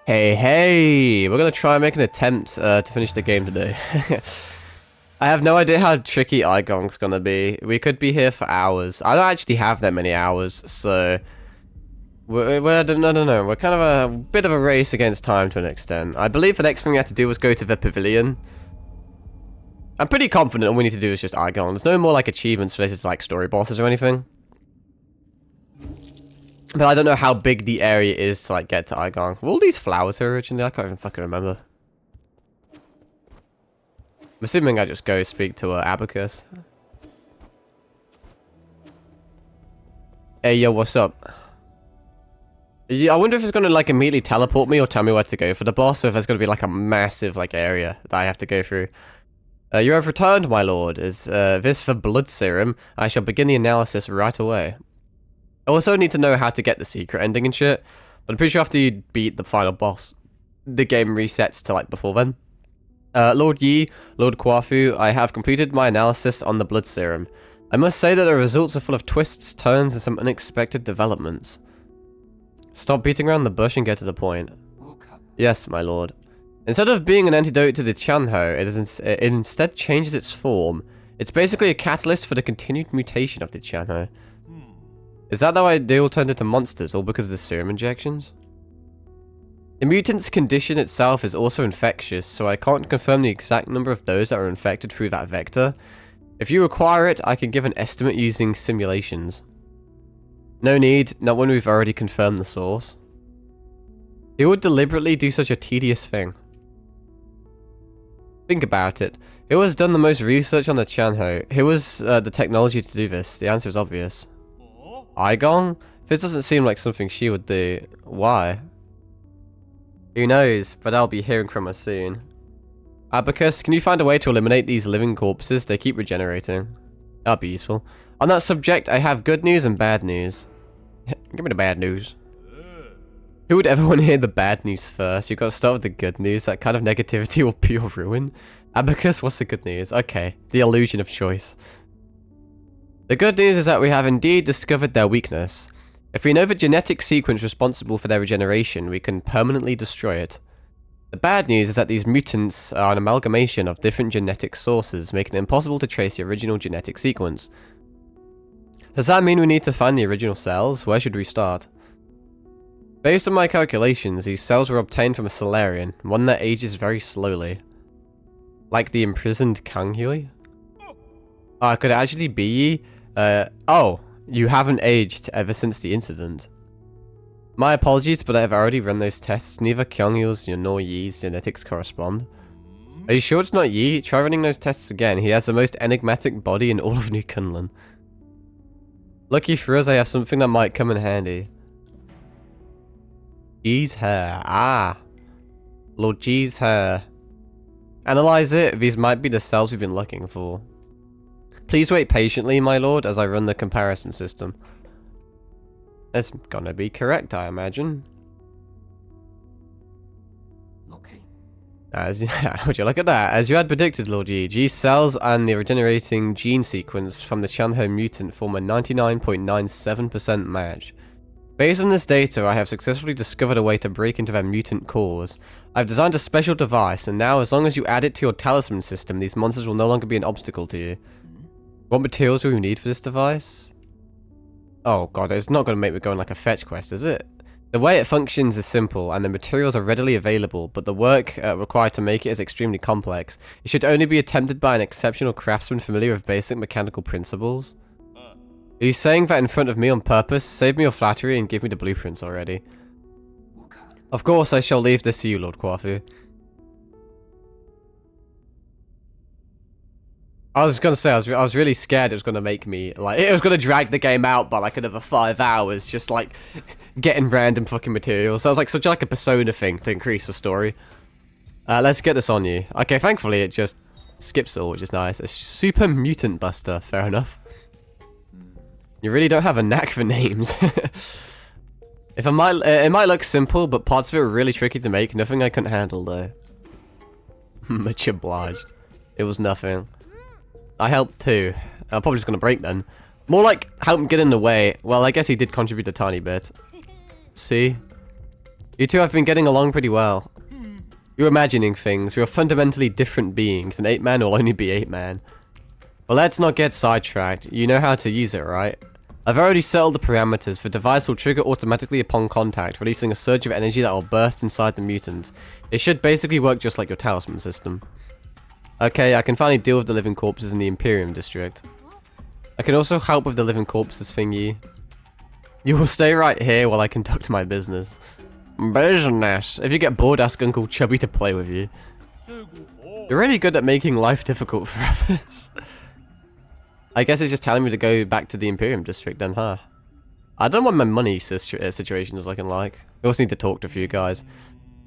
Hey, hey! We're gonna try and make an attempt to finish the game today. I have no idea how tricky Igong's gonna be. We could be here for hours. I don't actually have that many hours, so... I don't know. We're kind of a bit of a race against time to an extent. I believe the next thing we have to do is go to the pavilion. I'm pretty confident all we need to do is just Igong. There's no more like achievements related to like story bosses or anything. But I don't know how big the area is to like get to Igong. Were all these flowers here originally? I can't even fucking remember. I'm assuming I just go speak to Abacus. Hey, yo, what's up? Yeah, I wonder if it's going to like immediately teleport me or tell me where to go for the boss, or if there's going to be like a massive like area that I have to go through. You have returned, my lord. Is this for blood serum? I shall begin the analysis right away. I also need to know how to get the secret ending and shit, but I'm pretty sure after you beat the final boss, the game resets to like before then. Lord Yi, Lord Kwafu, I have completed my analysis on the blood serum. I must say that the results are full of twists, turns, and some unexpected developments. Stop beating around the bush and get to the point. Yes, my lord. Instead of being an antidote to the Chanho, it instead changes its form. It's basically a catalyst for the continued mutation of the Chanho. Is that why they all turned into monsters, all because of the serum injections? The mutant's condition itself is also infectious, so I can't confirm the exact number of those that are infected through that vector. If you require it, I can give an estimate using simulations. No need, not when we've already confirmed the source. Who would deliberately do such a tedious thing? Think about it. Who has done the most research on the Chanho? Who has the technology to do this? The answer is obvious. Igong? This doesn't seem like something she would do. Why? Who knows, but I'll be hearing from her soon. Abacus, can you find a way to eliminate these living corpses? They keep regenerating. That'd be useful. On that subject, I have good news and bad news. Give me the bad news. Who would ever want to hear the bad news first? You've got to start with the good news. That kind of negativity will be your ruin. Abacus, what's the good news? Okay, the illusion of choice. The good news is that we have indeed discovered their weakness. If we know the genetic sequence responsible for their regeneration, we can permanently destroy it. The bad news is that these mutants are an amalgamation of different genetic sources, making it impossible to trace the original genetic sequence. Does that mean we need to find the original cells? Where should we start? Based on my calculations, these cells were obtained from a Solarian, one that ages very slowly. Like the imprisoned Kanghui? Could it actually be oh, you haven't aged ever since the incident. My apologies, but I have already run those tests. Neither Kyungyul's nor Yi's genetics correspond. Are you sure it's not Yi? Try running those tests again. He has the most enigmatic body in all of New Kunlun. Lucky for us, I have something that might come in handy. Yi's hair. Ah. Lord Yi's hair. Analyze it. These might be the cells we've been looking for. Please wait patiently, my lord, as I run the comparison system. It's gonna be correct, I imagine. Okay. Would you look at that? As you had predicted, Lord Yi, G cells and the regenerating gene sequence from the Chanho mutant form a 99.97% match. Based on this data, I have successfully discovered a way to break into their mutant cores. I've designed a special device, and now as long as you add it to your talisman system, these monsters will no longer be an obstacle to you. What materials will you need for this device? Oh god, it's not going to make me go on like a fetch quest, is it? The way it functions is simple, and the materials are readily available, but the work required to make it is extremely complex. It should only be attempted by an exceptional craftsman familiar with basic mechanical principles. Are you saying that in front of me on purpose? Save me your flattery and give me the blueprints already. Of course, I shall leave this to you, Lord Kwafu. I was gonna say, I was really scared it was gonna make me, like, it was gonna drag the game out by like another 5 hours, just like, getting random fucking materials. That was like such like a Persona thing to increase the story. Let's get this on you. Okay, thankfully it just skips it all, which is nice. A super mutant buster, fair enough. You really don't have a knack for names. It might look simple, but parts of it are really tricky to make. Nothing I couldn't handle though. Much obliged. It was nothing. I helped too. I'm probably just gonna break then. More like help him get in the way. Well, I guess he did contribute a tiny bit. See? You two have been getting along pretty well. You're imagining things. You're fundamentally different beings. An 8-man will only be 8-man. Well, let's not get sidetracked. You know how to use it, right? I've already settled the parameters. The device will trigger automatically upon contact, releasing a surge of energy that will burst inside the mutant. It should basically work just like your talisman system. Okay, I can finally deal with the living corpses in the Imperium district. I can also help with the living corpses thingy. You will stay right here while I conduct my business. Business. If you get bored, ask Uncle Chubby to play with you. You're really good at making life difficult for others. I guess it's just telling me to go back to the Imperium district then, huh? I don't know what my money situation is looking like. We also need to talk to a few guys.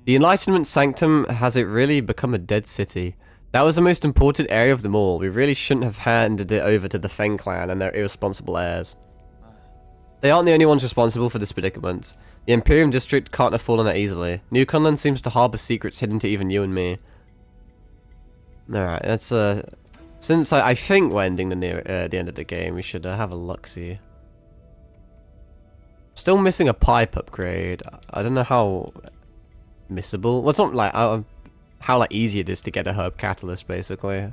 The Enlightenment Sanctum, has it really become a dead city? That was the most important area of them all. We really shouldn't have handed it over to the Feng clan and their irresponsible heirs. They aren't the only ones responsible for this predicament. The Imperium district can't have fallen that easily. New Kunlun seems to harbour secrets hidden to even you and me. Alright, that's since I think we're ending the end of the game, we should have a look-see. Still missing a pipe upgrade. I don't know how missable. Well, it's not like how like easy it is to get a herb catalyst, basically.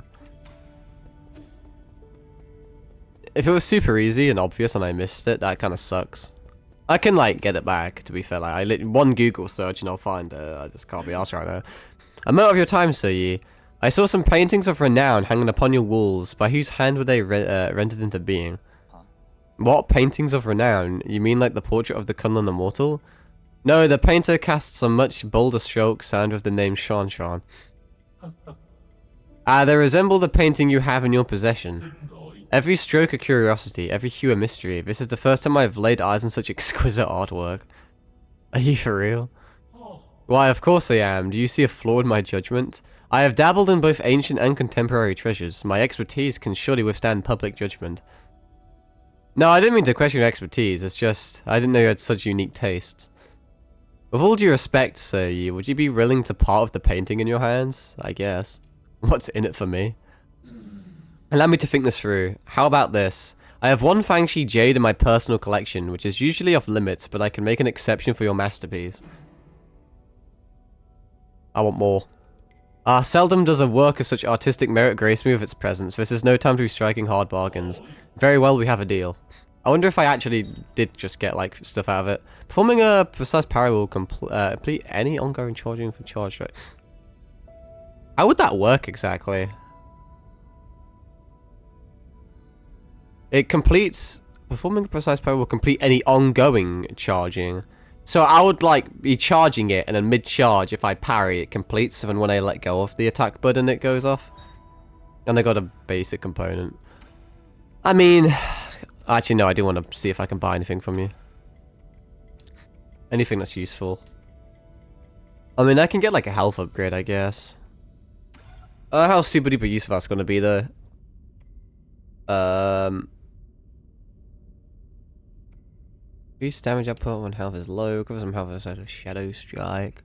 If it was super easy and obvious and I missed it, that kind of sucks. I can like get it back. To be fair, like one Google search and I'll find it. I just can't be asked right now. A moment of your time, Sir Yi. I saw some paintings of renown hanging upon your walls. By whose hand were they rendered into being? What paintings of renown? You mean like the portrait of the Kunlun Immortal? No, the painter casts a much bolder stroke sound with the name Shan Shan. They resemble the painting you have in your possession. Every stroke a curiosity, every hue a mystery. This is the first time I've laid eyes on such exquisite artwork. Are you for real? Why, of course I am. Do you see a flaw in my judgment? I have dabbled in both ancient and contemporary treasures. My expertise can surely withstand public judgment. No, I didn't mean to question your expertise. It's just, I didn't know you had such unique tastes. With all due respect, Sir Yi, would you be willing to part with the painting in your hands? I guess. What's in it for me? Allow me to think this through. How about this? I have one Fangshi jade in my personal collection, which is usually off limits, but I can make an exception for your masterpiece. I want more. Seldom does a work of such artistic merit grace me with its presence. This is no time to be striking hard bargains. Very well, we have a deal. I wonder if I actually did just get, like, stuff out of it. Performing a precise parry will complete any ongoing charging for charge rate. How would that work exactly? It completes... Performing a precise parry will complete any ongoing charging. So I would, like, be charging it, and then mid-charge, if I parry, it completes, and when I let go of the attack button, it goes off. And I got a basic component. I mean... Actually, no, I do want to see if I can buy anything from you. Anything that's useful. I mean, I can get, like, a health upgrade, I guess. I don't know how super duper useful that's going to be, though. Increase damage output when health is low. Cover some health aside of Shadow Strike.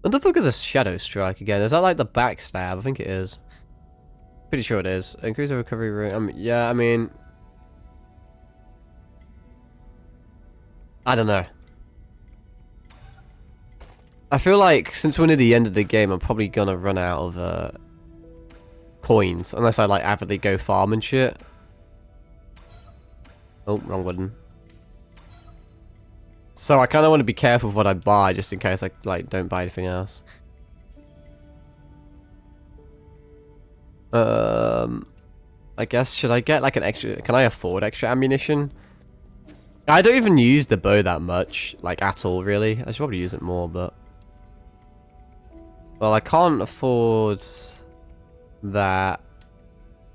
What the fuck is a Shadow Strike again? Is that like the backstab? I think it is. Pretty sure it is. Increase the recovery rate. Yeah, I mean... I don't know. I feel like since we're near the end of the game, I'm probably gonna run out of coins. Unless I like avidly go farm and shit. Oh, wrong button. So I kind of want to be careful with what I buy, just in case I like don't buy anything else. I guess should I get like an extra? Can I afford extra ammunition? I don't even use the bow that much, like at all, really. I should probably use it more, but well, I can't afford that.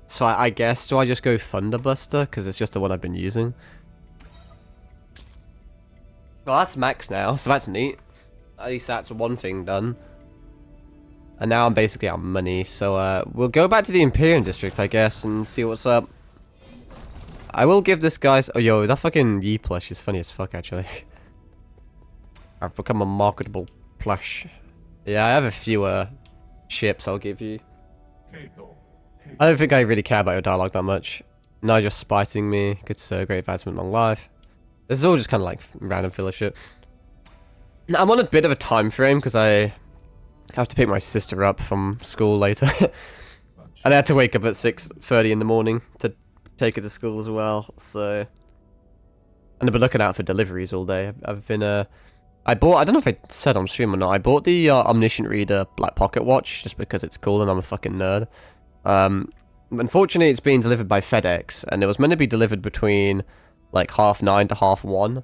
So I guess, do I just go Thunderbuster? Because it's just the one I've been using. Well, that's max now, so that's neat. At least that's one thing done. And now I'm basically out of money, so we'll go back to the Imperium District, I guess, and see what's up. I will give this guy's... Oh, yo, that fucking Yi plush is funny as fuck, actually. I've become a marketable plush. Yeah, I have a few chips I'll give you. I don't think I really care about your dialogue that much. Now just spiting me. Good sir, great advancement, long life. This is all just kind of like random filler shit. I'm on a bit of a time frame because I have to pick my sister up from school later. And I had to wake up at 6:30 in the morning to take her to school as well, so... And I've been looking out for deliveries all day. I've been, I bought, I don't know if I said on stream or not, I bought the Omniscient Reader Black Pocket Watch just because it's cool and I'm a fucking nerd. Unfortunately, it's being delivered by FedEx, and it was meant to be delivered between, like, 9:30 to 1:30,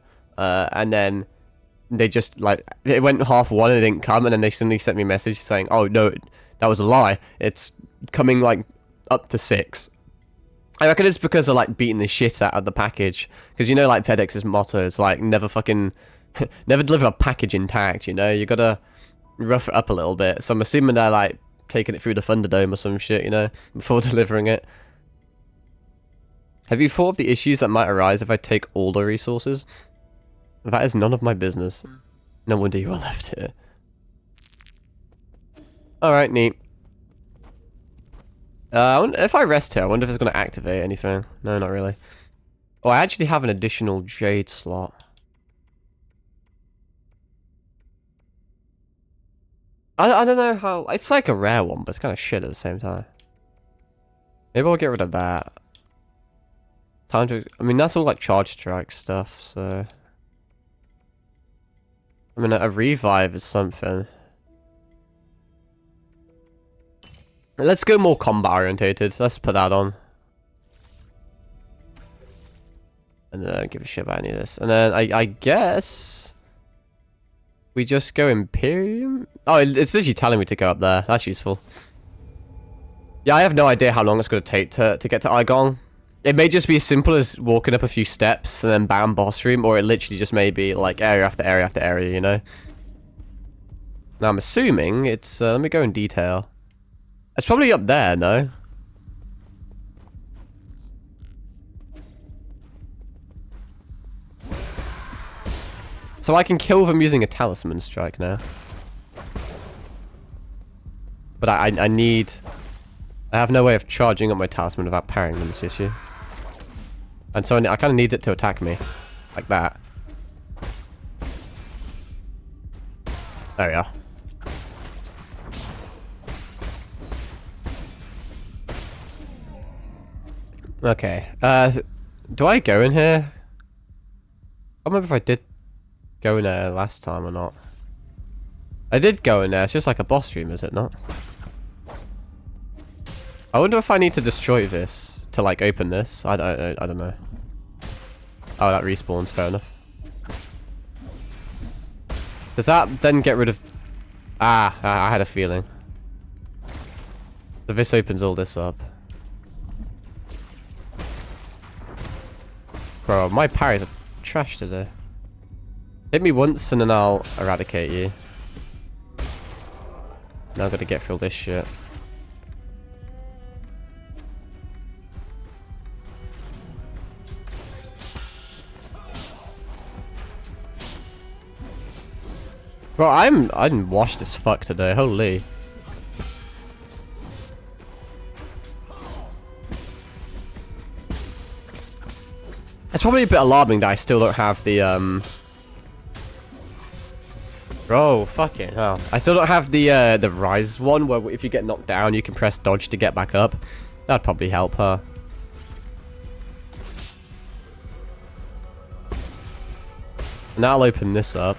and then they just, like, it went 1:30 and it didn't come, and then they suddenly sent me a message saying, oh, no, that was a lie. It's coming, like, up to 6. I reckon it's because of, like, beating the shit out of the package. Because, you know, like, FedEx's motto is, like, never fucking... never deliver a package intact, you know? You gotta rough it up a little bit. So I'm assuming they're, like, taking it through the Thunderdome or some shit, you know? Before delivering it. Have you thought of the issues that might arise if I take all the resources? That is none of my business. No wonder you are left here. Alright, neat. If I rest here, I wonder if it's going to activate anything. No, not really. Oh, I actually have an additional jade slot. I don't know how... It's like a rare one, but it's kind of shit at the same time. Maybe I'll get rid of that. Time to... I mean, that's all like charge strike stuff, so... I mean, a revive is something. Let's go more combat orientated. Let's put that on. And then I don't give a shit about any of this. And then I guess we just go Imperium. Oh, it's literally telling me to go up there. That's useful. Yeah, I have no idea how long it's going to take to get to Igong. It may just be as simple as walking up a few steps and then bam, boss room, or it literally just may be like area after area after area, you know? Now I'm assuming it's... let me go in detail. It's probably up there, no? So I can kill them using a talisman strike now. But I need... I have no way of charging up my talisman without parrying them, this issue. And so I kind of need it to attack me. Like that. There we are. Okay. Do I go in here? I don't remember if I did go in there last time or not. I did go in there. It's just like a boss room, is it not? I wonder if I need to destroy this to like open this. I don't know. Oh, that respawns. Fair enough. Does that then get rid of... Ah, I had a feeling. So this opens all this up. Bro, my parries are trash today. Hit me once and then I'll eradicate you. Now I've got to get through all this shit. Bro, I'm washed as fuck today, holy. It's probably a bit alarming that I still don't have the, Bro, fucking hell. I still don't have the rise one, where if you get knocked down, you can press dodge to get back up. That'd probably help her. Now I'll open this up.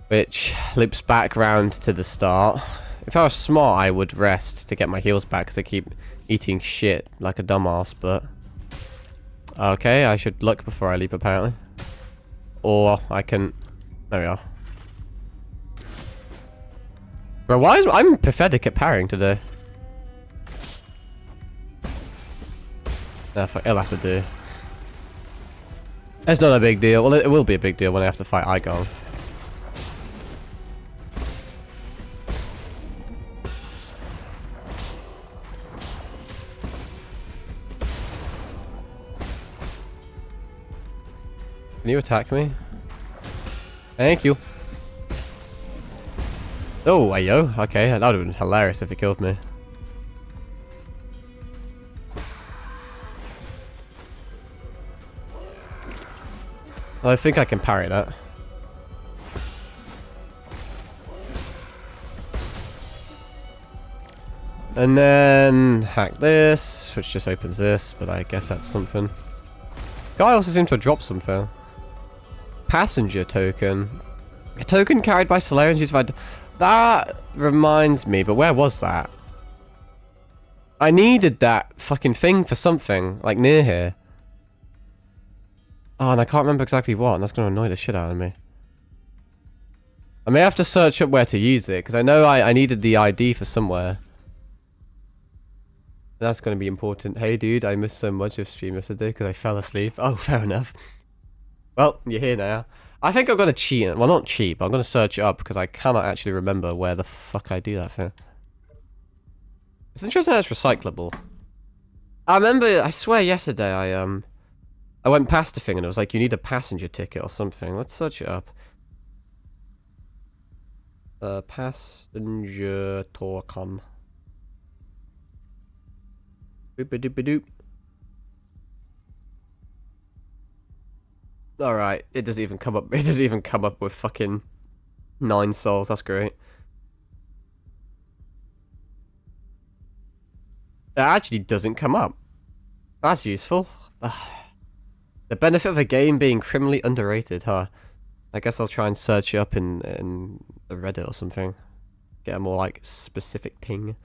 Which loops back round to the start. If I was smart, I would rest to get my heals back, because I keep eating shit like a dumbass, but... Okay, I should look before I leap, apparently. Or I can... There we are. Bro, why is... I'm pathetic at parrying today. Nah, fuck, it'll have to do. It's not a big deal. Well, it will be a big deal when I have to fight Igong. Can you attack me? Thank you. Oh, ayo. Okay, that would have been hilarious if it killed me. I think I can parry that. And then hack this, which just opens this, but I guess that's something. Guy also seemed to have dropped something. Passenger token. A token carried by Solarians used by... That reminds me, but where was that? I needed that fucking thing for something, like near here. Oh, and I can't remember exactly what, and that's going to annoy the shit out of me. I may have to search up where to use it, because I know I needed the ID for somewhere. That's going to be important. Hey dude, I missed so much of stream yesterday because I fell asleep. Oh, fair enough. Well, you're here now. I think I'm going to cheat. Well, not cheat, but I'm going to search it up because I cannot actually remember where the fuck I do that thing. It's interesting that it's recyclable. I remember, I swear yesterday I went past the thing and it was like, you need a passenger ticket or something. Let's search it up. Passenger token. Boop-a-doop-a-doop. Alright, it doesn't even come up. It doesn't even come up with fucking 9 souls. That's great. It actually doesn't come up. That's useful. The benefit of a game being criminally underrated, huh? I guess I'll try and search it up in the Reddit or something. Get a more like specific thing.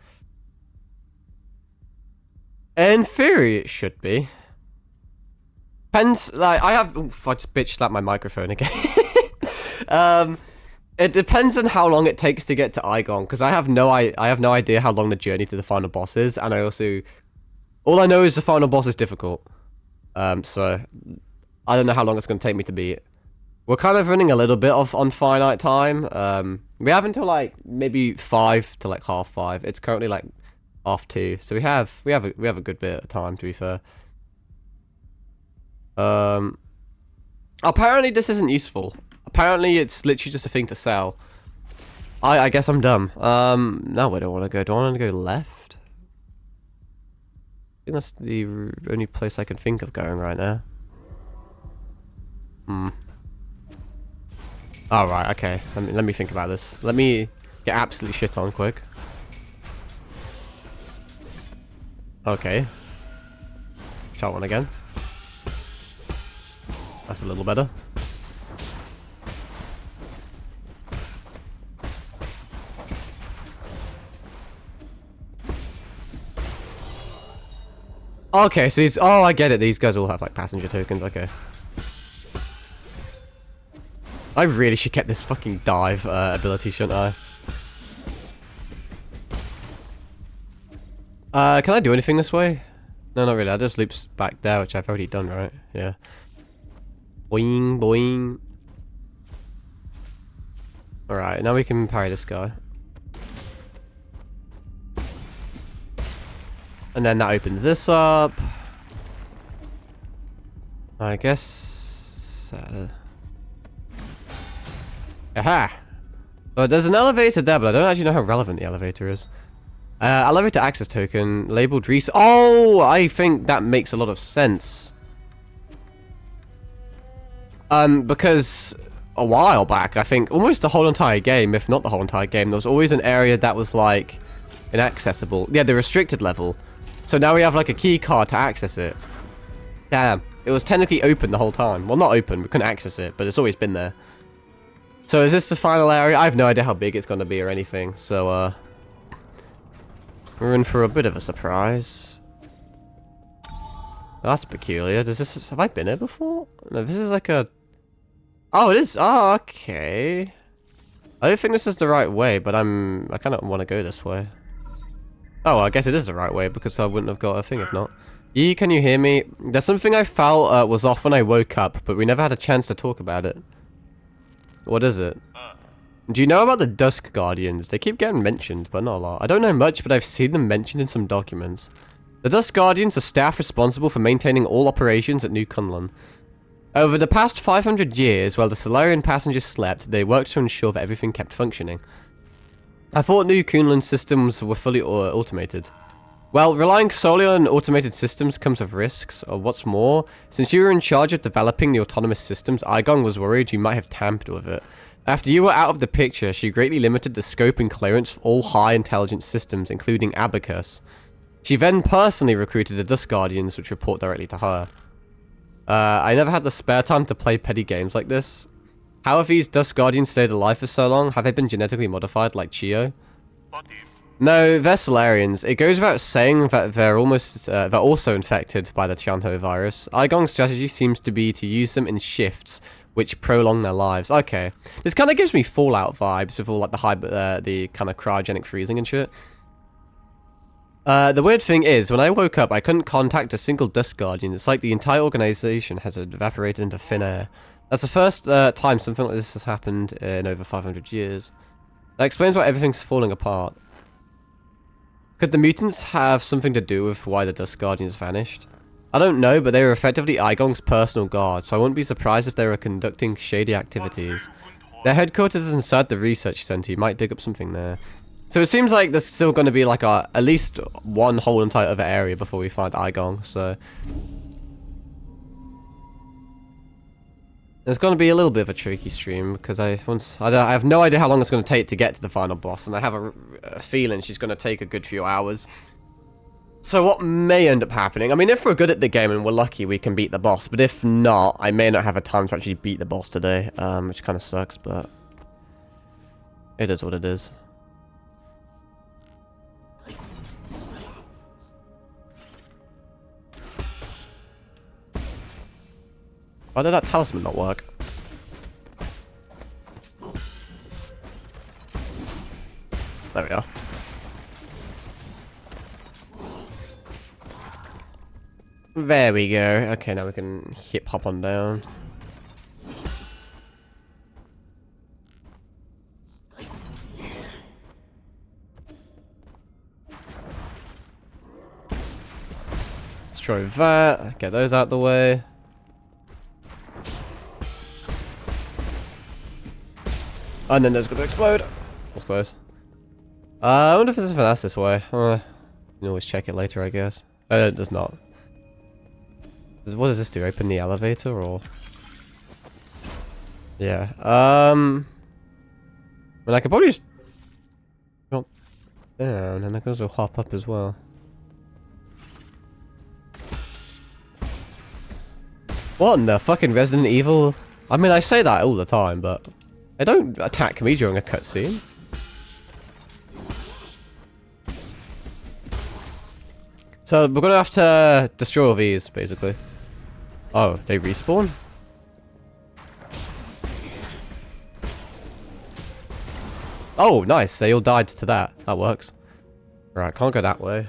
In theory, it should be. Depends. Like I have. Oof, I just bitch slapped my microphone again. It depends on how long it takes to get to Igon, because I have no idea how long the journey to the final boss is, and I also, all I know is the final boss is difficult. So I don't know how long it's going to take me to beat it. We're kind of running a little bit on finite time. We have until like maybe 5 to like 5:30. It's currently like 2:30, so we have a good bit of time, to be fair. Apparently this isn't useful. Apparently it's literally just a thing to sell. I guess I'm dumb. Now where do I want to go? Do I want to go left? I think that's the only place I can think of going right now. Alright, okay. Let me think about this. Let me get absolutely shit on quick. Okay. Shot one again. That's a little better. Okay, so these... Oh, I get it. These guys all have, like, passenger tokens. Okay. I really should get this fucking dive ability, shouldn't I? Can I do anything this way? No, not really. I just loops back there, which I've already done, right? Yeah. Boing, boing. Alright, now we can parry this guy. And then that opens this up. I guess... Aha! So there's an elevator there, but I don't actually know how relevant the elevator is. Elevator access token, labeled reset. Oh, I think that makes a lot of sense. Because a while back, I think almost the whole entire game, if not the whole entire game, there was always an area that was like inaccessible. Yeah, the restricted level. So now we have like a key card to access it. Damn, it was technically open the whole time. Well, not open, we couldn't access it, but it's always been there. So is this the final area? I have no idea how big it's going to be or anything. So, we're in for a bit of a surprise. That's peculiar. Does this... Have I been here before? No, this is like a... Oh, it is. Oh, okay. I don't think this is the right way, but I kind of want to go this way. Oh, I guess it is the right way, because I wouldn't have got a thing if not. Yee, can you hear me? There's something I felt was off when I woke up, but we never had a chance to talk about it. What is it? Do you know about the Dusk Guardians? They keep getting mentioned, but not a lot. I don't know much, but I've seen them mentioned in some documents. The Dusk Guardians are staff responsible for maintaining all operations at New Kunlun. Over the past 500 years, while the Solarian passengers slept, they worked to ensure that everything kept functioning. I thought New Kunlun systems were fully automated. Well, relying solely on automated systems comes with risks, or what's more, since you were in charge of developing the autonomous systems, Igong was worried you might have tampered with it. After you were out of the picture, she greatly limited the scope and clearance of all high-intelligence systems, including Abacus. She then personally recruited the Dust Guardians, which report directly to her. I never had the spare time to play petty games like this. How have these Dust Guardians stayed alive for so long? Have they been genetically modified like Chio? No, they're Solarians. It goes without saying that they're also infected by the Tianho virus. Igong's strategy seems to be to use them in shifts, which prolong their lives. Okay, this kind of gives me Fallout vibes with all like the kind of cryogenic freezing and shit. The weird thing is, when I woke up, I couldn't contact a single Dust Guardian. It's like the entire organization has evaporated into thin air. That's the first time something like this has happened in over 500 years. That explains why everything's falling apart. Could the mutants have something to do with why the Dust Guardians vanished? I don't know, but they were effectively Igong's personal guard, so I wouldn't be surprised if they were conducting shady activities. Their headquarters is inside the research center. You might dig up something there. So it seems like there's still going to be like at least one whole entire other area before we find Igong, so... It's going to be a little bit of a tricky stream, because I have no idea how long it's going to take to get to the final boss, and I have a feeling she's going to take a good few hours. So what may end up happening, I mean, if we're good at the game and we're lucky, we can beat the boss, but if not, I may not have a time to actually beat the boss today, which kind of sucks, but it is what it is. Why did that talisman not work? There we are. There we go. Okay, now we can hip hop on down. Destroy that. Get those out the way. And then there's going to explode. That's close. I wonder if there's anything else this way. You can always check it later, I guess. It does not. What does this do? Open the elevator, or? Yeah. I mean, I could probably just drop down, and I can also hop up as well. What in the fucking Resident Evil? I mean, I say that all the time, but they don't attack me during a cutscene. So we're gonna have to destroy all these, basically. Oh, they respawn? Oh, nice. They all died to that. That works. Right, can't go that way.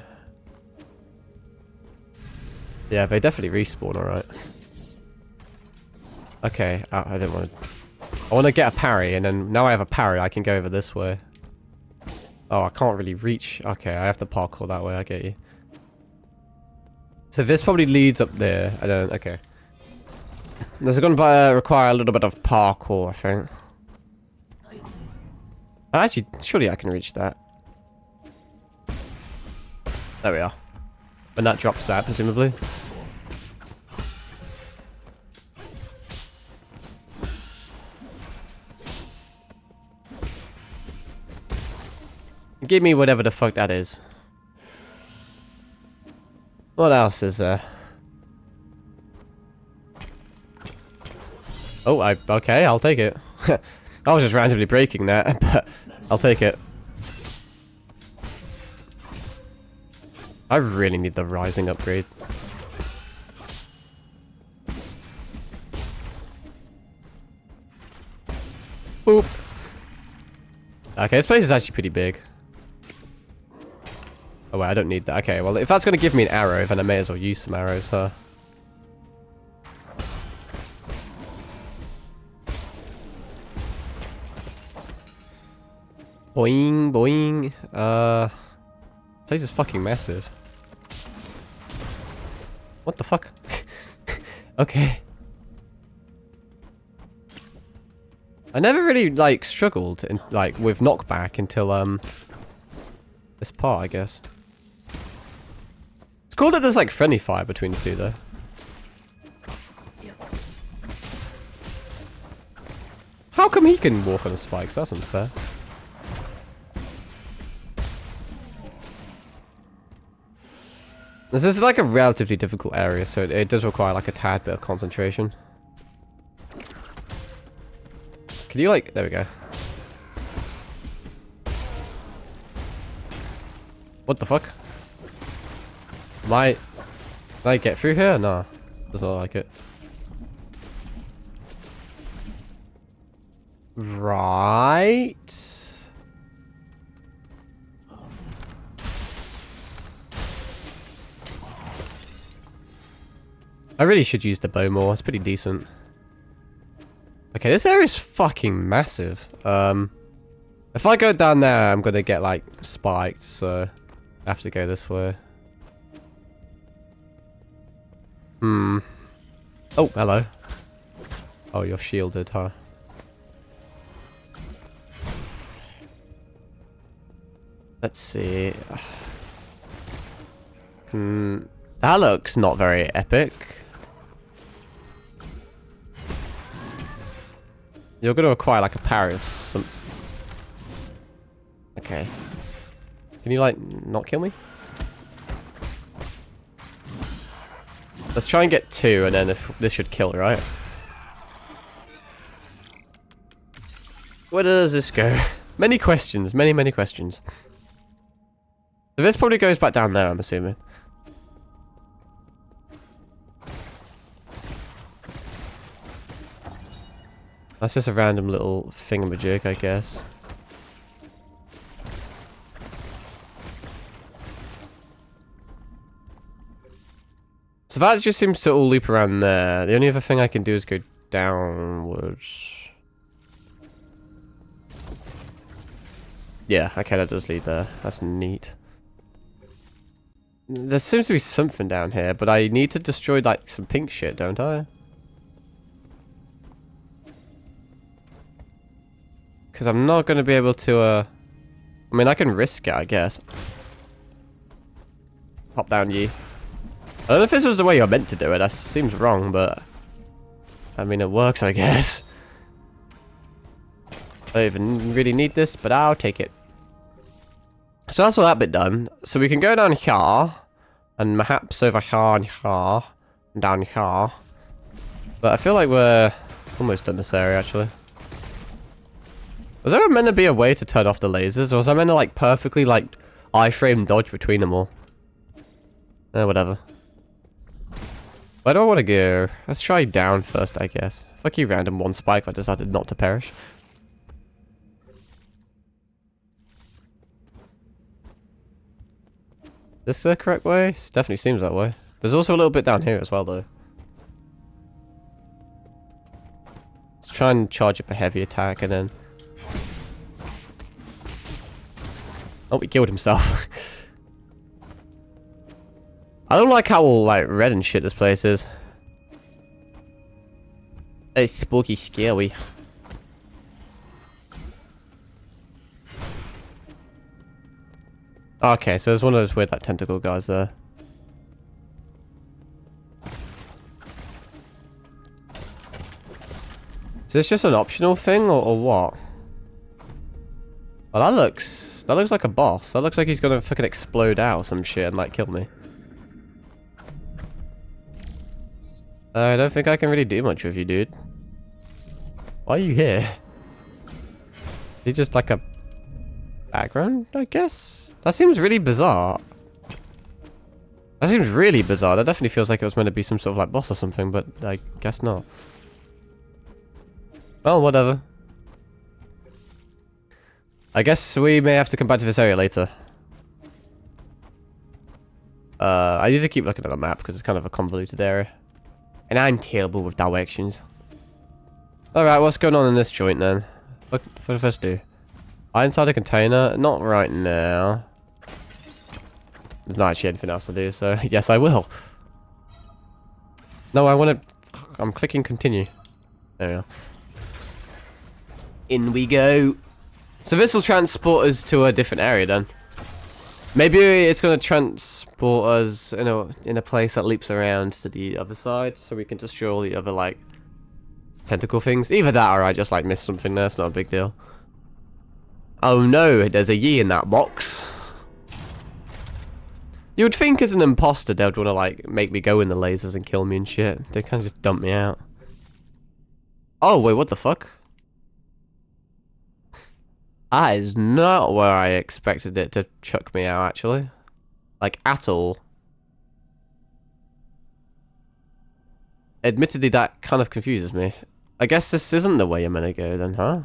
Yeah, they definitely respawn, alright. Okay, I didn't want to... I want to get a parry, and then now I have a parry, I can go over this way. Oh, I can't really reach. Okay, I have to parkour that way, I get you. So this probably leads up there. I don't... Okay. This is going to require a little bit of parkour, I think. Actually, surely I can reach that. There we are. And that drops that, presumably. Give me whatever the fuck that is. What else is there? Oh, okay, I'll take it. I was just randomly breaking that, but I'll take it. I really need the rising upgrade. Boop. Okay, this place is actually pretty big. Oh wait, I don't need that. Okay, well, if that's going to give me an arrow, then I may as well use some arrows, huh? Boing, boing. Place is fucking massive. What the fuck? Okay. I never really, like, struggled, with knockback until, this part, I guess. cool that there's like friendly fire between the two though. How come he can walk on the spikes? That's unfair. This is like a relatively difficult area, so it does require like a tad bit of concentration. Can you like... There we go. What the fuck? Can I get through here? No. Doesn't look like it. Right. I really should use the bow more. It's pretty decent. Okay, this area is fucking massive. If I go down there, I'm gonna get like spiked, so I have to go this way. Oh, hello. Oh, you're shielded, huh? Let's see. That looks not very epic. You're gonna require like a parry of some... Okay. Can you like not kill me? Let's try and get 2 and then if this should kill, right? Where does this go? Many questions, many questions. So this probably goes back down there, I'm assuming. That's just a random little thingamajig, I guess. So that just seems to all loop around there. The only other thing I can do is go downwards. Yeah, okay, that does lead there. That's neat. There seems to be something down here, but I need to destroy like some pink shit, don't I? Because I'm not going to be able to, I mean, I can risk it, I guess. Hop down, ye. I don't know if this was the way you're meant to do it. That seems wrong, but... I mean, it works, I guess. I don't even really need this, but I'll take it. So that's all that bit done. So we can go down here. And perhaps over here and here. And down here. But I feel like we're almost done this area, actually. Was there meant to be a way to turn off the lasers? Or was I meant to, like, perfectly, like, iframe dodge between them all? Whatever. Where do I want to go? Let's try down first, I guess. Fuck you, random one spike. I decided not to perish. This the correct way? It definitely seems that way. There's also a little bit down here as well, though. Let's try and charge up a heavy attack and then... Oh, he killed himself. I don't like how all like red and shit this place is. It's spooky, scary. Okay, so there's one of those weird like tentacle guys there. Is this just an optional thing or what? Well, that looks like a boss. That looks like he's gonna fucking explode out or some shit and like kill me. I don't think I can really do much with you, dude. Why are you here? Is he just like a background, I guess? That seems really bizarre. That seems really bizarre. That definitely feels like it was meant to be some sort of like boss or something, but I guess not. Well, whatever. I guess we may have to come back to this area later. I need to keep looking at the map because it's kind of a convoluted area. And I'm terrible with directions. Alright, what's going on in this joint then? What do I first do? Inside a container? Not right now. There's not actually anything else to do, so yes, I will. No, I want to... I'm clicking continue. There we go. In we go. So this will transport us to a different area then. Maybe it's gonna transport us in a place that leaps around to the other side, so we can destroy all the other like tentacle things. Either that, or I just like missed something there. It's not a big deal. Oh no, there's a Yi in that box. You would think as an imposter they'd want to like make me go in the lasers and kill me and shit. They kind of just dump me out. Oh wait, what the fuck? That is not where I expected it to chuck me out, actually. Like, at all. Admittedly, that kind of confuses me. I guess this isn't the way I'm gonna go then, huh?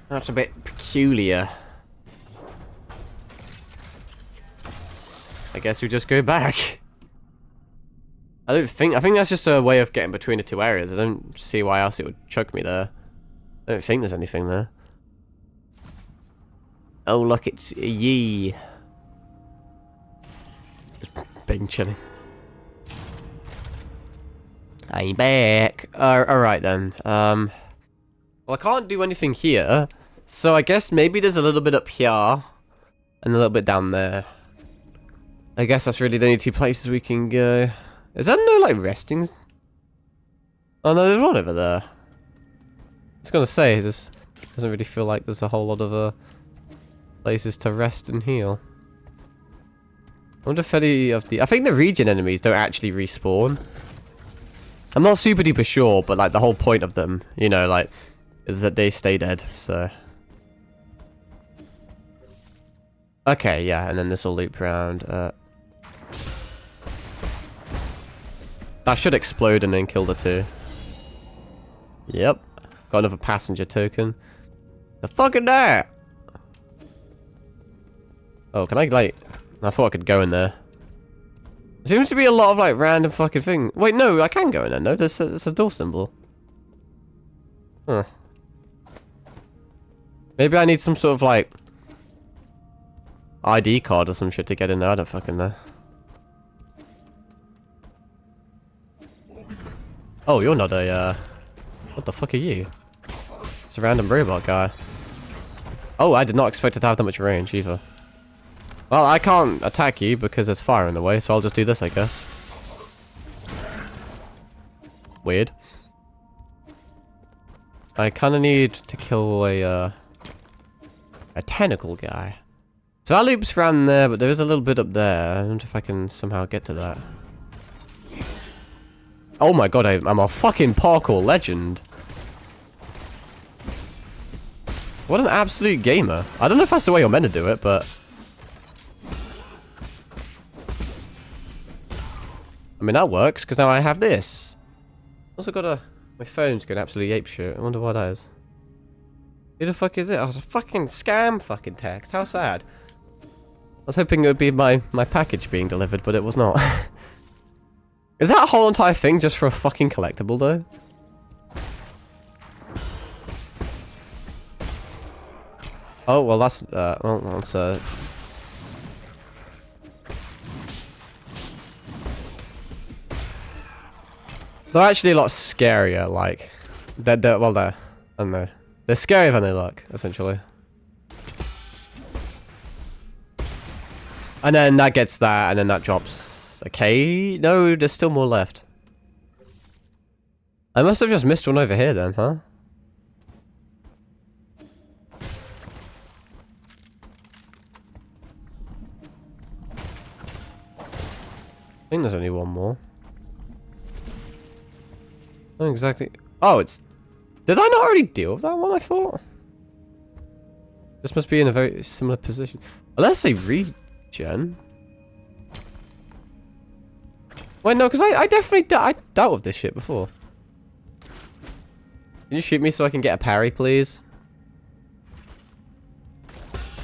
That's a bit peculiar. I guess we just go back. I think that's just a way of getting between the two areas. I don't see why else it would chuck me there. I don't think there's anything there. Oh look, it's a Yi. Just being chilly. I'm back. Alright then. Well, I can't do anything here, so I guess maybe there's a little bit up here and a little bit down there. I guess that's really the only two places we can go. Is that no, like, resting? Oh, no, there's one over there. I was gonna say, this doesn't really feel like there's a whole lot of, places to rest and heal. I wonder if any of the... I think the region enemies don't actually respawn. I'm not super duper sure, but, like, the whole point of them, you know, like, is that they stay dead, so... Okay, yeah, and then this will loop around, that should explode and then kill the two. Yep. Got another passenger token. The fuck is that? Oh, can I, like... I thought I could go in there. There seems to be a lot of, like, random fucking thing. Wait, no, I can go in there. No, there's a door symbol. Huh. Maybe I need some sort of, like... ID card or some shit to get in there. I don't fucking know. Oh, you're not a, what the fuck are you? It's a random robot guy. Oh, I did not expect it to have that much range, either. Well, I can't attack you because there's fire in the way, so I'll just do this, I guess. Weird. I kinda need to kill a tentacle guy. So that loops around there, but there is a little bit up there. I wonder if I can somehow get to that. Oh my god, I'm a fucking parkour legend. What an absolute gamer. I don't know if that's the way you're meant to do it, but... I mean, that works, because now I have this. Also got a... My phone's going absolutely apeshit. I wonder why that is. Who the fuck is it? Oh, it's a fucking scam fucking text. How sad. I was hoping it would be my package being delivered, but it was not. Is that whole entire thing just for a fucking collectible, though? Oh, well, that's, well, that's, they're actually a lot scarier, like, well, I don't know. They're scarier than they look, essentially. And then that gets that, and then that drops... Okay, no, there's still more left. I must have just missed one over here then, huh? I think there's only one more. Not exactly... Oh, it's... Did I not already deal with that one, I thought? This must be in a very similar position. Unless they regen. Wait, no, because I definitely I dealt with this shit before. Can you shoot me so I can get a parry, please?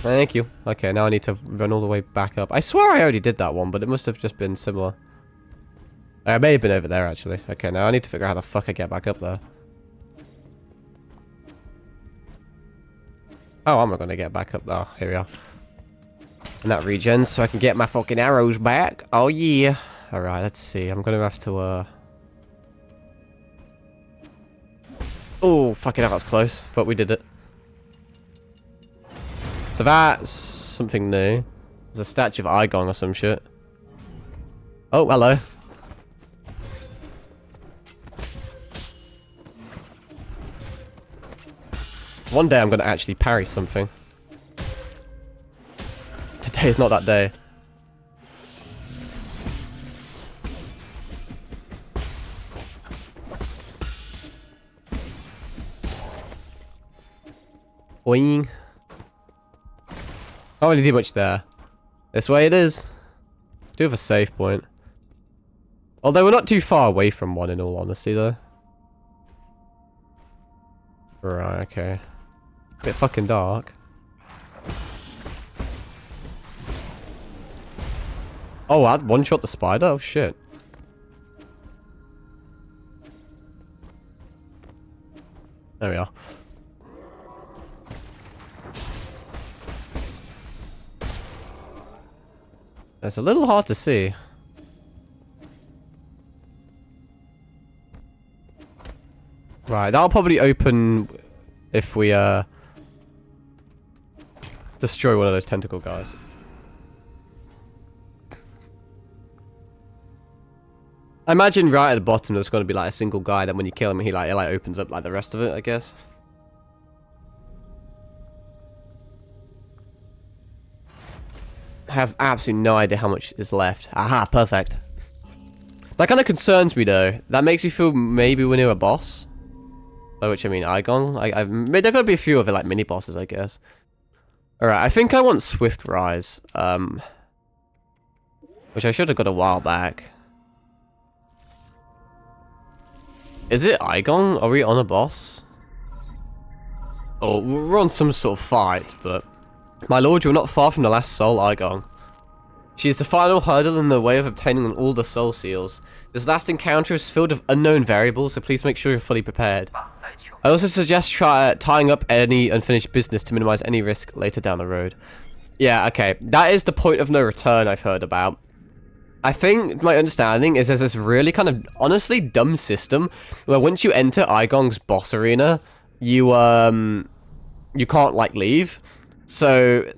Thank you. Okay, now I need to run all the way back up. I swear I already did that one, but it must have just been similar. I may have been over there, actually. Okay, now I need to figure out how the fuck I get back up there. Oh, I'm not going to get back up. Oh, here we are. And that regens, so I can get my fucking arrows back. Oh, yeah. Alright, let's see. I'm going to have to, Oh, fucking hell, that's close. But we did it. So that's something new. There's a statue of Igong or some shit. Oh, hello. One day I'm going to actually parry something. Today is not that day. Boing. Can't really do much there. This way it is. Do have a save point. Although we're not too far away from one in all honesty though. Right, okay. Bit fucking dark. Oh, I one-shot the spider? Oh shit. There we are. It's a little hard to see. Right, that'll probably open if we destroy one of those tentacle guys. I imagine right at the bottom there's going to be like a single guy that when you kill him he like opens up like the rest of it, I guess. I have absolutely no idea how much is left. Aha, perfect. That kind of concerns me though. That makes me feel maybe we're near a boss. By which I mean Igong. There could be a few of it like mini bosses, I guess. Alright, I think I want Swift Rise. Which I should have got a while back. Is it Igong? Are we on a boss? Oh, we're on some sort of fight, but... My lord, you're not far from the last soul, Igong. She is the final hurdle in the way of obtaining all the soul seals. This last encounter is filled with unknown variables, so please make sure you're fully prepared. I also suggest tying up any unfinished business to minimize any risk later down the road. Yeah, okay. That is the point of no return I've heard about. I think my understanding is there's this really kind of honestly dumb system where once you enter Igong's boss arena, you can't like leave. So,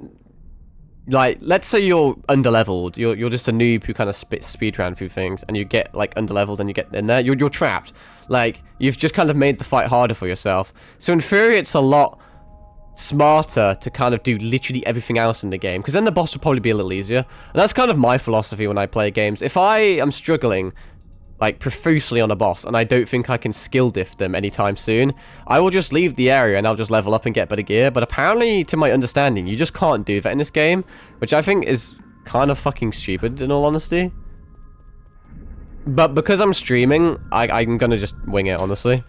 like, let's say you're underleveled. You're just a noob who kind of speedrun through things, and you get like underleveled, and you get in there. You're trapped. Like, you've just kind of made the fight harder for yourself. So in theory, it's a lot smarter to kind of do literally everything else in the game, because then the boss will probably be a little easier. And that's kind of my philosophy when I play games. If I am struggling like profusely on a boss and I don't think I can skill diff them anytime soon, I will just leave the area and I'll just level up and get better gear. But apparently, to my understanding, you just can't do that in this game, which I think is kind of fucking stupid in all honesty. But because I'm streaming, I'm gonna just wing it, honestly.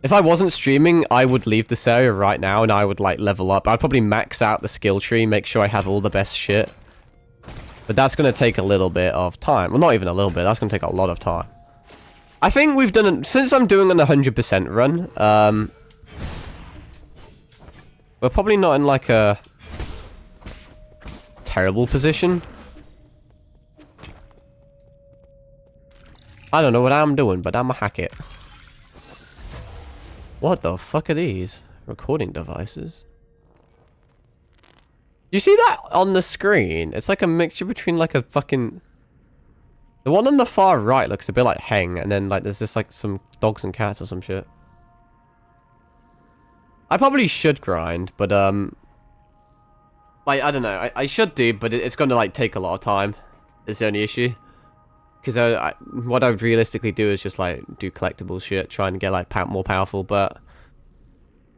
If I wasn't streaming, I would leave this area right now and I would like level up. I'd probably max out the skill tree, make sure I have all the best shit. But that's going to take a little bit of time. Well, not even a little bit. That's going to take a lot of time. I think we've done... Since I'm doing an 100% run, we're probably not in, like, a terrible position. I don't know what I'm doing, but I'm a hack it. What the fuck are these? Recording devices? You see that on the screen? It's like a mixture between like a fucking... The one on the far right looks a bit like Heng, and then like there's just like some dogs and cats or some shit. I probably should grind, but like I don't know. I should do, but it's going to like take a lot of time. Is the only issue. Because what I would realistically do is just like do collectible shit, try and get like more powerful, but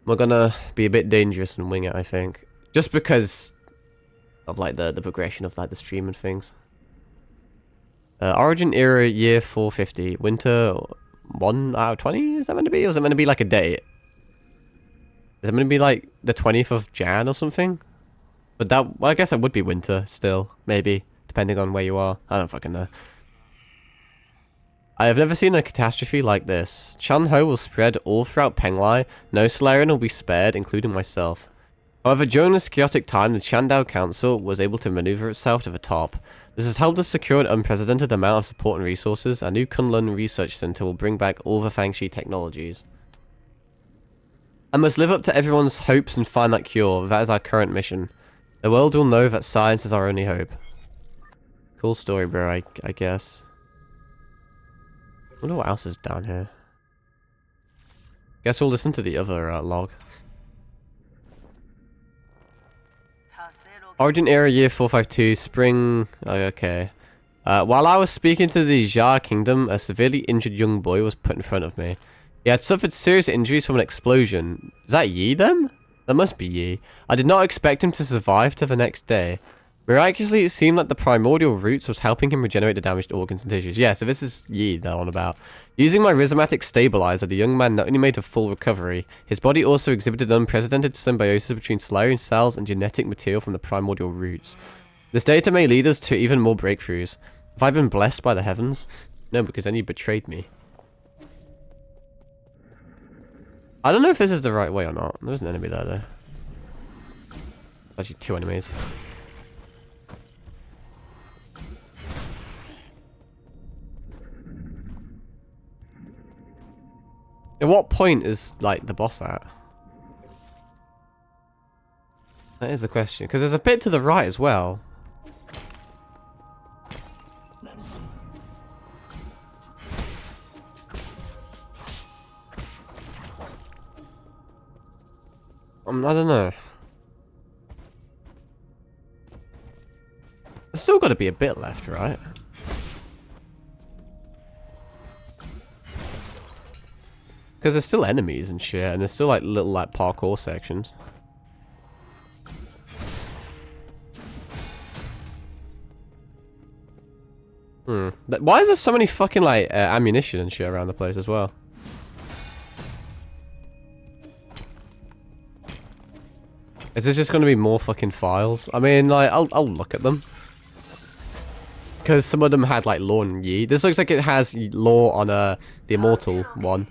we're gonna be a bit dangerous and wing it, I think. Just because of like the progression of like the stream and things. Origin era year 450. Winter 1 out of 20? Is that meant to be? Or is it meant to be like a date? Is it meant to be like the 20th of Jan or something? But that, well, I guess it would be winter still, maybe, depending on where you are. I don't fucking know. I have never seen a catastrophe like this. Chan-ho will spread all throughout Penglai. No Solarian will be spared, including myself. However, during this chaotic time, the Chandao Council was able to maneuver itself to the top. This has helped us secure an unprecedented amount of support and resources. Our new Kunlun Research Center will bring back all the Fangshi technologies. I must live up to everyone's hopes and find that cure. That is our current mission. The world will know that science is our only hope. Cool story, bro, I guess. I wonder what else is down here. Guess we'll listen to the other log. Origin era year 452, spring... Oh, okay. While I was speaking to the Jar Kingdom, a severely injured young boy was put in front of me. He had suffered serious injuries from an explosion. Is that Yi then? That must be Yi. I did not expect him to survive to the next day. Miraculously, it seemed like the primordial roots was helping him regenerate the damaged organs and tissues. Yeah, so this is Yi they're on about. Using my rhizomatic stabilizer, the young man not only made a full recovery, his body also exhibited unprecedented symbiosis between Solarian cells and genetic material from the primordial roots. This data may lead us to even more breakthroughs. Have I been blessed by the heavens? No, because then you betrayed me. I don't know if this is the right way or not. There's an enemy there, though. Actually, two enemies. At what point is, like, the boss at? That is the question. Because there's a bit to the right as well. I don't know. There's still got to be a bit left, right? Because there's still enemies and shit, and there's still like little like parkour sections. Why is there so many fucking like ammunition and shit around the place as well? Is this just going to be more fucking files? I mean, like, I'll look at them. Because some of them had, like, lore and Yi. This looks like it has lore on the Immortal one.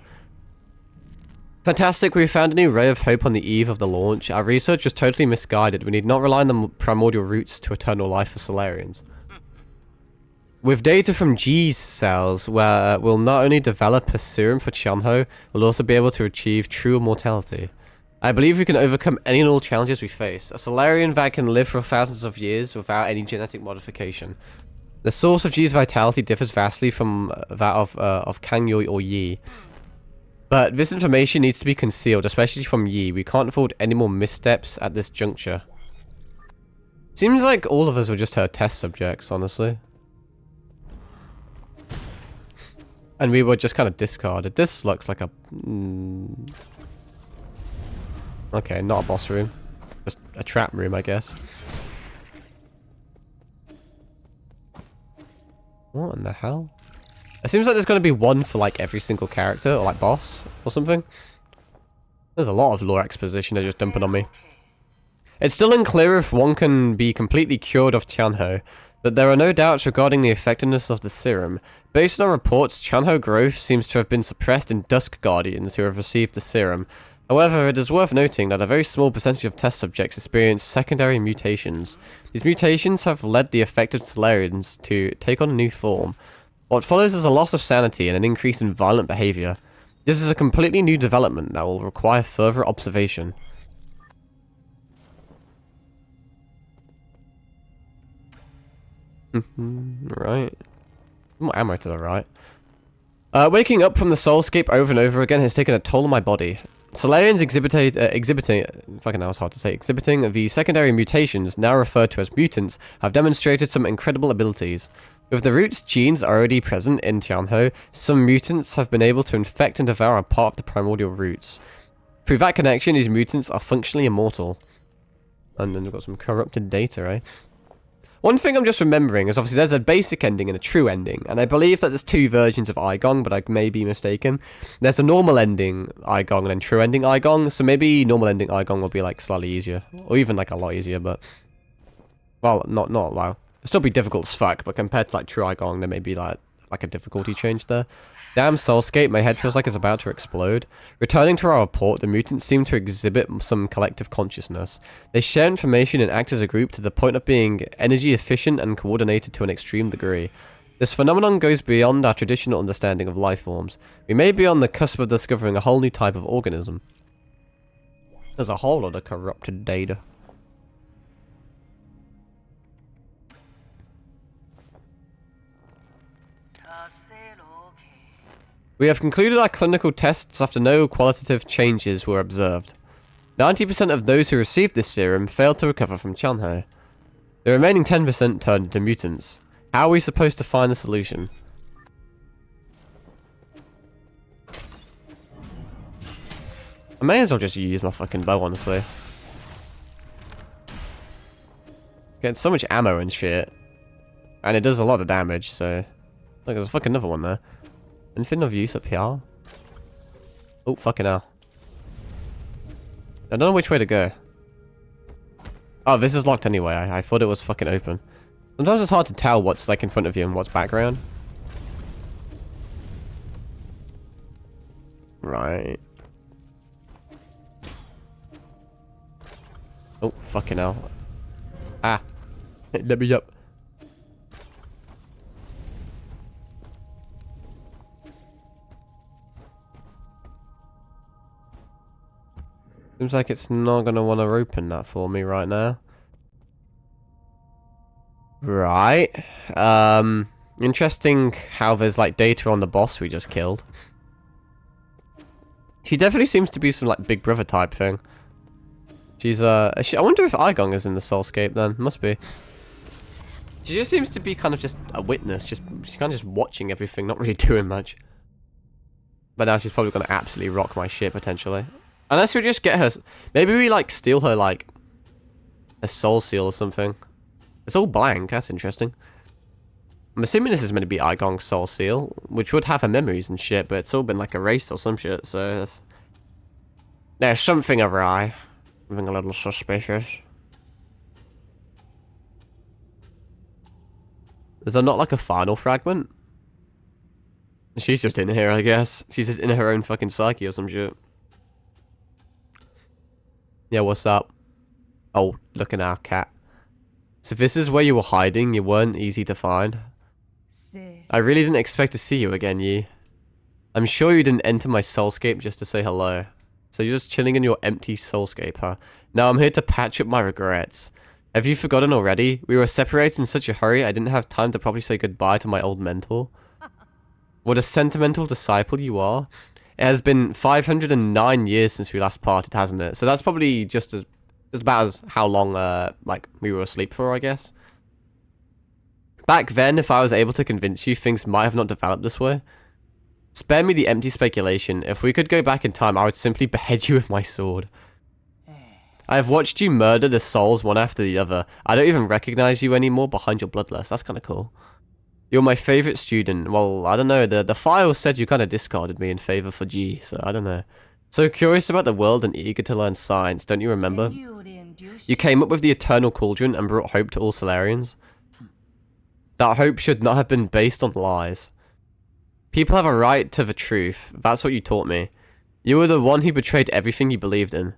Fantastic, we found a new ray of hope on the eve of the launch. Our research was totally misguided. We need not rely on the primordial roots to eternal life for Solarians. With data from G's cells, where we'll not only develop a serum for Qianhou, we'll also be able to achieve true immortality. I believe we can overcome any and all challenges we face. A Solarian that can live for thousands of years without any genetic modification. The source of G's vitality differs vastly from that of Kangyoi or Yi. But this information needs to be concealed, especially from Yi. We can't afford any more missteps at this juncture. Seems like all of us were just her test subjects, honestly. And we were just kind of discarded. This looks like a... Okay, not a boss room. Just a trap room, I guess. What in the hell? It seems like there's going to be one for like every single character, or like boss, or something. There's a lot of lore exposition they're just dumping on me. It's still unclear if one can be completely cured of Qianhou, but there are no doubts regarding the effectiveness of the serum. Based on our reports, Qianhou growth seems to have been suppressed in Dusk Guardians who have received the serum. However, it is worth noting that a very small percentage of test subjects experience secondary mutations. These mutations have led the affected Solarians to take on a new form. What follows is a loss of sanity and an increase in violent behavior. This is a completely new development that will require further observation. Right. More ammo to the right. Waking up from the soulscape over and over again has taken a toll on my body. Solarians exhibiting the secondary mutations, now referred to as mutants, have demonstrated some incredible abilities. With the roots genes already present in Qianhou, some mutants have been able to infect and devour a part of the primordial roots. Through that connection, these mutants are functionally immortal. And then we've got some corrupted data, eh? One thing I'm just remembering is obviously there's a basic ending and a true ending, and I believe that there's two versions of Aigong, but I may be mistaken. There's a normal ending Aigong and then true ending Aigong, so maybe normal ending Aigong will be like slightly easier, or even like a lot easier, but... Well, not wow. It'll still be difficult as fuck, but compared to like true Aigong, there may be like a difficulty change there. Damn Soulscape, my head feels like it's about to explode. Returning to our report, the mutants seem to exhibit some collective consciousness. They share information and act as a group to the point of being energy efficient and coordinated to an extreme degree. This phenomenon goes beyond our traditional understanding of life forms. We may be on the cusp of discovering a whole new type of organism. There's a whole lot of corrupted data. We have concluded our clinical tests after no qualitative changes were observed. 90% of those who received this serum failed to recover from Chanho. The remaining 10% turned into mutants. How are we supposed to find the solution? I may as well just use my fucking bow, honestly. Getting so much ammo and shit. And it does a lot of damage, so... Look, there's fucking another one there. Anything of use up here? Oh, fucking hell. I don't know which way to go. Oh, this is locked anyway. I thought it was fucking open. Sometimes it's hard to tell what's like in front of you and what's background. Right. Oh, fucking hell. Ah. Let me up. Seems like it's not going to want to open that for me right now. Right. Interesting how there's like data on the boss we just killed. She definitely seems to be some like Big Brother type thing. She's I wonder if Igong is in the Soulscape then. Must be. She just seems to be kind of just a witness. She's kind of just watching everything, not really doing much. But now she's probably going to absolutely rock my shit potentially. Unless we just get her... Maybe we, like, steal her, like, a soul seal or something. It's all blank. That's interesting. I'm assuming this is meant to be Igong's soul seal, which would have her memories and shit, but it's all been, like, erased or some shit, so... There's something awry. Something a little suspicious. Is there not, like, a final fragment? She's just in here, I guess. She's just in her own fucking psyche or some shit. Yeah, what's up? Oh, look at our cat. So this is where you were hiding, you weren't easy to find. I really didn't expect to see you again, Yi. I'm sure you didn't enter my soulscape just to say hello. So you're just chilling in your empty soulscape, huh? Now I'm here to patch up my regrets. Have you forgotten already? We were separated in such a hurry I didn't have time to properly say goodbye to my old mentor. What a sentimental disciple you are. It has been 509 years since we last parted, hasn't it? So that's probably just about as how long, like, we were asleep for, I guess. Back then, if I was able to convince you, things might have not developed this way. Spare me the empty speculation. If we could go back in time, I would simply behead you with my sword. I have watched you murder the souls one after the other. I don't even recognize you anymore behind your bloodlust. That's kind of cool. You're my favorite student. Well, I don't know. The file said you kind of discarded me in favor for G, so I don't know. So curious about the world and eager to learn science, don't you remember? You came up with the eternal cauldron and brought hope to all Solarians. That hope should not have been based on lies. People have a right to the truth. That's what you taught me. You were the one who betrayed everything you believed in.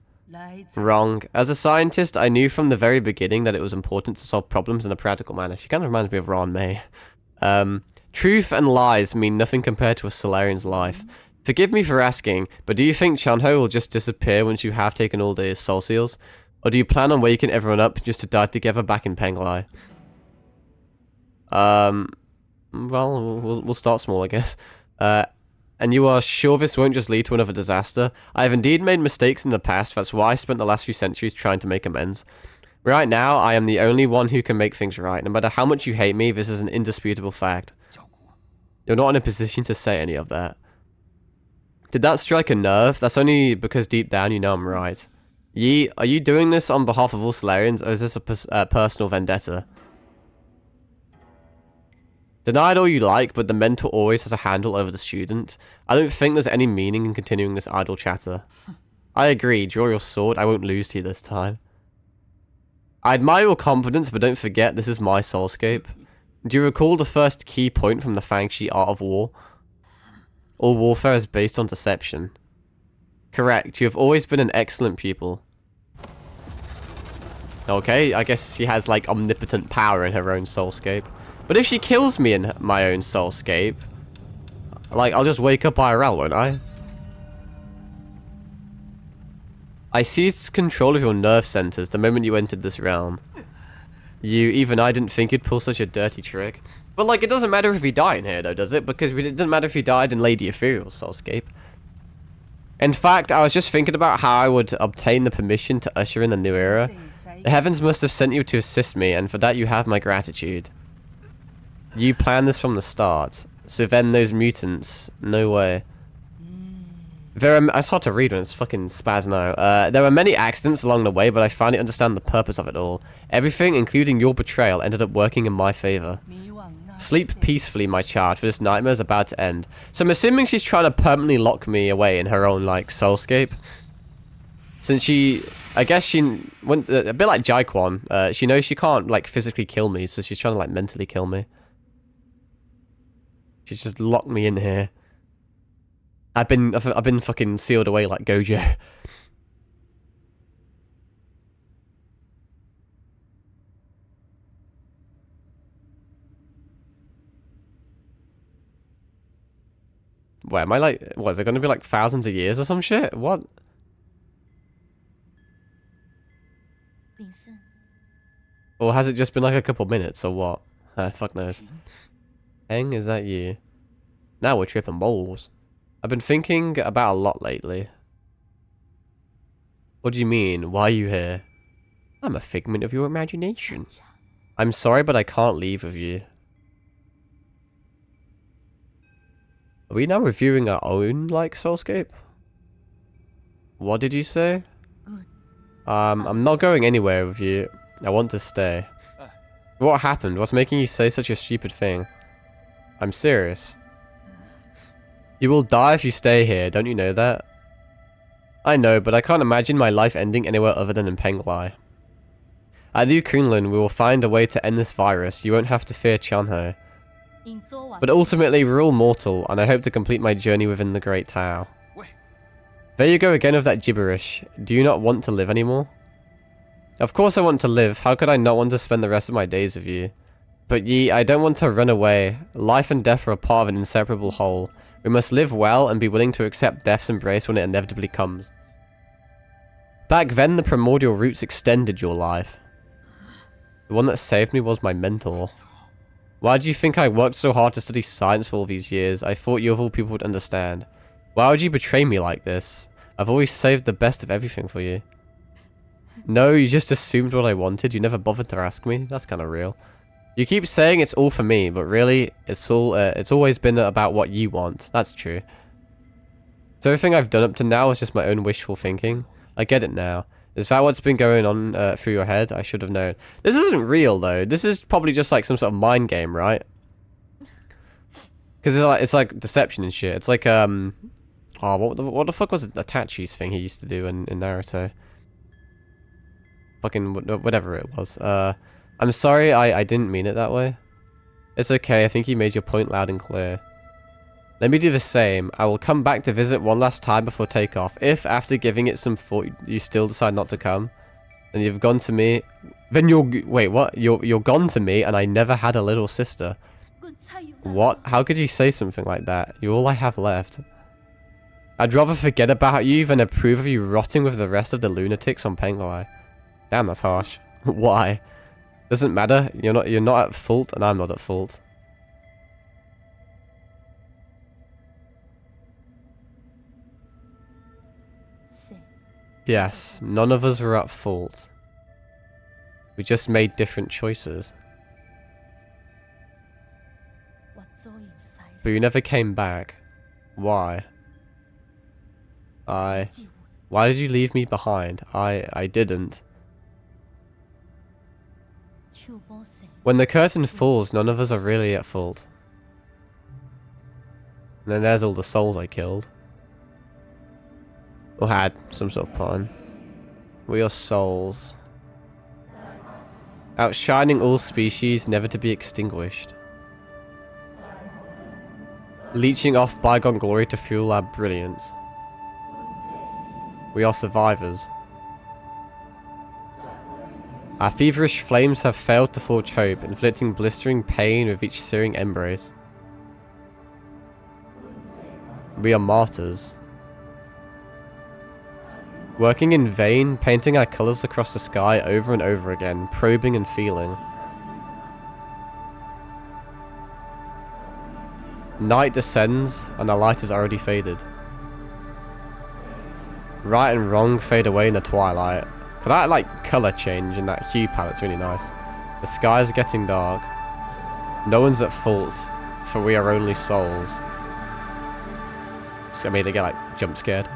Wrong. As a scientist, I knew from the very beginning that it was important to solve problems in a practical manner. She kind of reminds me of Ron May. Truth and lies mean nothing compared to a Solarian's life. Forgive me for asking, but do you think Chanho will just disappear once you have taken all the soul seals? Or do you plan on waking everyone up just to die together back in Penglai? Well, we'll start small, I guess. And you are sure this won't just lead to another disaster? I have indeed made mistakes in the past, that's why I spent the last few centuries trying to make amends. Right now, I am the only one who can make things right. No matter how much you hate me, this is an indisputable fact. You're not in a position to say any of that. Did that strike a nerve? That's only because deep down you know I'm right. Yi, are you doing this on behalf of all Solarians, or is this a personal vendetta? Deny it all you like, but the mentor always has a handle over the student. I don't think there's any meaning in continuing this idle chatter. I agree, draw your sword, I won't lose to you this time. I admire your confidence, but don't forget this is my soulscape. Do you recall the first key point from the Fangshi Art of War? All warfare is based on deception. Correct, you have always been an excellent pupil. Okay, I guess she has like omnipotent power in her own soulscape. But if she kills me in my own soulscape, like, I'll just wake up IRL, won't I? I seized control of your nerve centers the moment you entered this realm. Even I didn't think you'd pull such a dirty trick. But, like, it doesn't matter if we die in here, though, does it? Because it doesn't matter if we died in Lady Ethereal Soulscape. In fact, I was just thinking about how I would obtain the permission to usher in a new era. The heavens must have sent you to assist me, and for that you have my gratitude. You planned this from the start. So then those mutants, no way. I start to read when it's fucking spazzing out. There were many accidents along the way, but I finally understand the purpose of it all. Everything, including your betrayal, ended up working in my favor. Sleep peacefully, my child, for this nightmare is about to end. So I'm assuming she's trying to permanently lock me away in her own, like, soulscape. Since I guess she went a bit like Jaekwon. She knows she can't, like, physically kill me, so she's trying to, like, mentally kill me. She's just locked me in here. I've been fucking sealed away like Gojo. Wait, am I like, what, is it gonna be like thousands of years or some shit? What? Or has it just been like a couple minutes or what? Fuck knows. Eng, is that you? Now we're tripping balls. I've been thinking about a lot lately. What do you mean? Why are you here? I'm a figment of your imagination. I'm sorry, but I can't leave with you. Are we now reviewing our own, like, Soulscape? What did you say? I'm not going anywhere with you. I want to stay. What happened? What's making you say such a stupid thing? I'm serious. You will die if you stay here, don't you know that? I know, but I can't imagine my life ending anywhere other than in Penglai. At New Kunlun, we will find a way to end this virus. You won't have to fear Chanho. But ultimately, we're all mortal, and I hope to complete my journey within the Great Tao. There you go again with that gibberish. Do you not want to live anymore? Of course I want to live. How could I not want to spend the rest of my days with you? But I don't want to run away. Life and death are a part of an inseparable whole. We must live well and be willing to accept death's embrace when it inevitably comes. Back then, the primordial roots extended your life. The one that saved me was my mentor. Why do you think I worked so hard to study science for all these years? I thought you of all people would understand. Why would you betray me like this? I've always saved the best of everything for you. No, you just assumed what I wanted. You never bothered to ask me. That's kind of real. You keep saying it's all for me, but really, it's always been about what you want. That's true. So everything I've done up to now is just my own wishful thinking. I get it now. Is that what's been going on through your head? I should have known. This isn't real, though. This is probably just like some sort of mind game, right? Because it's like deception and shit. It's like, oh, what the fuck was Itachi's thing he used to do in Naruto? Fucking whatever it was. I'm sorry, I didn't mean it that way. It's okay, I think you made your point loud and clear. Let me do the same. I will come back to visit one last time before takeoff. If, after giving it some thought, you still decide not to come, then you've gone to me... Then wait, what? You're gone to me, and I never had a little sister. What? How could you say something like that? You're all I have left. I'd rather forget about you than approve of you rotting with the rest of the lunatics on Penglai. Damn, that's harsh. Why? Doesn't matter. You're not at fault, and I'm not at fault. Yes, none of us were at fault. We just made different choices. But you never came back. Why? Why did you leave me behind? I didn't. When the curtain falls, none of us are really at fault. And then there's all the souls I killed. Or had some sort of pun. We are souls. Outshining all species, never to be extinguished. Leeching off bygone glory to fuel our brilliance. We are survivors. Our feverish flames have failed to forge hope, inflicting blistering pain with each searing embrace. We are martyrs. Working in vain, painting our colours across the sky over and over again, probing and feeling. Night descends, and the light is already faded. Right and wrong fade away in the twilight. That, like, colour change and that hue palette's really nice. The skies are getting dark. No one's at fault, for we are only souls. Just got me to get, like, jump scared.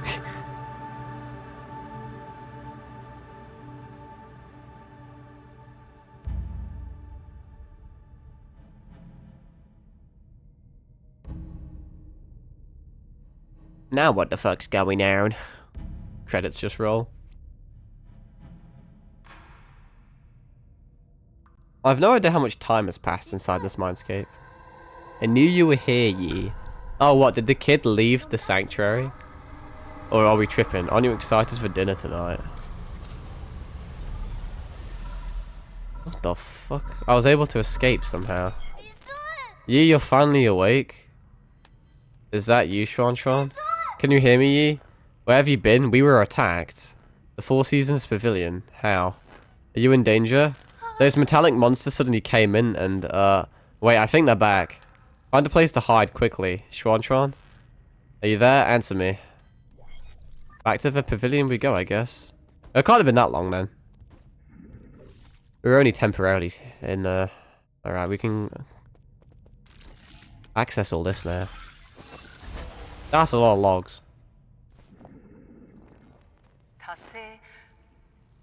Now what the fuck's going on? Credits just roll. I've no idea how much time has passed inside this mindscape. I knew you were here, ye. Oh, what? Did the kid leave the sanctuary? Or are we tripping? Aren't you excited for dinner tonight? What the fuck? I was able to escape somehow. Ye, you're finally awake? Is that you, Schwan? Can you hear me, Yi? Where have you been? We were attacked. The Four Seasons Pavilion. How? Are you in danger? Those metallic monsters suddenly came in and, wait, I think they're back. Find a place to hide quickly. Schwan? Are you there? Answer me. Back to the pavilion we go, I guess. It can't have been that long, then. We were only temporarily in, alright, we can access all this now. That's a lot of logs.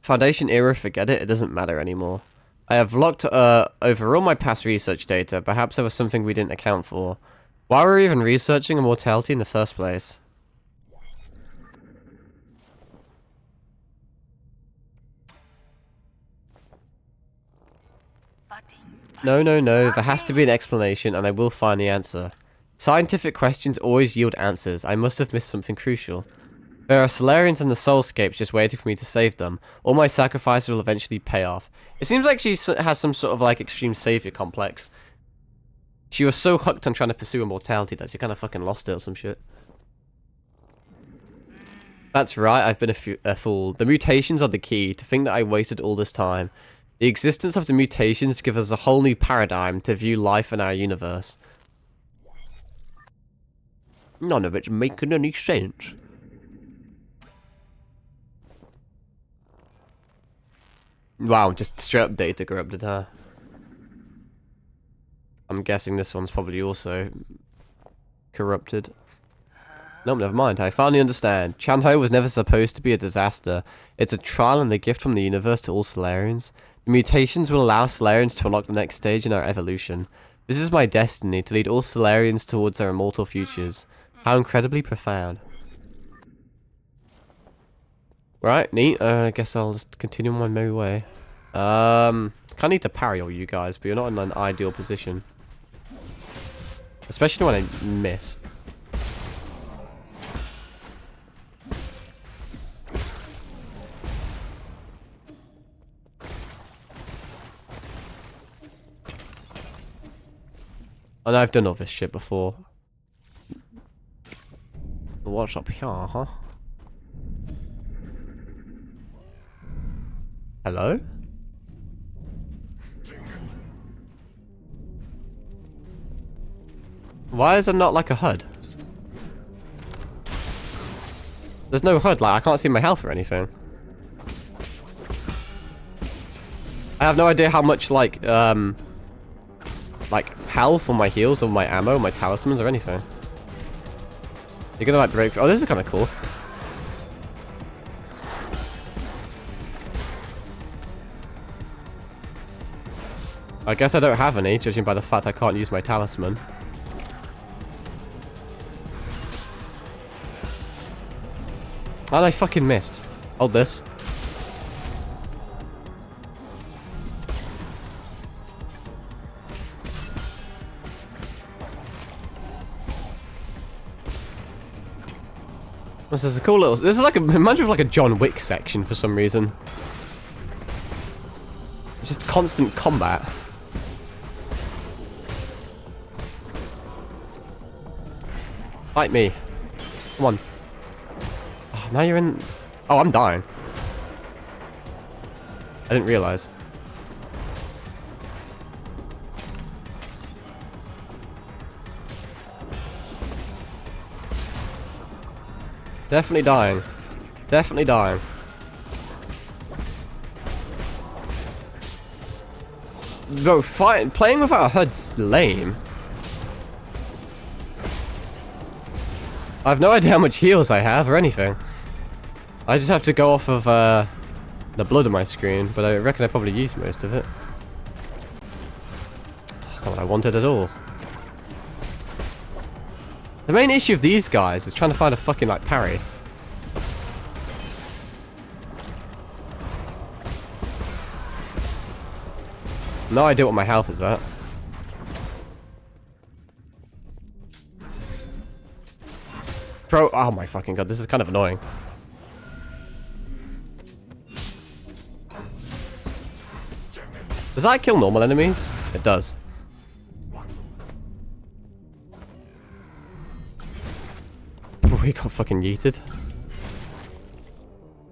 Foundation era, forget it. It doesn't matter anymore. I have looked over all my past research data. Perhaps there was something we didn't account for. Why were we even researching immortality in the first place? No. There has to be an explanation, and I will find the answer. Scientific questions always yield answers. I must have missed something crucial. There are Solarians in the Soulscapes just waiting for me to save them. All my sacrifices will eventually pay off. It seems like she has some sort of like extreme savior complex. She was so hooked on trying to pursue immortality that she kind of fucking lost it or some shit. That's right, I've been a fool. The mutations are the key. To think that I wasted all this time. The existence of the mutations gives us a whole new paradigm to view life in our universe. None of it's making any sense. Wow, just straight up data corrupted, huh? I'm guessing this one's probably also corrupted. Nope, never mind. I finally understand. Chanho was never supposed to be a disaster. It's a trial and a gift from the universe to all Solarians. The mutations will allow Solarians to unlock the next stage in our evolution. This is my destiny, to lead all Solarians towards their immortal futures. How incredibly profound. Right, neat. I guess I'll just continue on my merry way. Kind of need to parry all you guys, but you're not in an ideal position. Especially when I miss. And I've done all this shit before. What's up here, huh? Hello? Why is there not like a HUD? There's no HUD, like I can't see my health or anything. I have no idea how much like health or my heals or my ammo, my talismans or anything. You're gonna like break. Oh, this is kind of cool. I guess I don't have any, judging by the fact I can't use my talisman. And I fucking missed. Hold this. This is a cool little... This is like a... Reminds me of like a John Wick section for some reason. It's just constant combat. Fight me. Come on. Oh, now you're in... Oh, I'm dying. I didn't realize. Definitely dying. Definitely dying. Bro, playing without a HUD's lame. I have no idea how much heals I have or anything. I just have to go off of the blood on my screen, but I reckon I probably used most of it. That's not what I wanted at all. The main issue of these guys is trying to find a fucking, like, parry. No idea what my health is at. Bro, oh my fucking god, this is kind of annoying. Does that kill normal enemies? It does. We got fucking yeeted.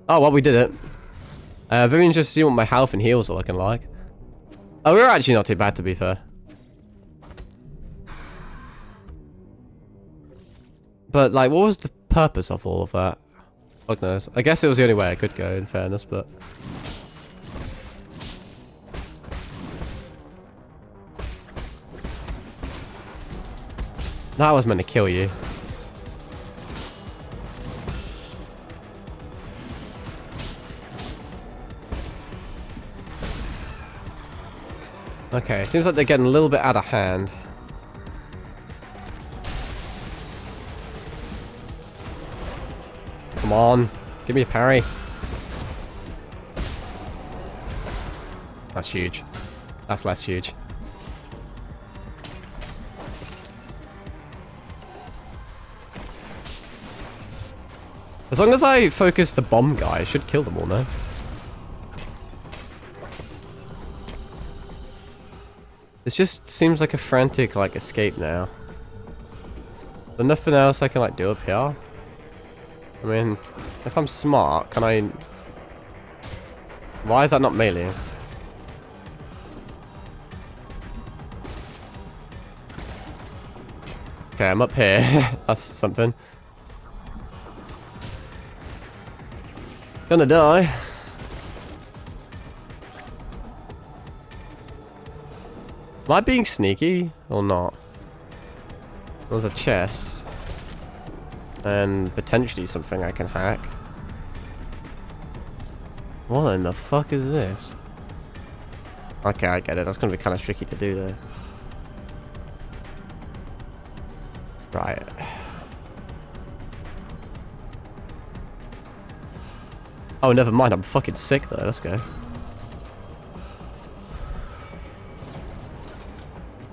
Oh, well, we did it. Very interested to see what my health and heals are looking like. Oh, we're actually not too bad, to be fair. But, like, what was the purpose of all of that? Fuck knows. I guess it was the only way I could go, in fairness, but... That was meant to kill you. Okay, seems like they're getting a little bit out of hand. Come on, give me a parry. That's huge. That's less huge. As long as I focus the bomb guy, I should kill them all now. This just seems like a frantic, like, escape now. There's nothing else I can, like, do up here. I mean, if I'm smart, can I... Why is that not melee? Okay, I'm up here. That's something. Gonna die. Am I being sneaky or not? There's a chest. And potentially something I can hack. What in the fuck is this? Okay, I get it. That's gonna be kind of tricky to do though. Right. Oh, never mind. I'm fucking sick though. Let's go.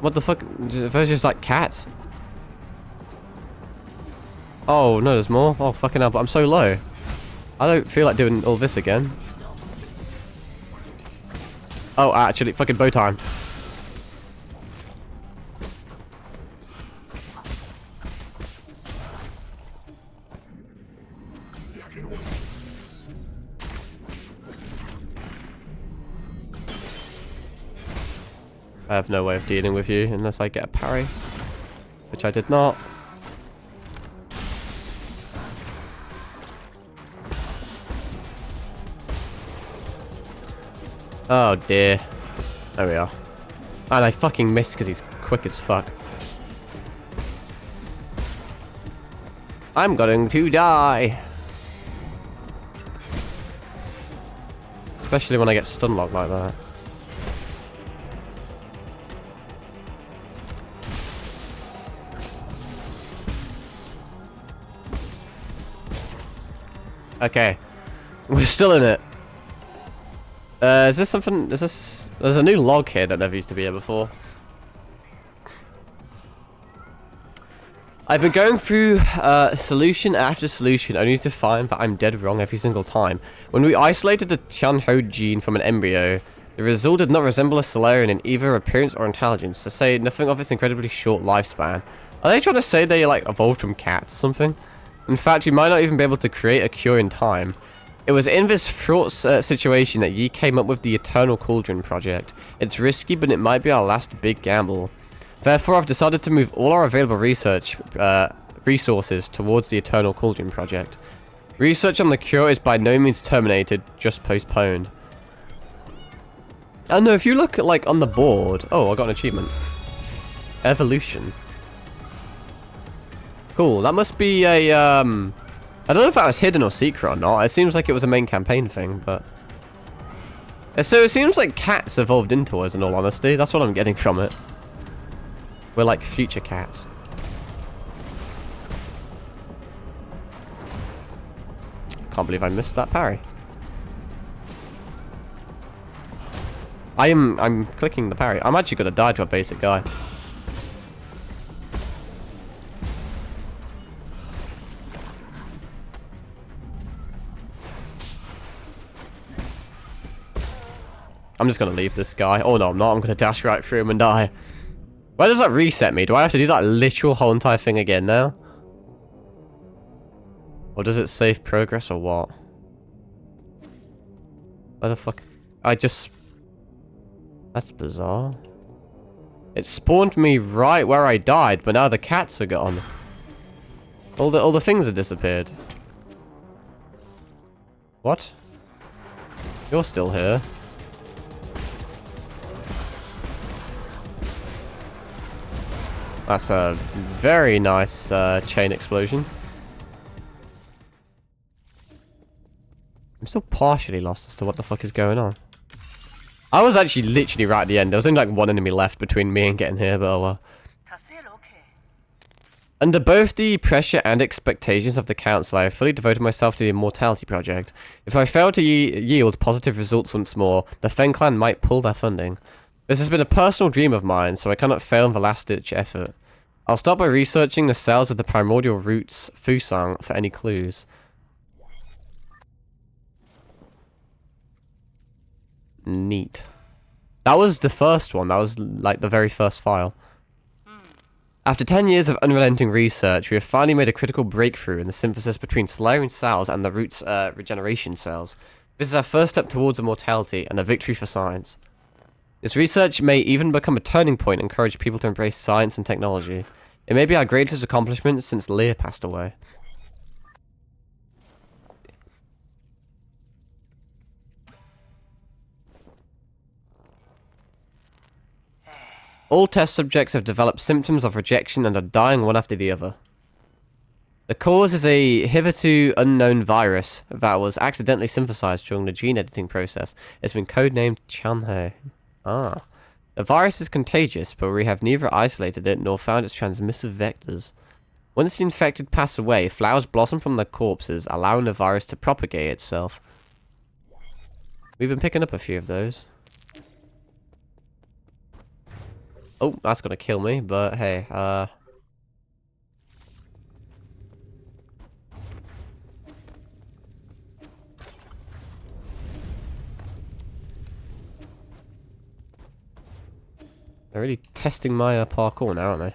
What the fuck? Those just like cats. Oh, no, there's more. Oh, fucking hell, but I'm so low. I don't feel like doing all this again. Oh, actually, fucking bow time. I have no way of dealing with you unless I get a parry. Which I did not. Oh dear. There we are. And I fucking missed because he's quick as fuck. I'm going to die. Especially when I get stun locked like that. Okay. We're still in it. Is this something... Is this... There's a new log here that never used to be here before. I've been going through solution after solution only to find that I'm dead wrong every single time. When we isolated the Tianhou gene from an embryo, the result did not resemble a Solarian in either appearance or intelligence, to say nothing of its incredibly short lifespan. Are they trying to say they like evolved from cats or something? In fact, we might not even be able to create a cure in time. It was in this fraught situation that Yi came up with the Eternal Cauldron project. It's risky, but it might be our last big gamble. Therefore, I've decided to move all our available research resources towards the Eternal Cauldron project. Research on the cure is by no means terminated, just postponed. I don't know, if you look at, like, on the board... Oh, I got an achievement. Evolution. Cool, that must be a, I don't know if that was hidden or secret or not. It seems like it was a main campaign thing, but... So it seems like cats evolved into us, in all honesty. That's what I'm getting from it. We're like future cats. Can't believe I missed that parry. I'm clicking the parry. I'm actually gonna die to a basic guy. I'm just gonna leave this guy. Oh no, I'm not. I'm gonna dash right through him and die. Where does that reset me? Do I have to do that literal whole entire thing again now? Or does it save progress or what? Where the fuck? I just... That's bizarre. It spawned me right where I died, but now the cats are gone. All the things have disappeared. What? You're still here. That's a very nice chain explosion. I'm still partially lost as to what the fuck is going on. I was actually literally right at the end. There was only like one enemy left between me and getting here, but oh well. Under both the pressure and expectations of the council, I have fully devoted myself to the Immortality Project. If I fail to yield positive results once more, the Feng clan might pull their funding. This has been a personal dream of mine, so I cannot fail in the last-ditch effort. I'll start by researching the cells of the primordial roots Fusang for any clues. Neat. That was the first one. That was like the very first file. After 10 years of unrelenting research, we have finally made a critical breakthrough in the synthesis between Solarian cells and the roots regeneration cells. This is our first step towards immortality and a victory for science. This research may even become a turning point and encourage people to embrace science and technology. It may be our greatest accomplishment since Lear passed away. All test subjects have developed symptoms of rejection and are dying one after the other. The cause is a hitherto unknown virus that was accidentally synthesized during the gene editing process. It's been codenamed Chanhe. Ah. The virus is contagious, but we have neither isolated it nor found its transmissive vectors. Once the infected pass away, flowers blossom from their corpses, allowing the virus to propagate itself. We've been picking up a few of those. Oh, that's gonna kill me, but hey, I They're really testing my parkour now, aren't they?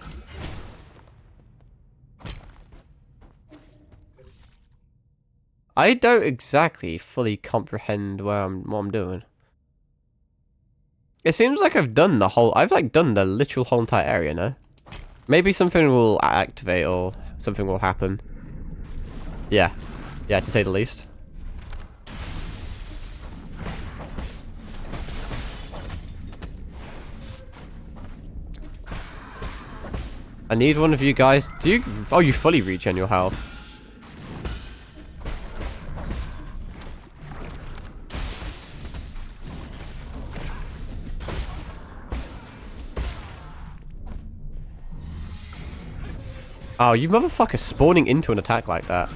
I don't exactly fully comprehend what I'm doing. It seems like I've done the whole... I've like done the literal whole entire area, no? Maybe something will activate or something will happen. Yeah. Yeah, to say the least. I need one of you guys. Do you... Oh, you fully regen your health. Oh, you motherfucker spawning into an attack like that.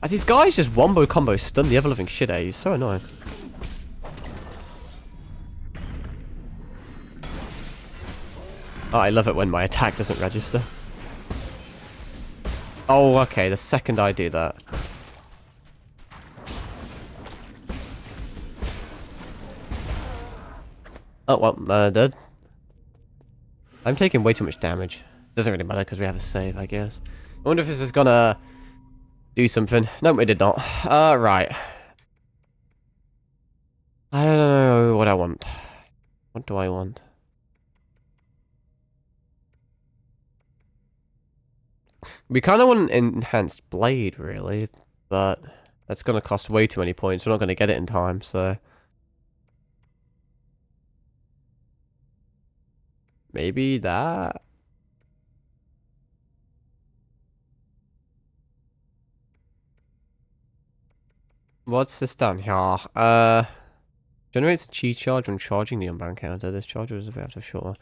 These guys just wombo combo stun the ever living shit out of you. So annoying. Oh, I love it when my attack doesn't register. Oh, okay. The second I do that. Oh, well, dead. I'm taking way too much damage. Doesn't really matter because we have a save, I guess. I wonder if this is gonna do something. No, it did not. Right. I don't know what I want. What do I want? We kind of want an enhanced blade, really, but that's going to cost way too many points. We're not going to get it in time, so... Maybe that? What's this down here? Generates a chi charge when charging the unbound counter. This charger is a bit out of shorter.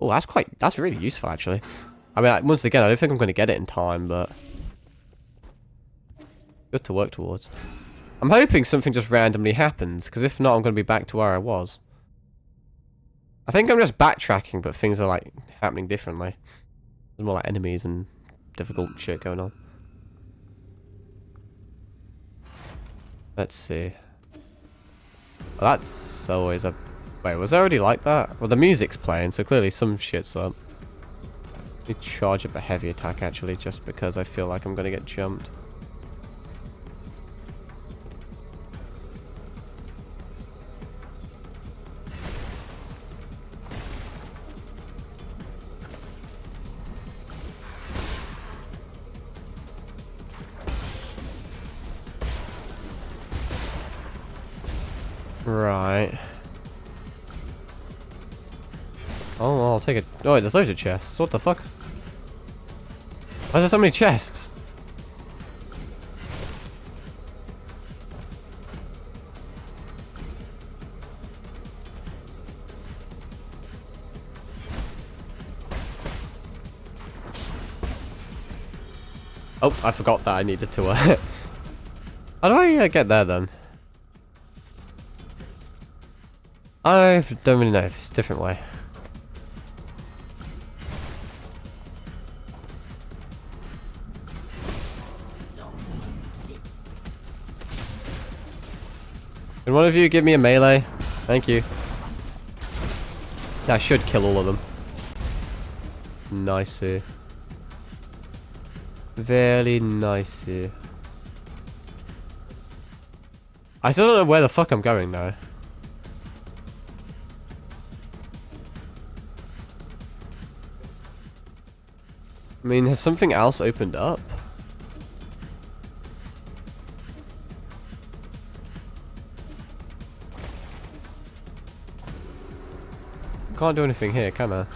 Oh, that's really useful, actually. I mean, once again, I don't think I'm going to get it in time, but... Good to work towards. I'm hoping something just randomly happens, because if not, I'm going to be back to where I was. I think I'm just backtracking, but things are, like, happening differently. There's more, like, enemies and difficult shit going on. Let's see. Well, that's always a... Wait, was I already like that? Well, the music's playing, so clearly some shit's up. Let me charge up a heavy attack, actually, just because I feel like I'm going to get jumped. Right. Oh, I'll take it. Oh, wait, there's loads of chests. What the fuck? Why is there so many chests? Oh, I forgot that I needed to, How do I get there, then? I don't really know if it's a different way. Can one of you give me a melee? Thank you. That should kill all of them. Nice. Very nice. I still don't know where the fuck I'm going now. I mean, has something else opened up? Can't do anything here, can I?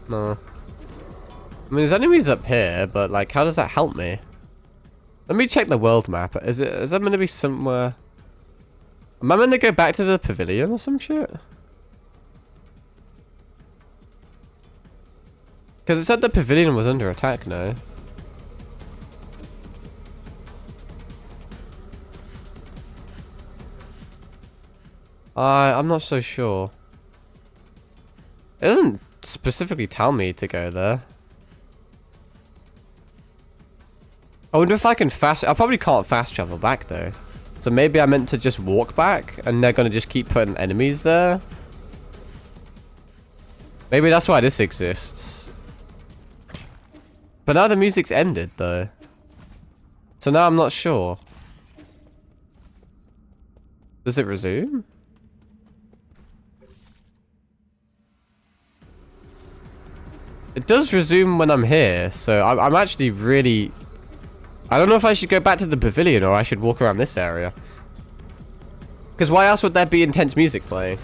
No. I mean, there's enemies up here, but like, how does that help me? Let me check the world map. Is that meant to be somewhere? Am I meant to go back to the pavilion or some shit? Because it said the pavilion was under attack now. I'm not so sure. It doesn't specifically tell me to go there. I wonder if I can I probably can't fast travel back though. So maybe I meant to just walk back and they're gonna just keep putting enemies there. Maybe that's why this exists. But now the music's ended though. So now I'm not sure. Does it resume? It does resume when I'm here, so I'm actually really... I don't know if I should go back to the pavilion or I should walk around this area. Because why else would there be intense music playing?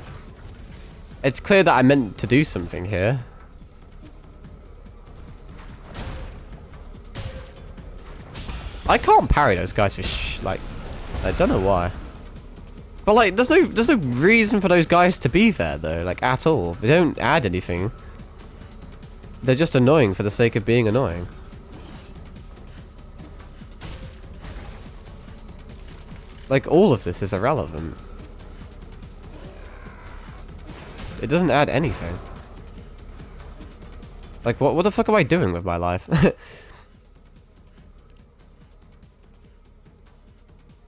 It's clear that I meant to do something here. I can't parry those guys for like... I don't know why. But like, there's no reason for those guys to be there though, like at all. They don't add anything. They're just annoying for the sake of being annoying. Like, all of this is irrelevant. It doesn't add anything. Like, what the fuck am I doing with my life?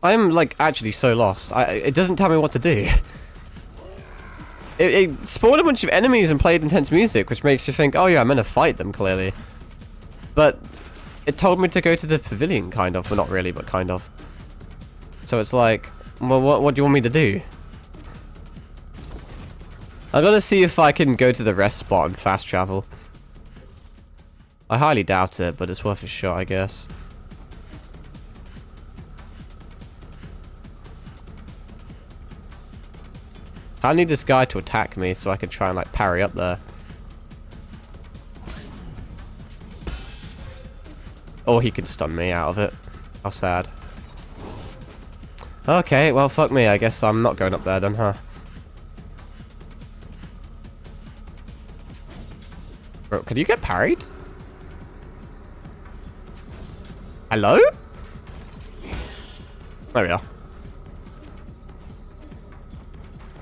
I'm, like, actually so lost. It doesn't tell me what to do. It spawned a bunch of enemies and played intense music, which makes you think, oh yeah, I'm meant to fight them, clearly. But it told me to go to the pavilion, kind of. Well, not really, but kind of. So it's like, well, what do you want me to do? I'm gonna see if I can go to the rest spot and fast travel. I highly doubt it, but it's worth a shot, I guess. I need this guy to attack me so I can try and like parry up there. Or he can stun me out of it. How sad. Okay, well fuck me, I guess I'm not going up there then, huh? Bro, can you get parried? Hello? There we are.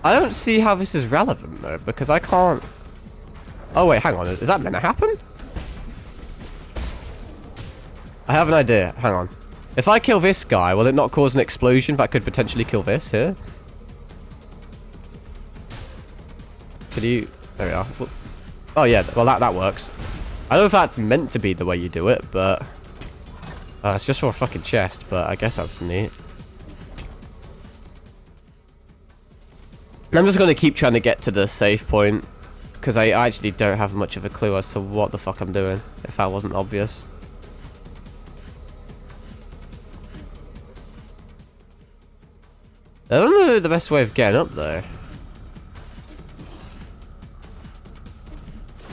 I don't see how this is relevant though, because I can't... Oh wait, hang on, is that meant to happen? I have an idea, hang on. If I kill this guy, will it not cause an explosion that could potentially kill this here? Could you... There we are. Well, oh yeah, well that works. I don't know if that's meant to be the way you do it, but... it's just for a fucking chest, but I guess that's neat. I'm just going to keep trying to get to the save point, because I actually don't have much of a clue as to what the fuck I'm doing, if that wasn't obvious. I don't know the best way of getting up though.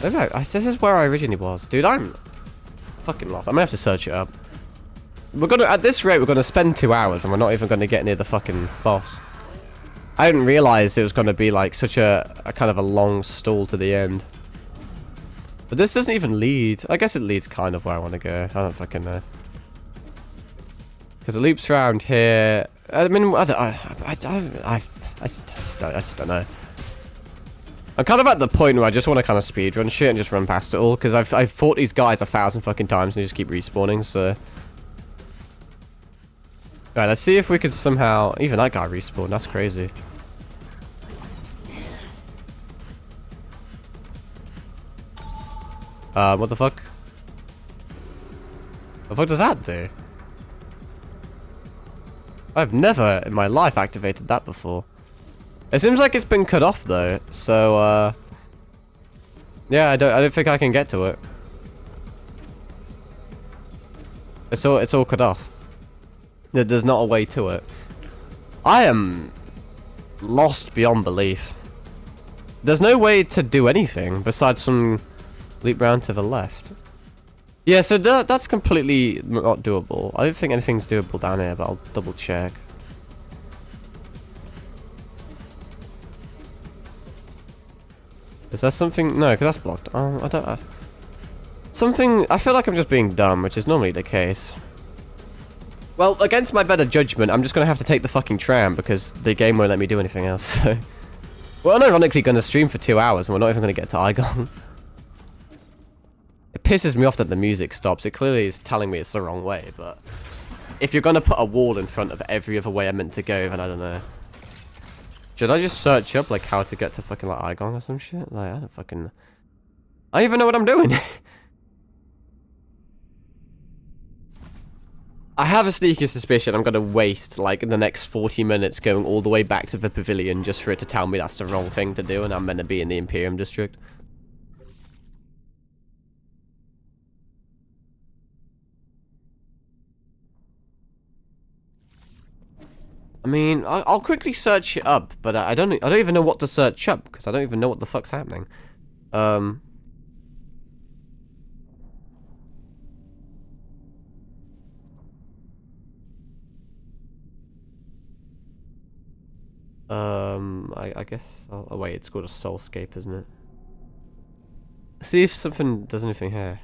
This is where I originally was. Dude, I'm fucking lost. I'm gonna have to search it up. At this rate, we're gonna spend 2 hours and we're not even gonna get near the fucking boss. I didn't realize it was gonna be like such a kind of a long stall to the end. But this doesn't even lead. I guess it leads kind of where I want to go. I don't fucking know. Because it loops around here. I mean, I just don't know. I'm kind of at the point where I just want to kind of speedrun shit and just run past it all. Because I've fought these guys 1,000 fucking times and they just keep respawning, so... Alright, let's see if we could somehow... Even that guy respawned, that's crazy. What the fuck? What the fuck does that do? I've never in my life activated that before. It seems like it's been cut off though, so yeah, I don't think I can get to it. It's all cut off. There's not a way to it. I am lost beyond belief. There's no way to do anything besides some leap round to the left. Yeah, so that's completely not doable. I don't think anything's doable down here, but I'll double check. Is there something? No, because that's blocked. Oh, I don't... something... I feel like I'm just being dumb, which is normally the case. Well, against my better judgment, I'm just going to have to take the fucking tram because the game won't let me do anything else, so... We're unironically going to stream for 2 hours and we're not even going to get to Igong. It pisses me off that the music stops. It clearly is telling me it's the wrong way, but... If you're going to put a wall in front of every other way I'm meant to go, then I don't know. Should I just search up, like, how to get to fucking, like, Igong or some shit? Like, I don't fucking... I don't even know what I'm doing. I have a sneaky suspicion I'm going to waste, like, the next 40 minutes going all the way back to the pavilion just for it to tell me that's the wrong thing to do and I'm meant to be in the Imperium District. I mean, I'll quickly search it up, but I don't even know what to search up because I don't even know what the fuck's happening. I guess. Oh wait, it's called a Soulscape, isn't it? See if something does anything here.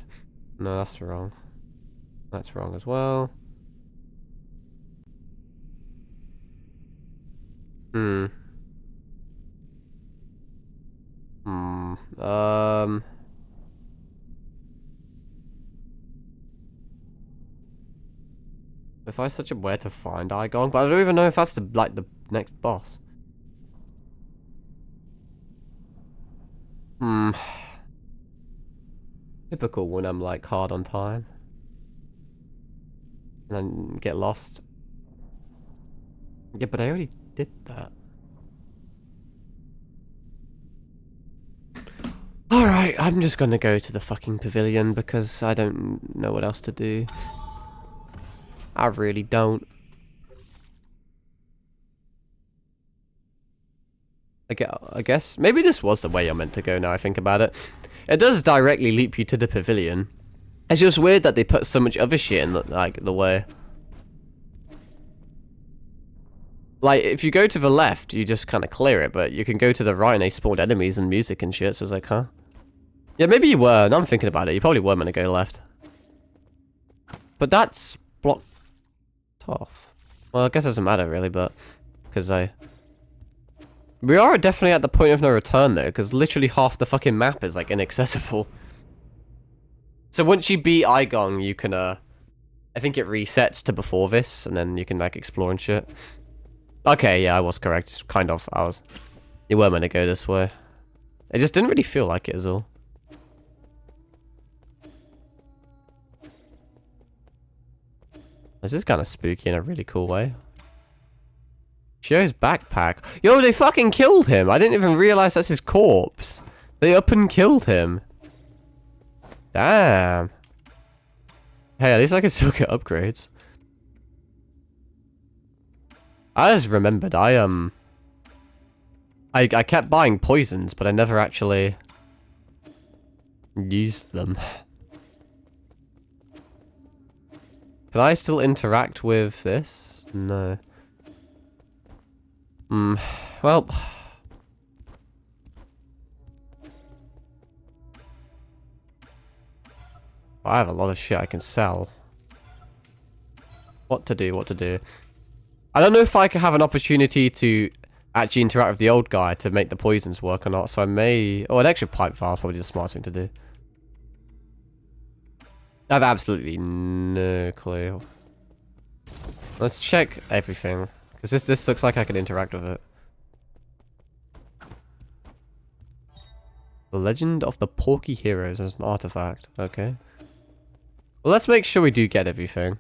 No, that's wrong. That's wrong as well. Hmm. If I search up where to find Igong, but I don't even know if that's the next boss. Hmm. Typical when I'm like hard on time. And then get lost. Yeah, but I already did that. Alright, I'm just gonna go to the fucking pavilion because I don't know what else to do. I really don't. I guess maybe this was the way you're meant to go now I think about it. It does directly leap you to the pavilion. It's just weird that they put so much other shit in like the way. Like, if you go to the left, you just kind of clear it, but you can go to the right and they spawned enemies and music and shit, so it's like, huh? Yeah, maybe you were. Now I'm thinking about it. You probably were meant to go left. But that's blocked off. Well, I guess it doesn't matter, really, but... Because we are definitely at the point of no return, though, because literally half the fucking map is, like, inaccessible. So once you beat Igong, you can, I think it resets to before this, and then you can, like, explore and shit. Okay, yeah, I was correct. Kind of. You were meant to go this way. It just didn't really feel like it as all. This is kind of spooky in a really cool way. Shio's backpack. Yo, they fucking killed him. I didn't even realize that's his corpse. They up and killed him. Damn. Hey, at least I can still get upgrades. I just remembered, I kept buying poisons, but I never actually used them. Can I still interact with this? No. Well... I have a lot of shit I can sell. What to do, what to do. I don't know if I can have an opportunity to actually interact with the old guy to make the poisons work or not, so I may... Oh, an extra pipe file is probably the smartest thing to do. I have absolutely no clue. Let's check everything, because this looks like I can interact with it. The Legend of the Porky Heroes as an artifact. Okay. Well, let's make sure we do get everything.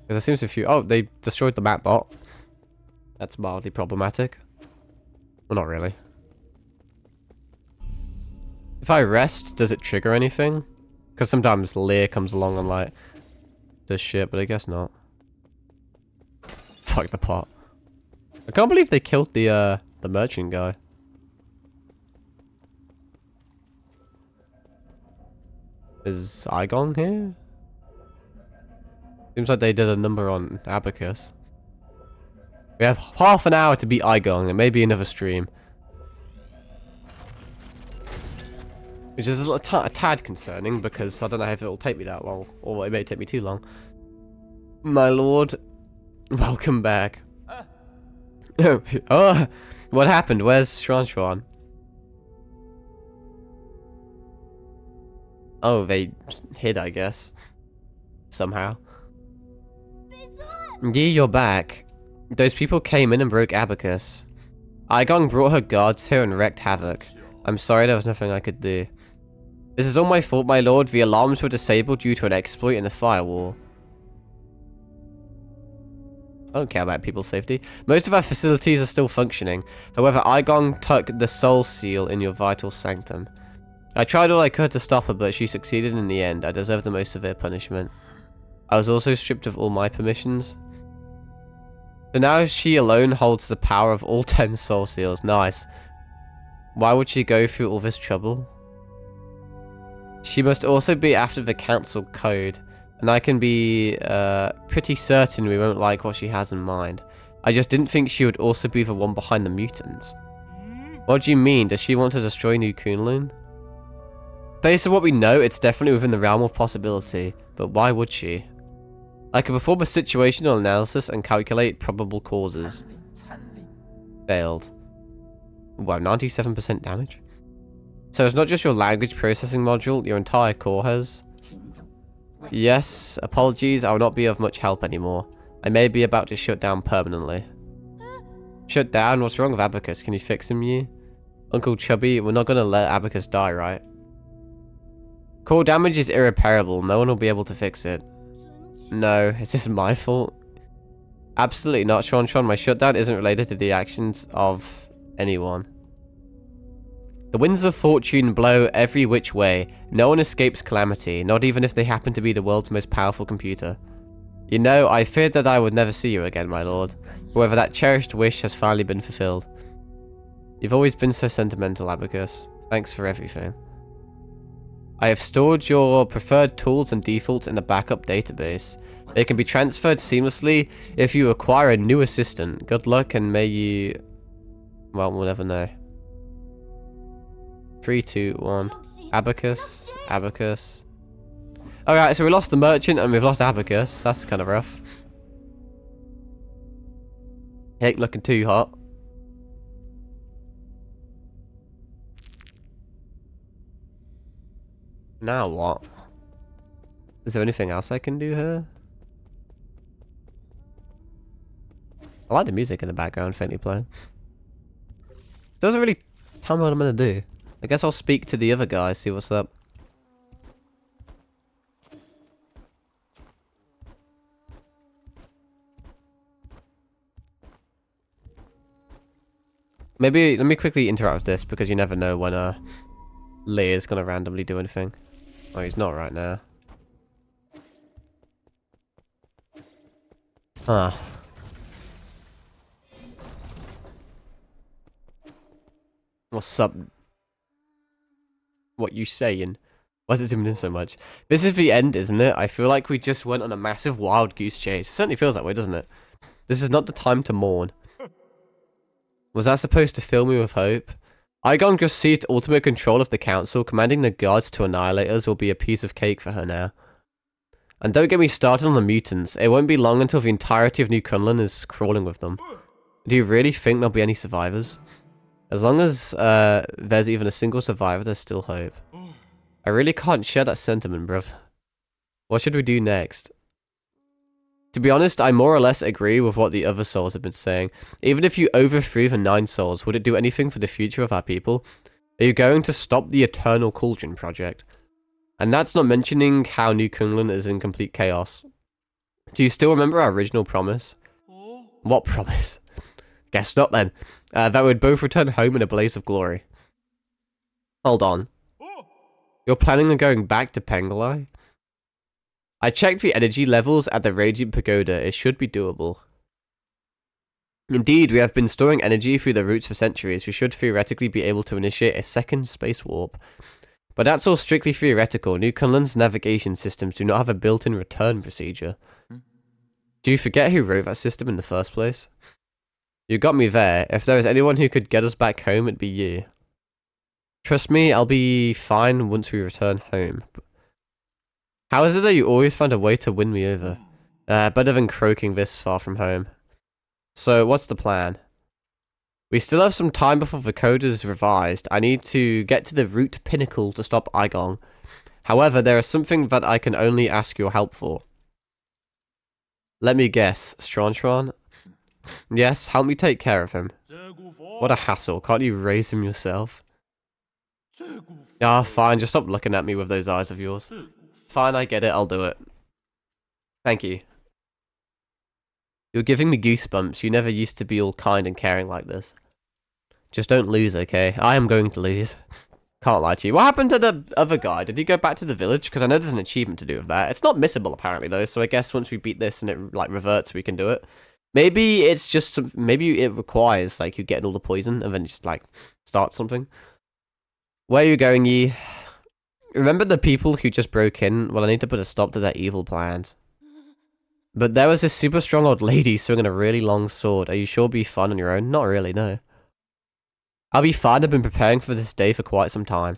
Because there seems a few... Oh, they destroyed the map bot. That's mildly problematic. Well, not really. If I rest, does it trigger anything? Because sometimes Lear comes along and, like, does shit, but I guess not. Fuck the pot. I can't believe they killed the merchant guy. Is Igong here? Seems like they did a number on Abacus. We have half an hour to beat Igong and maybe another stream. Which is a tad concerning because I don't know if it will take me that long. Or it may take me too long. My lord, welcome back. Oh, what happened? Where's Shran? Oh, they hid, I guess. Somehow. Yeah, you're back. Those people came in and broke Abacus. Igong brought her guards here and wreaked havoc. I'm sorry, there was nothing I could do. This is all my fault, my lord. The alarms were disabled due to an exploit in the firewall. I don't care about people's safety. Most of our facilities are still functioning. However, Igong took the soul seal in your vital sanctum. I tried all I could to stop her, but she succeeded in the end. I deserve the most severe punishment. I was also stripped of all my permissions. So now she alone holds the power of all 10 soul seals. Nice. Why would she go through all this trouble? She must also be after the council code. And I can be pretty certain we won't like what she has in mind. I just didn't think she would also be the one behind the mutants. What do you mean? Does she want to destroy New Kunlun? Based on what we know, it's definitely within the realm of possibility. But why would she? I can perform a situational analysis and calculate probable causes. Failed. Wow, 97% damage? So it's not just your language processing module, your entire core has... Yes, apologies, I will not be of much help anymore. I may be about to shut down permanently. Shut down? What's wrong with Abacus? Can you fix him, you? Uncle Chubby, we're not gonna let Abacus die, right? Core damage is irreparable. No one will be able to fix it. No, is this my fault? Absolutely not, Sean. My shutdown isn't related to the actions of anyone. The winds of fortune blow every which way. No one escapes calamity, not even if they happen to be the world's most powerful computer. You know, I feared that I would never see you again, my lord. However, that cherished wish has finally been fulfilled. You've always been so sentimental, Abacus. Thanks for everything. I have stored your preferred tools and defaults in a backup database. They can be transferred seamlessly if you acquire a new assistant. Good luck and may you... Well, we'll never know. 3, 2, 1. Abacus. Abacus. Alright, so we lost the merchant and we've lost Abacus. That's kind of rough. He ain't looking too hot. Now what? Is there anything else I can do here? I like the music in the background faintly playing. Doesn't really tell me what I'm gonna do. I guess I'll speak to the other guy, see what's up. Maybe, let me quickly interact with this because you never know when Lee is gonna randomly do anything. Oh, he's not right now. Huh. What's up? What you saying? Why is it zooming in so much? This is the end, isn't it? I feel like we just went on a massive wild goose chase. It certainly feels that way, doesn't it? This is not the time to mourn. Was that supposed to fill me with hope? Igon just seized ultimate control of the council. Commanding the guards to annihilate us will be a piece of cake for her now. And don't get me started on the mutants. It won't be long until the entirety of New Kunlun is crawling with them. Do you really think there'll be any survivors? As long as there's even a single survivor, there's still hope. I really can't share that sentiment, bruv. What should we do next? To be honest, I more or less agree with what the other souls have been saying. Even if you overthrew the 9 souls, would it do anything for the future of our people? Are you going to stop the Eternal Cauldron project? And that's not mentioning how New Kunlun is in complete chaos. Do you still remember our original promise? What promise? Guess not then. That we'd both return home in a blaze of glory. Hold on. You're planning on going back to Pengalai? I checked the energy levels at the Radiant Pagoda. It should be doable. Indeed, we have been storing energy through the roots for centuries. We should theoretically be able to initiate a second space warp. But that's all strictly theoretical. New Kunlun's navigation systems do not have a built-in return procedure. Do you forget who wrote that system in the first place? You got me there. If there was anyone who could get us back home, it'd be you. Trust me, I'll be fine once we return home. How is it that you always find a way to win me over? Better than croaking this far from home. So, what's the plan? We still have some time before the code is revised. I need to get to the root pinnacle to stop Igong. However, there is something that I can only ask your help for. Let me guess, Stron? Yes, help me take care of him. What a hassle, can't you raise him yourself? Ah, fine, just stop looking at me with those eyes of yours. Fine, I get it, I'll do it. Thank you. You're giving me goosebumps. You never used to be all kind and caring like this. Just don't lose, okay? I am going to lose. Can't lie to you. What happened to the other guy? Did he go back to the village? Because I know there's an achievement to do with that. It's not missable, apparently, though, so I guess once we beat this and it, like, reverts, we can do it. Maybe it's just some... Maybe it requires, like, you getting all the poison and then just, like, start something. Where are you going, Yi? Remember the people who just broke in? Well, I need to put a stop to their evil plans. But there was this super strong old lady swinging a really long sword. Are you sure it'll be fun on your own? Not really, no. I'll be fine. I've been preparing for this day for quite some time.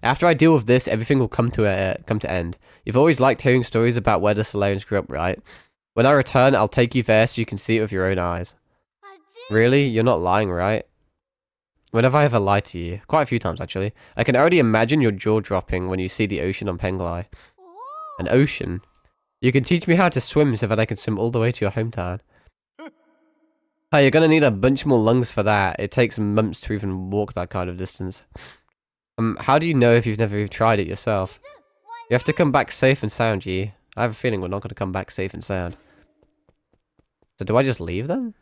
After I deal with this, everything will come to end. You've always liked hearing stories about where the Solarians grew up, right? When I return, I'll take you there so you can see it with your own eyes. Really? You're not lying, right? When have I ever lied to you? Quite a few times, actually. I can already imagine your jaw dropping when you see the ocean on Penglai. An ocean? You can teach me how to swim so that I can swim all the way to your hometown. Oh, you're gonna need a bunch more lungs for that. It takes months to even walk that kind of distance. How do you know if you've never even tried it yourself? You have to come back safe and sound, Yi. I have a feeling we're not gonna come back safe and sound. So do I just leave them?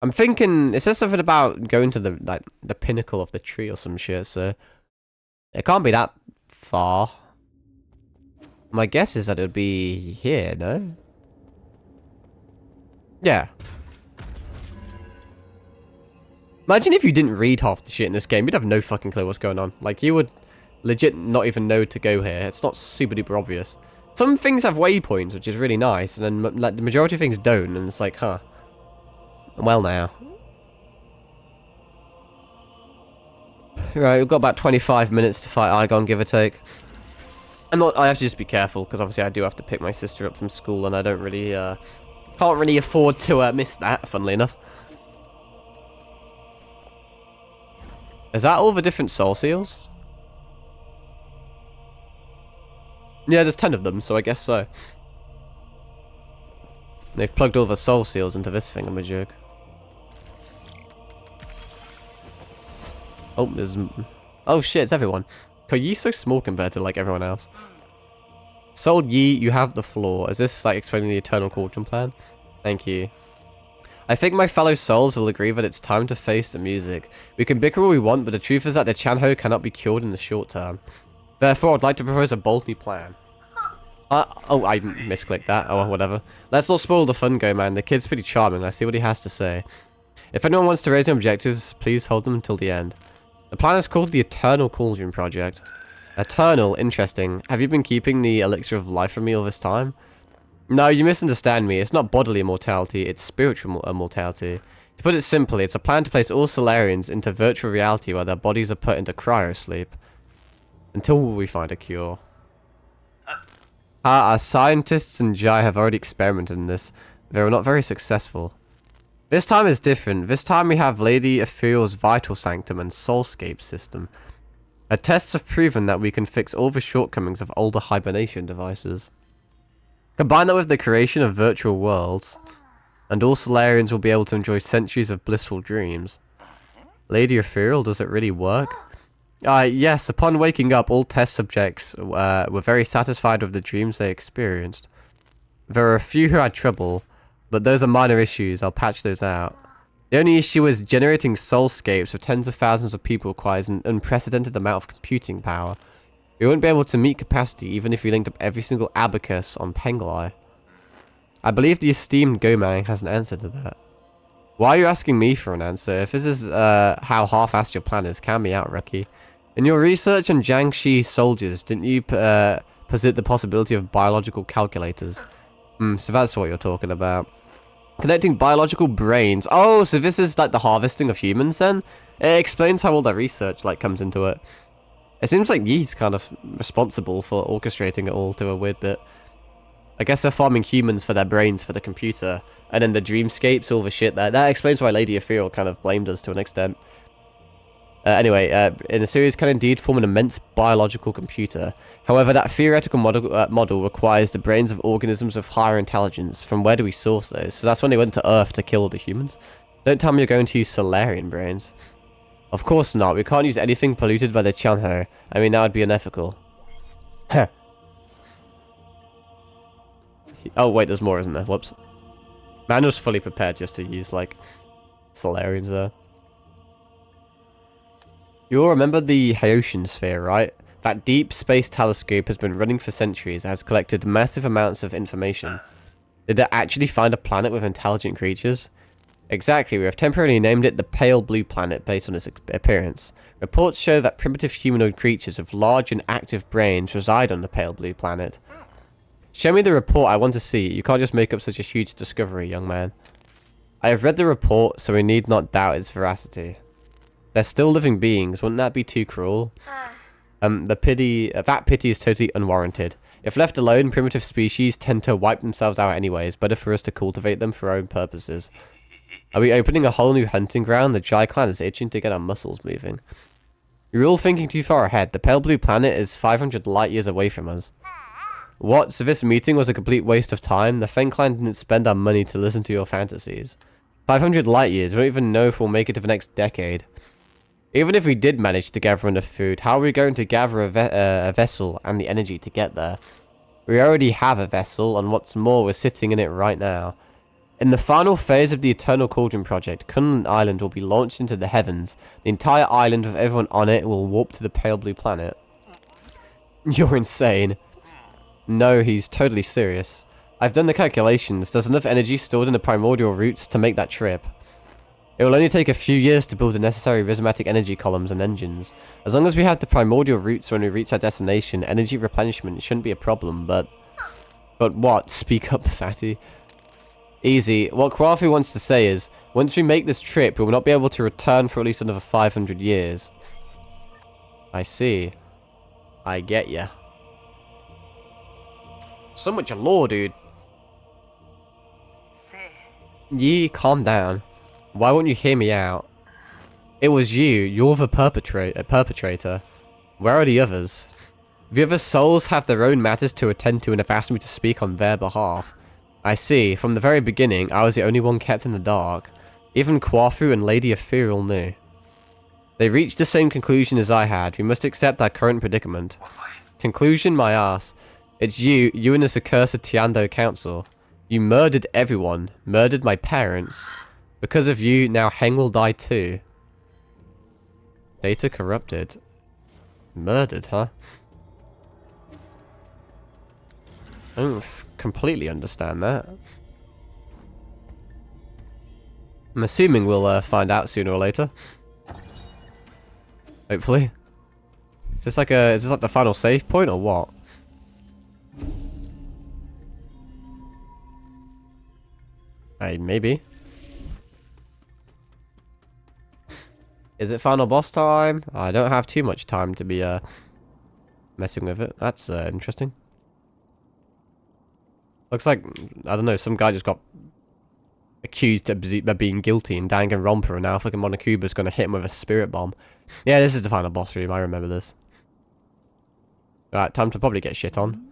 I'm thinking, it says something about going to the pinnacle of the tree or some shit, so it can't be that far. My guess is that it would be here, no? Yeah. Imagine if you didn't read half the shit in this game, you'd have no fucking clue what's going on. Like, you would legit not even know to go here. It's not super duper obvious. Some things have waypoints, which is really nice, and then like the majority of things don't, and it's like, huh. Well now. Right, we've got about 25 minutes to fight Igon, give or take. I have to just be careful, because obviously I do have to pick my sister up from school, and I don't really, can't really afford to miss that, funnily enough. Is that all the different soul seals? Yeah, there's 10 of them, so I guess so. They've plugged all the soul seals into this thingamajig. Oh, there's... Oh shit, it's everyone. Yi's so small compared to, like, everyone else. Soul Yi, you have the floor. Is this, like, explaining the Eternal Cauldron plan? Thank you. I think my fellow souls will agree that it's time to face the music. We can bicker all we want, but the truth is that the Chanho cannot be cured in the short term. Therefore, I'd like to propose a bold new plan. Oh, I misclicked that. Oh, whatever. Let's not spoil the fun, go man. The kid's pretty charming. Let's see what he has to say. If anyone wants to raise any objectives, please hold them until the end. The plan is called the Eternal Cauldron Project. Eternal? Interesting. Have you been keeping the elixir of life from me all this time? No, you misunderstand me. It's not bodily immortality, it's spiritual immortality. To put it simply, it's a plan to place all Solarians into virtual reality where their bodies are put into cryosleep. Until we find a cure. Our scientists and Jai have already experimented in this. They were not very successful. This time is different. This time we have Lady Ethereal's Vital Sanctum and Soulscape system. Our tests have proven that we can fix all the shortcomings of older hibernation devices. Combine that with the creation of virtual worlds, and all Solarians will be able to enjoy centuries of blissful dreams. Lady Ethereal, does it really work? Yes, upon waking up, all test subjects were very satisfied with the dreams they experienced. There were a few who had trouble, but those are minor issues, I'll patch those out. The only issue is generating soulscapes of tens of thousands of people requires an unprecedented amount of computing power. We won't be able to meet capacity even if we linked up every single abacus on Penglai. I believe the esteemed Gomang has an answer to that. Why are you asking me for an answer? If this is how half-assed your plan is, count me out, Rookie. In your research on Jiangxi soldiers, didn't you posit the possibility of biological calculators? So that's what you're talking about. Connecting biological brains. Oh, so this is like the harvesting of humans then? It explains how all that research like comes into it. It seems like Yi's kind of responsible for orchestrating it all to a weird bit. I guess they're farming humans for their brains for the computer. And then the dreamscapes, all the shit there. That explains why Lady Ethereal kind of blamed us to an extent. Anyway, in the series can indeed form an immense biological computer. However, that theoretical model requires the brains of organisms of higher intelligence. From where do we source those? So that's when they went to Earth to kill all the humans. Don't tell me you're going to use Solarian brains. Of course not. We can't use anything polluted by the Chanho. I mean, that would be unethical. Heh. Oh, wait, there's more, isn't there? Whoops. Man was fully prepared just to use, like, Solarians there. You all remember the Haitian sphere, right? That deep space telescope has been running for centuries and has collected massive amounts of information. Did it actually find a planet with intelligent creatures? Exactly, we have temporarily named it the Pale Blue Planet based on its appearance. Reports show that primitive humanoid creatures with large and active brains reside on the Pale Blue Planet. Show me the report, I want to see. You can't just make up such a huge discovery, young man. I have read the report, so we need not doubt its veracity. They're still living beings, wouldn't that be too cruel? That pity is totally unwarranted. If left alone, primitive species tend to wipe themselves out anyways. Better for us to cultivate them for our own purposes. Are we opening a whole new hunting ground? The Jai clan is itching to get our muscles moving. You're all thinking too far ahead. The Pale Blue Planet is 500 light years away from us. What? So this meeting was a complete waste of time? The Fen Clan didn't spend our money to listen to your fantasies. 500 light years. We don't even know if we'll make it to the next decade. Even if we did manage to gather enough food, how are we going to gather a vessel and the energy to get there? We already have a vessel, and what's more, we're sitting in it right now. In the final phase of the Eternal Cauldron project, Kunlun Island will be launched into the heavens. The entire island with everyone on it will warp to the pale blue planet. You're insane. No, he's totally serious. I've done the calculations. There's enough energy stored in the primordial roots to make that trip. It will only take a few years to build the necessary rhizomatic energy columns and engines. As long as we have the primordial roots when we reach our destination, energy replenishment shouldn't be a problem, but what? Speak up, fatty. Easy. What Kwafu wants to say is, once we make this trip, we will not be able to return for at least another 500 years. I see. I get ya. So much lore, dude. Yi, calm down. Why won't you hear me out? It was you. You're the perpetrator. Where are the others? The other souls have their own matters to attend to and have asked me to speak on their behalf. I see. From the very beginning, I was the only one kept in the dark. Even Kwafu and Lady Ethereal knew. They reached the same conclusion as I had. We must accept our current predicament. Conclusion, my ass. It's you and this accursed Tiando Council. You murdered everyone. Murdered my parents. Because of you, now Heng will die too. Data corrupted. Murdered, huh? I don't completely understand that. I'm assuming we'll find out sooner or later. Hopefully. Is this like the final save point or what? Hey, maybe. Is it final boss time? I don't have too much time to be messing with it. That's interesting. Looks like, I don't know, some guy just got accused of being guilty in Danganronpa, and now fucking Monokuba's gonna hit him with a spirit bomb. Yeah, this is the final boss room, I remember this. Right, time to probably get shit on.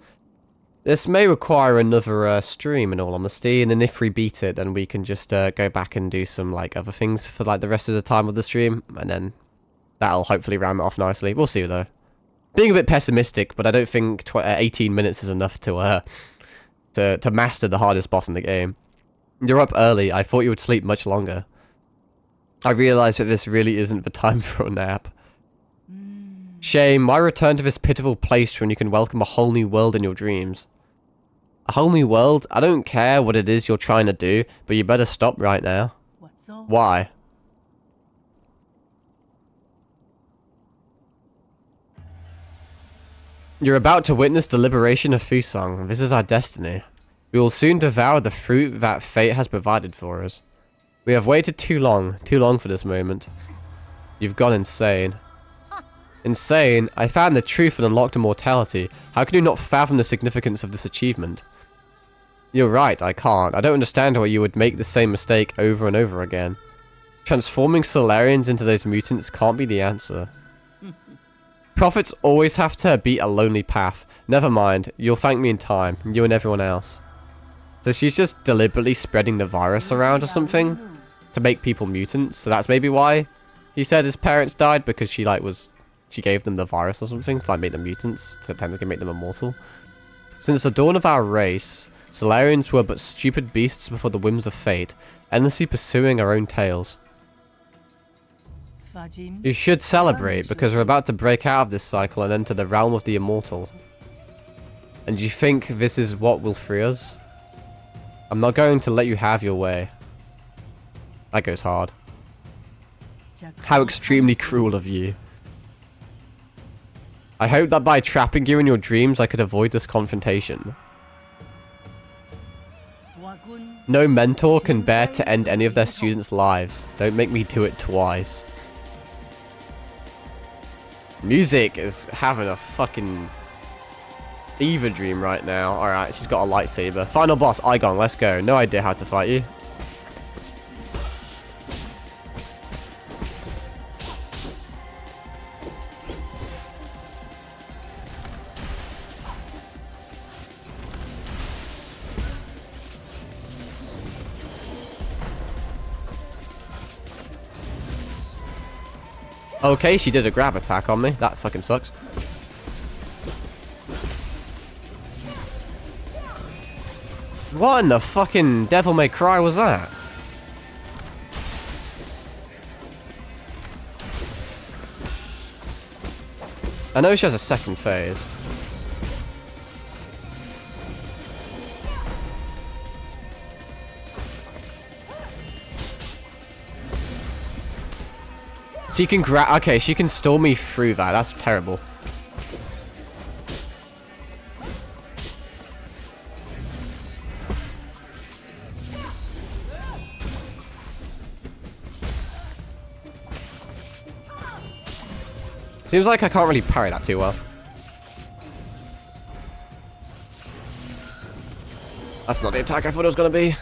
This may require another stream, in all honesty, and then if we beat it, then we can just go back and do some like other things for like the rest of the time of the stream, and then that'll hopefully round that off nicely. We'll see though. Being a bit pessimistic, but I don't think 18 minutes is enough to master the hardest boss in the game. You're up early. I thought you would sleep much longer. I realised that this really isn't the time for a nap. Shame. Why return to this pitiful place when you can welcome a whole new world in your dreams? A whole new world? I don't care what it is you're trying to do, but you better stop right now. Why? You're about to witness the liberation of Fusang. This is our destiny. We will soon devour the fruit that fate has provided for us. We have waited too long for this moment. You've gone insane. Insane? I found the truth and unlocked immortality. How can you not fathom the significance of this achievement? You're right, I can't. I don't understand why you would make the same mistake over and over again. Transforming Solarians into those mutants can't be the answer. Prophets always have to beat a lonely path. Never mind, you'll thank me in time, you and everyone else. So she's just deliberately spreading the virus around or something to make people mutants. So that's maybe why he said his parents died, because she gave them the virus or something to like make them mutants, to technically make them immortal. Since the dawn of our race, Solarians were but stupid beasts before the whims of fate, endlessly pursuing our own tails. You should celebrate, because we're about to break out of this cycle and enter the realm of the immortal. And you think this is what will free us? I'm not going to let you have your way. That goes hard. How extremely cruel of you. I hope that by trapping you in your dreams I could avoid this confrontation. No mentor can bear to end any of their students' lives. Don't make me do it twice. Music is having a fucking fever dream right now. Alright, she's got a lightsaber. Final boss, Igong, let's go. No idea how to fight you. Okay, she did a grab attack on me. That fucking sucks. What in the fucking Devil May Cry was that? I know she has a second phase. So you can grab... Okay, she can stall me through that. That's terrible. Seems like I can't really parry that too well. That's not the attack I thought it was going to be.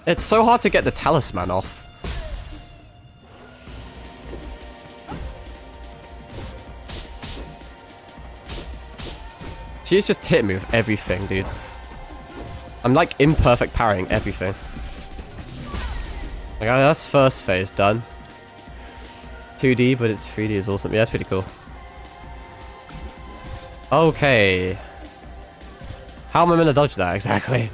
It's so hard to get the talisman off. She's just hitting me with everything, dude. I'm like imperfect parrying everything. Like, that's first phase done. 2D, but it's 3D is awesome. Yeah, that's pretty cool. Okay. How am I gonna dodge that exactly?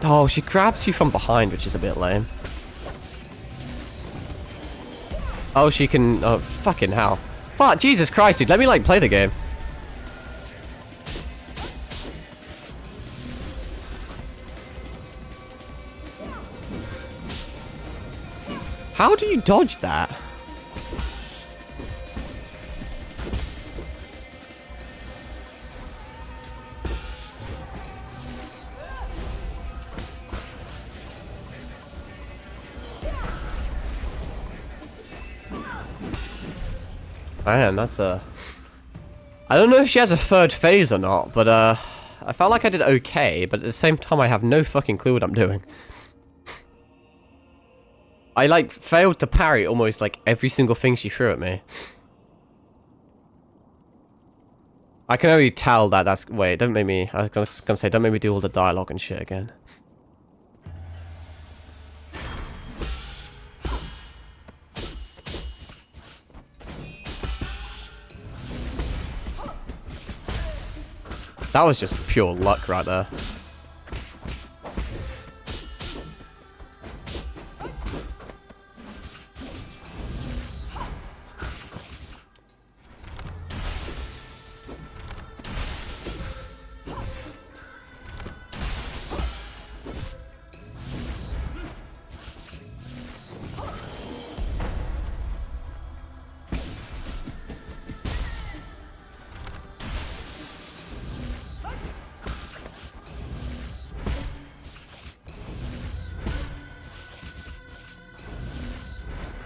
Oh, she grabs you from behind, which is a bit lame. Oh, she can... Oh, fucking hell. Fuck, Jesus Christ, dude. Let me, like, play the game. How do you dodge that? Man, that's a... I don't know if she has a third phase or not, but I felt like I did okay, but at the same time I have no fucking clue what I'm doing. I like failed to parry almost like every single thing she threw at me. I can only tell that that's... Wait, don't make me... I was gonna say, don't make me do all the dialogue and shit again. That was just pure luck right there.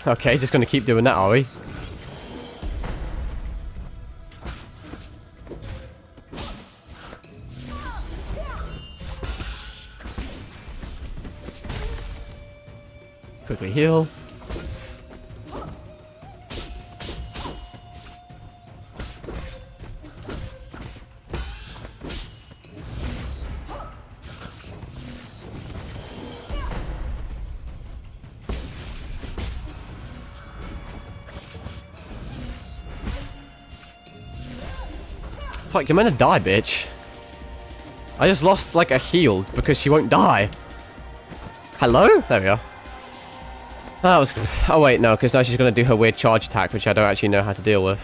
Okay, just gonna keep doing that, are we? Quickly heal. Fuck, you're meant to die, bitch. I just lost, like, a heal because she won't die. Hello? There we go. That was... Oh, wait, no, because now she's going to do her weird charge attack, which I don't actually know how to deal with.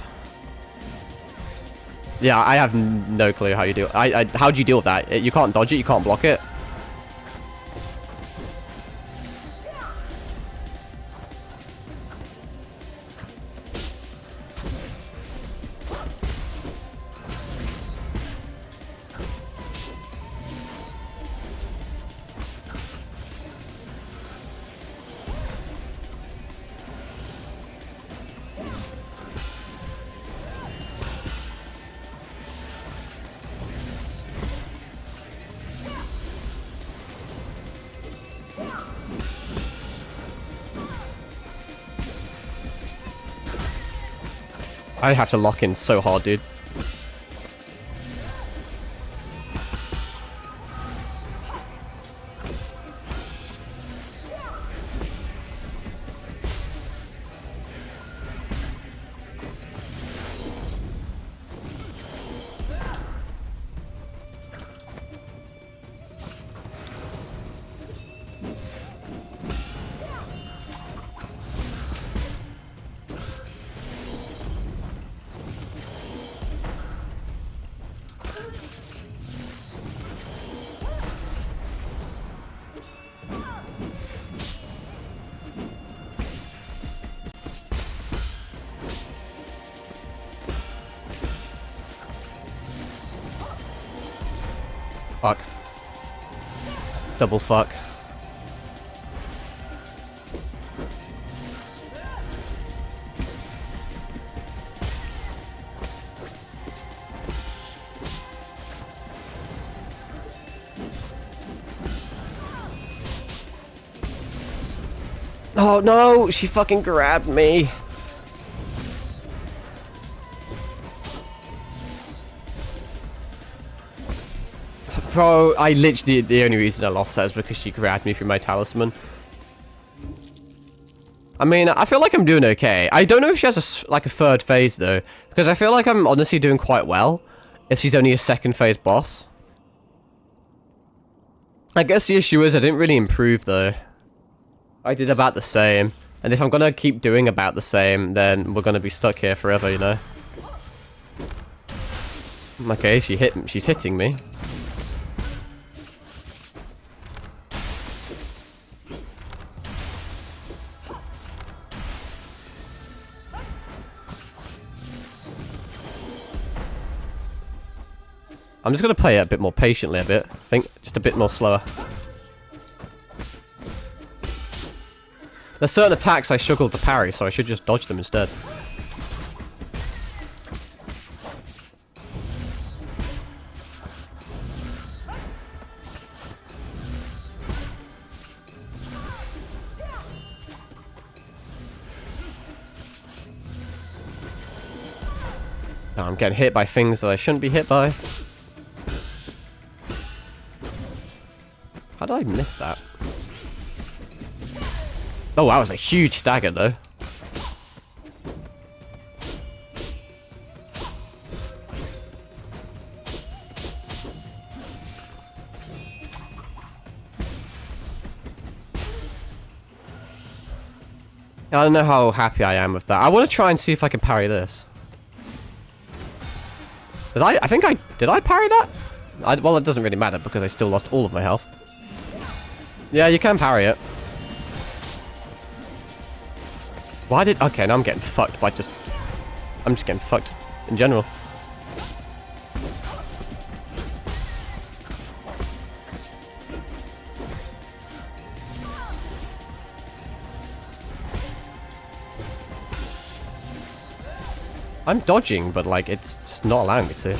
Yeah, I have no clue how you do it. How do you deal with that? You can't dodge it, you can't block it. I have to lock in so hard, dude. Fuck. Double fuck. Oh no, she fucking grabbed me. Bro, I literally, the only reason I lost that is because she grabbed me through my talisman. I mean, I feel like I'm doing okay. I don't know if she has like a third phase though, because I feel like I'm honestly doing quite well if she's only a second phase boss. I guess the issue is I didn't really improve though. I did about the same. And if I'm gonna keep doing about the same, then we're gonna be stuck here forever, you know? Okay, she's hitting me. I'm just gonna play it a bit more patiently a bit. I think just a bit more slower. There's certain attacks I struggle to parry, so I should just dodge them instead. No, I'm getting hit by things that I shouldn't be hit by. How did I miss that? Oh, that was a huge stagger, though. I don't know how happy I am with that. I want to try and see if I can parry this. Did I parry that? Well, it doesn't really matter because I still lost all of my health. Yeah, you can parry it. Okay, now I'm getting fucked by just... I'm just getting fucked in general. I'm dodging, but like, it's just not allowing me to.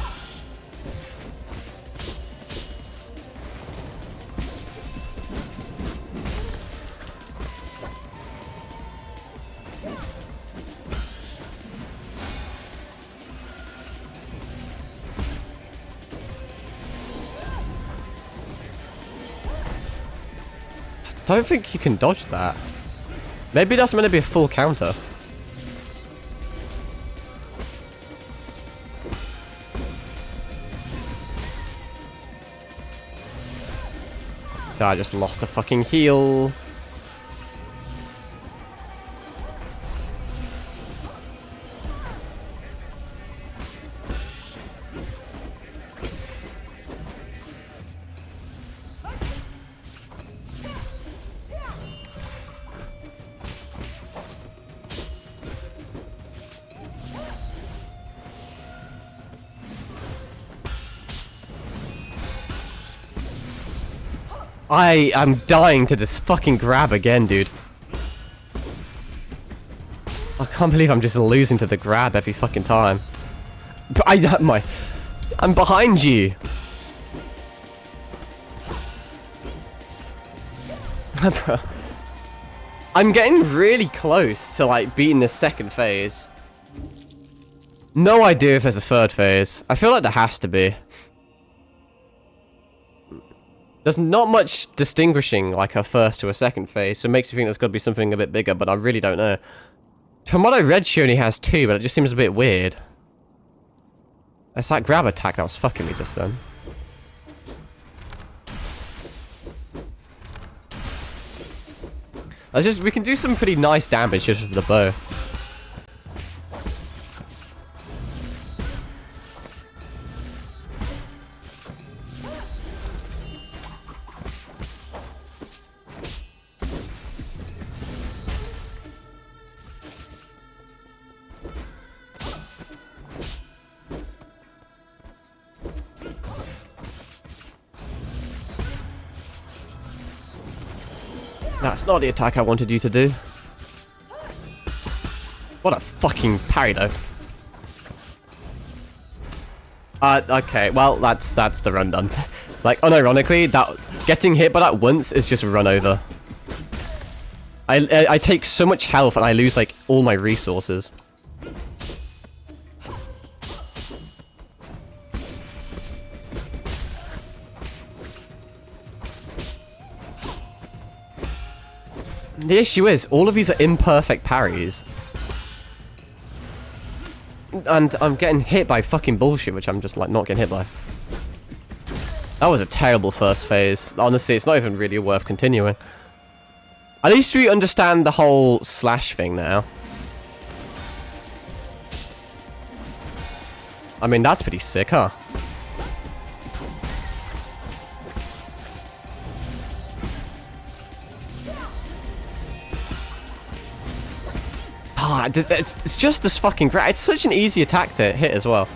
Don't think you can dodge that. Maybe that's meant to be a full counter. I just lost a fucking heal. I am dying to this fucking grab again, dude. I can't believe I'm just losing to the grab every fucking time. But I'm behind you. Bro. I'm getting really close to like beating the second phase. No idea if there's a third phase. I feel like there has to be. There's not much distinguishing like a first to a second phase, so it makes me think there's got to be something a bit bigger, but I really don't know. From what I read, she only has 2, but it just seems a bit weird. It's that grab attack that was fucking me just then. We can do some pretty nice damage just with the bow. That's not the attack I wanted you to do. What a fucking parry, though. Okay, well, that's the run done. Like, unironically, that getting hit by that once is just a run over. I take so much health and I lose, like, all my resources. The issue is, all of these are imperfect parries. And I'm getting hit by fucking bullshit, which I'm just, like, not getting hit by. That was a terrible first phase. Honestly, it's not even really worth continuing. At least we understand the whole slash thing now. I mean, that's pretty sick, huh? Ah, it's just this fucking great. It's such an easy attack to hit as well.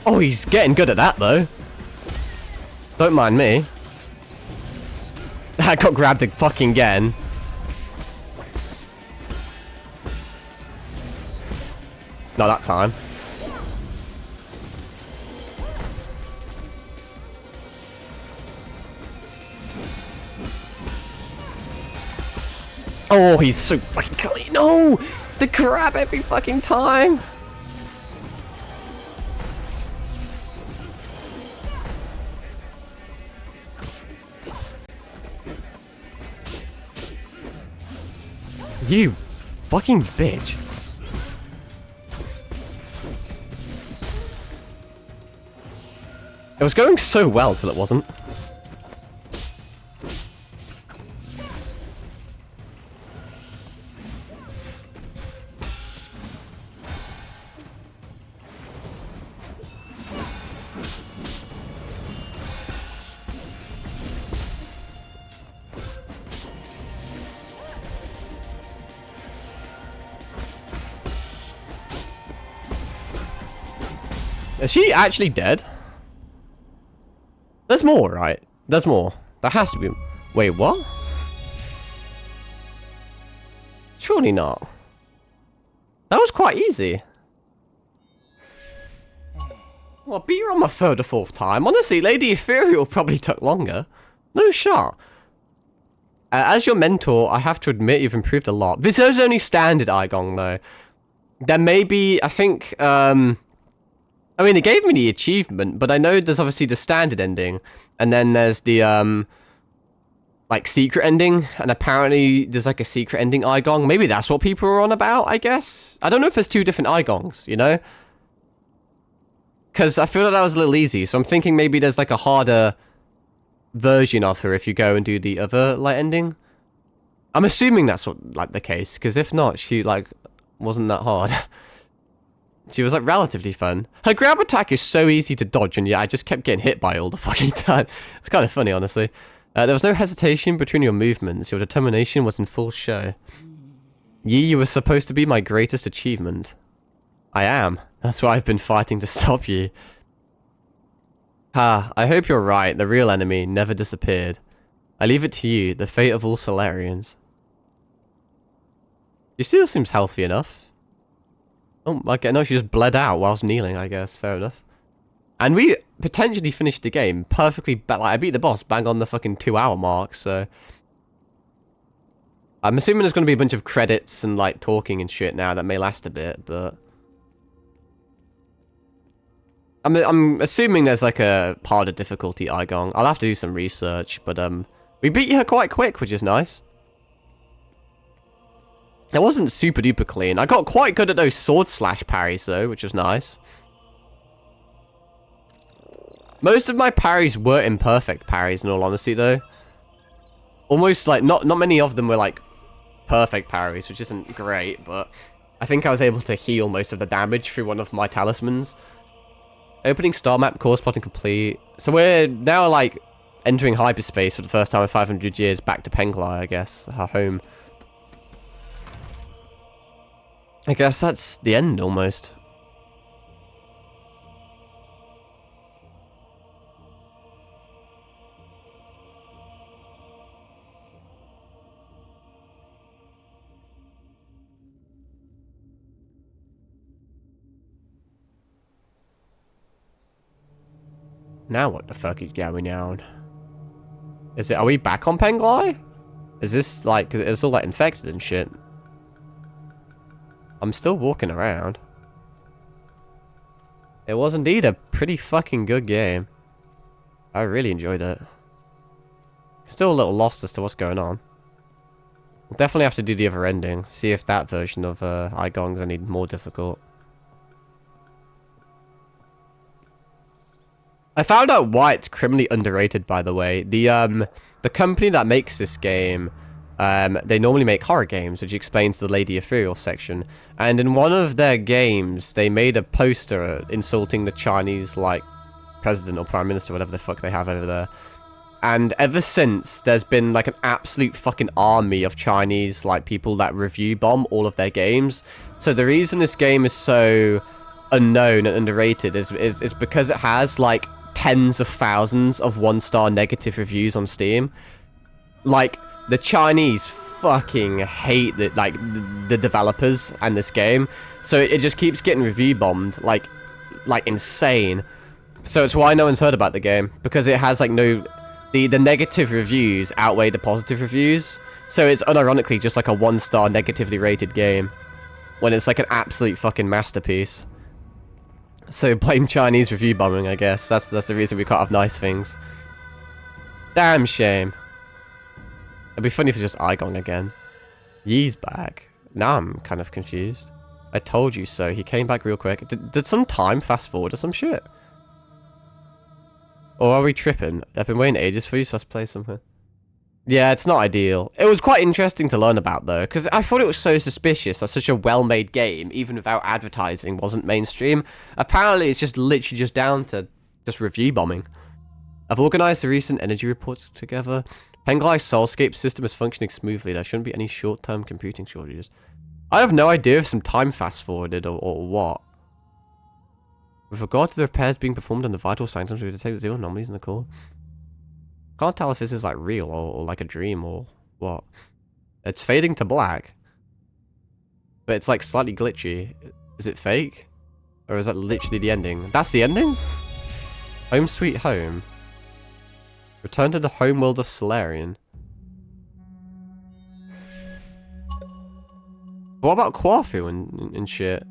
Oh, he's getting good at that, though. Don't mind me. I got grabbed fucking again. Not that time. Oh, he's so fucking clean. No! The grab every fucking time! You fucking bitch. It was going so well till it wasn't. Is she actually dead? There's more, right? There's more. There has to be. Wait, what? Surely not. That was quite easy. Well, beat her on my third or fourth time. Honestly, Lady Ethereal probably took longer. No shot. As your mentor, I have to admit you've improved a lot. This is only standard Aigong, though. There may be, I think, I mean, they gave me the achievement, but I know there's obviously the standard ending, and then there's the, like, secret ending, and apparently there's, like, a secret ending Aigong. Maybe that's what people are on about, I guess? I don't know if there's 2 different Aigongs, you know? Because I feel like that was a little easy, so I'm thinking maybe there's, like, a harder version of her if you go and do the other, like, ending. I'm assuming that's what, like, the case, because if not, she, like, wasn't that hard. She was, like, relatively fun. Her grab attack is so easy to dodge, and yeah, I just kept getting hit by it all the fucking time. It's kind of funny, honestly. There was no hesitation between your movements. Your determination was in full show. Yi, you were supposed to be my greatest achievement. I am. That's why I've been fighting to stop you. Ha, I hope you're right. The real enemy never disappeared. I leave it to you, the fate of all Solarians. He still seems healthy enough. Oh, okay, no, she just bled out whilst kneeling, I guess. Fair enough. And we potentially finished the game perfectly. Like, I beat the boss bang on the fucking 2-hour mark, so... I'm assuming there's going to be a bunch of credits and, like, talking and shit now that may last a bit, but... I'm assuming there's, like, a harder difficulty Igong. I'll have to do some research, but, we beat her quite quick, which is nice. It wasn't super duper clean. I got quite good at those sword slash parries though, which was nice. Most of my parries were imperfect parries in all honesty though. Almost like, not many of them were like perfect parries, which isn't great, but I think I was able to heal most of the damage through one of my talismans. Opening star map, core spotting complete. So we're now like entering hyperspace for the first time in 500 years, back to Penglai, I guess, our home. I guess that's the end, almost. Now what the fuck is going on? Is it, are we back on Penglai? Is this like, it's all like infected and shit. I'm still walking around. It was indeed a pretty fucking good game. I really enjoyed it. Still a little lost as to what's going on. We'll definitely have to do the other ending. See if that version of Igong's any more difficult. I found out why it's criminally underrated, by the way. The company that makes this game, they normally make horror games, which explains the Lady Ethereal section. And in one of their games, they made a poster insulting the Chinese, like, president or prime minister, whatever the fuck they have over there. And ever since, there's been, like, an absolute fucking army of Chinese, like, people that review bomb all of their games. So the reason this game is so unknown and underrated is because it has, like, tens of thousands of one-star negative reviews on Steam. Like, the Chinese fucking hate the developers and this game, so it just keeps getting review bombed like insane. So it's why no one's heard about the game, because it has like the negative reviews outweigh the positive reviews. So it's unironically just like a 1-star negatively rated game when it's like an absolute fucking masterpiece. So blame Chinese review bombing, I guess. That's the reason we can't have nice things. Damn shame. It'd be funny if it's just Igong again. Yee's back. Now I'm kind of confused. I told you so. He came back real quick. Did some time fast forward or some shit? Or are we tripping? I've been waiting ages for you, so let's play something. Yeah, it's not ideal. It was quite interesting to learn about, though, because I thought it was so suspicious that such a well-made game, even without advertising, wasn't mainstream. Apparently, it's just literally just down to just review bombing. I've organised the recent energy reports together. Penglai's Soulscape system is functioning smoothly. There shouldn't be any short-term computing shortages. I have no idea if some time fast-forwarded or what. With regard to the repairs being performed on the vital signs, we detect 0 anomalies in the core. Can't tell if this is like real or like a dream or what. It's fading to black. But it's like slightly glitchy. Is it fake? Or is that literally the ending? That's the ending? Home sweet home. Return to the home world of Solarian. What about Kwafu and shit?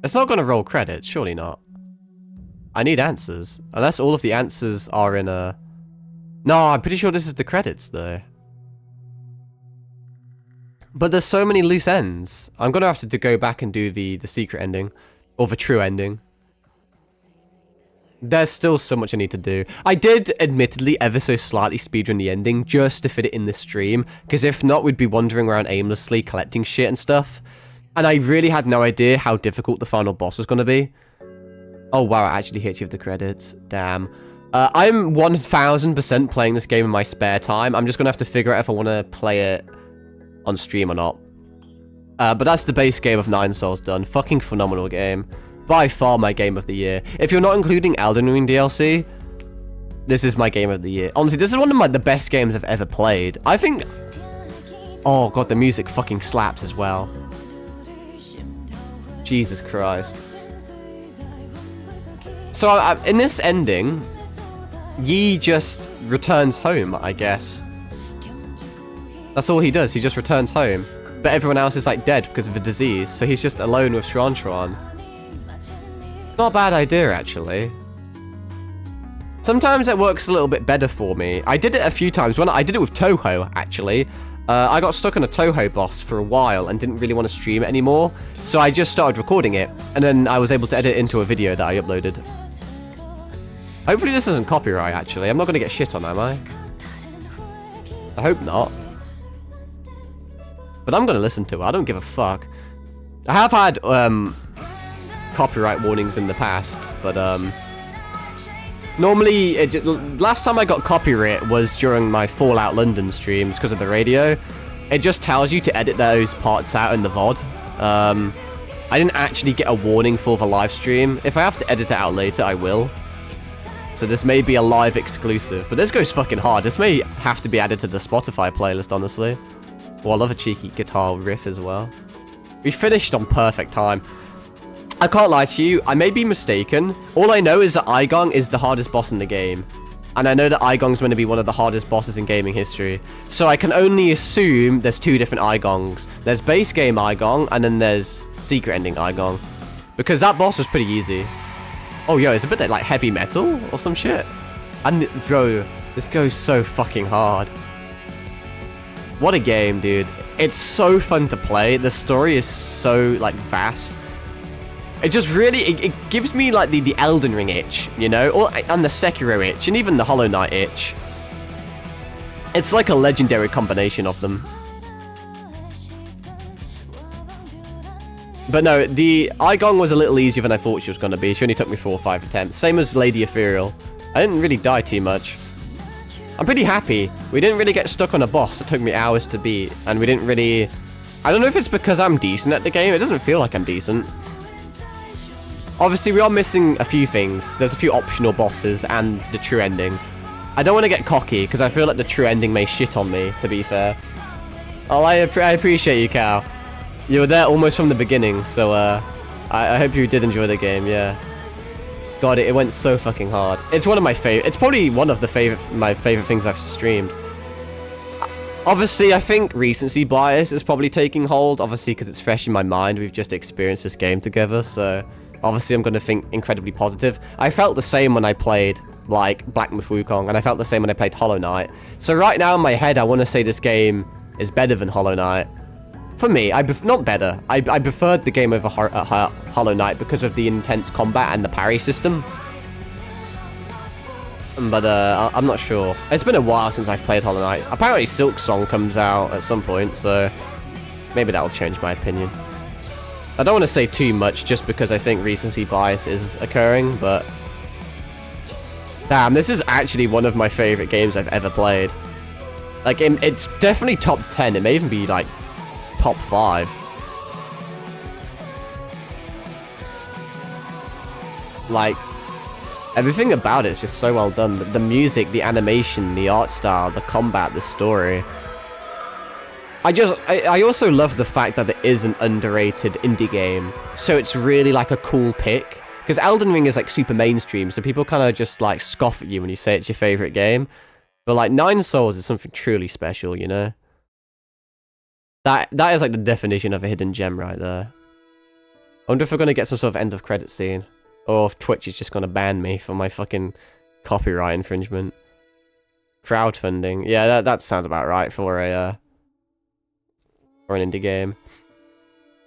It's not gonna roll credits, surely not. I need answers. Unless all of the answers are in a... No, I'm pretty sure this is the credits, though. But there's so many loose ends. I'm gonna have to go back and do the secret ending. Or the true ending. There's still so much I need to do. I did, admittedly, ever so slightly speedrun the ending, just to fit it in the stream. Because if not, we'd be wandering around aimlessly, collecting shit and stuff. And I really had no idea how difficult the final boss was gonna be. Oh wow, I actually hit you with the credits. Damn. I'm 1000% playing this game in my spare time. I'm just going to have to figure out if I want to play it on stream or not. But that's the base game of 9 Souls done. Fucking phenomenal game. By far my game of the year. If you're not including Elden Ring DLC, this is my game of the year. Honestly, this is one of the best games I've ever played. I think... Oh god, the music fucking slaps as well. Jesus Christ. So in this ending, Yi just returns home, I guess. That's all he does, he just returns home. But everyone else is like dead because of a disease, so he's just alone with Xuan. Not a bad idea, actually. Sometimes it works a little bit better for me. I did it a few times. When I did it with Toho, actually. I got stuck on a Toho boss for a while and didn't really want to stream it anymore. So I just started recording it. And then I was able to edit it into a video that I uploaded. Hopefully this isn't copyright, actually. I'm not going to get shit on, am I? I hope not. But I'm going to listen to it. I don't give a fuck. I have had copyright warnings in the past, but normally, last time I got copyright was during my Fallout London streams because of the radio. It just tells you to edit those parts out in the VOD. I didn't actually get a warning for the live stream. If I have to edit it out later, I will. So this may be a live exclusive, but this goes fucking hard. This may have to be added to the Spotify playlist, honestly. Oh, I love a cheeky guitar riff as well. We finished on perfect time. I can't lie to you, I may be mistaken. All I know is that Aigong is the hardest boss in the game. And I know that Aigong's going to be one of the hardest bosses in gaming history. So I can only assume there's two different Aigongs. There's base game Aigong, and then there's secret ending Aigong. Because that boss was pretty easy. Oh, yo, it's a bit like heavy metal or some shit. And, bro, this goes so fucking hard. What a game, dude. It's so fun to play. The story is so, like, vast. It just really, it gives me like the Elden Ring itch, you know, and the Sekiro itch, and even the Hollow Knight itch. It's like a legendary combination of them. But no, the Aigong was a little easier than I thought she was going to be. She only took me 4 or 5 attempts. Same as Lady Ethereal. I didn't really die too much. I'm pretty happy. We didn't really get stuck on a boss that took me hours to beat. And we didn't really... I don't know if it's because I'm decent at the game. It doesn't feel like I'm decent. Obviously, we are missing a few things. There's a few optional bosses and the true ending. I don't want to get cocky, because I feel like the true ending may shit on me, to be fair. Oh, I appreciate you, Cal. You were there almost from the beginning, so I hope you did enjoy the game, yeah. God, it went so fucking hard. It's one of my favorite... It's probably one of my favorite things I've streamed. Obviously, I think recency bias is probably taking hold, obviously, because it's fresh in my mind. We've just experienced this game together, so... Obviously, I'm going to think incredibly positive. I felt the same when I played, like, Black Myth Wukong, and I felt the same when I played Hollow Knight. So right now in my head, I want to say this game is better than Hollow Knight. For me, not better. I preferred the game over Hollow Knight because of the intense combat and the parry system. But I'm not sure. It's been a while since I've played Hollow Knight. Apparently Silk Song comes out at some point, so maybe that'll change my opinion. I don't want to say too much just because I think recency bias is occurring, but... Damn, this is actually one of my favorite games I've ever played. Like, it's definitely top 10. It may even be, like, top 5. Like, everything about it is just so well done. The music, the animation, the art style, the combat, the story... I also love the fact that it is an underrated indie game. So it's really like a cool pick. Because Elden Ring is like super mainstream, so people kind of just like scoff at you when you say it's your favorite game. But like Nine Souls is something truly special, you know? That is like the definition of a hidden gem right there. I wonder if we're going to get some sort of end of credit scene. Or if Twitch is just going to ban me for my fucking copyright infringement. Crowdfunding. Yeah, that sounds about right for a... or an indie game.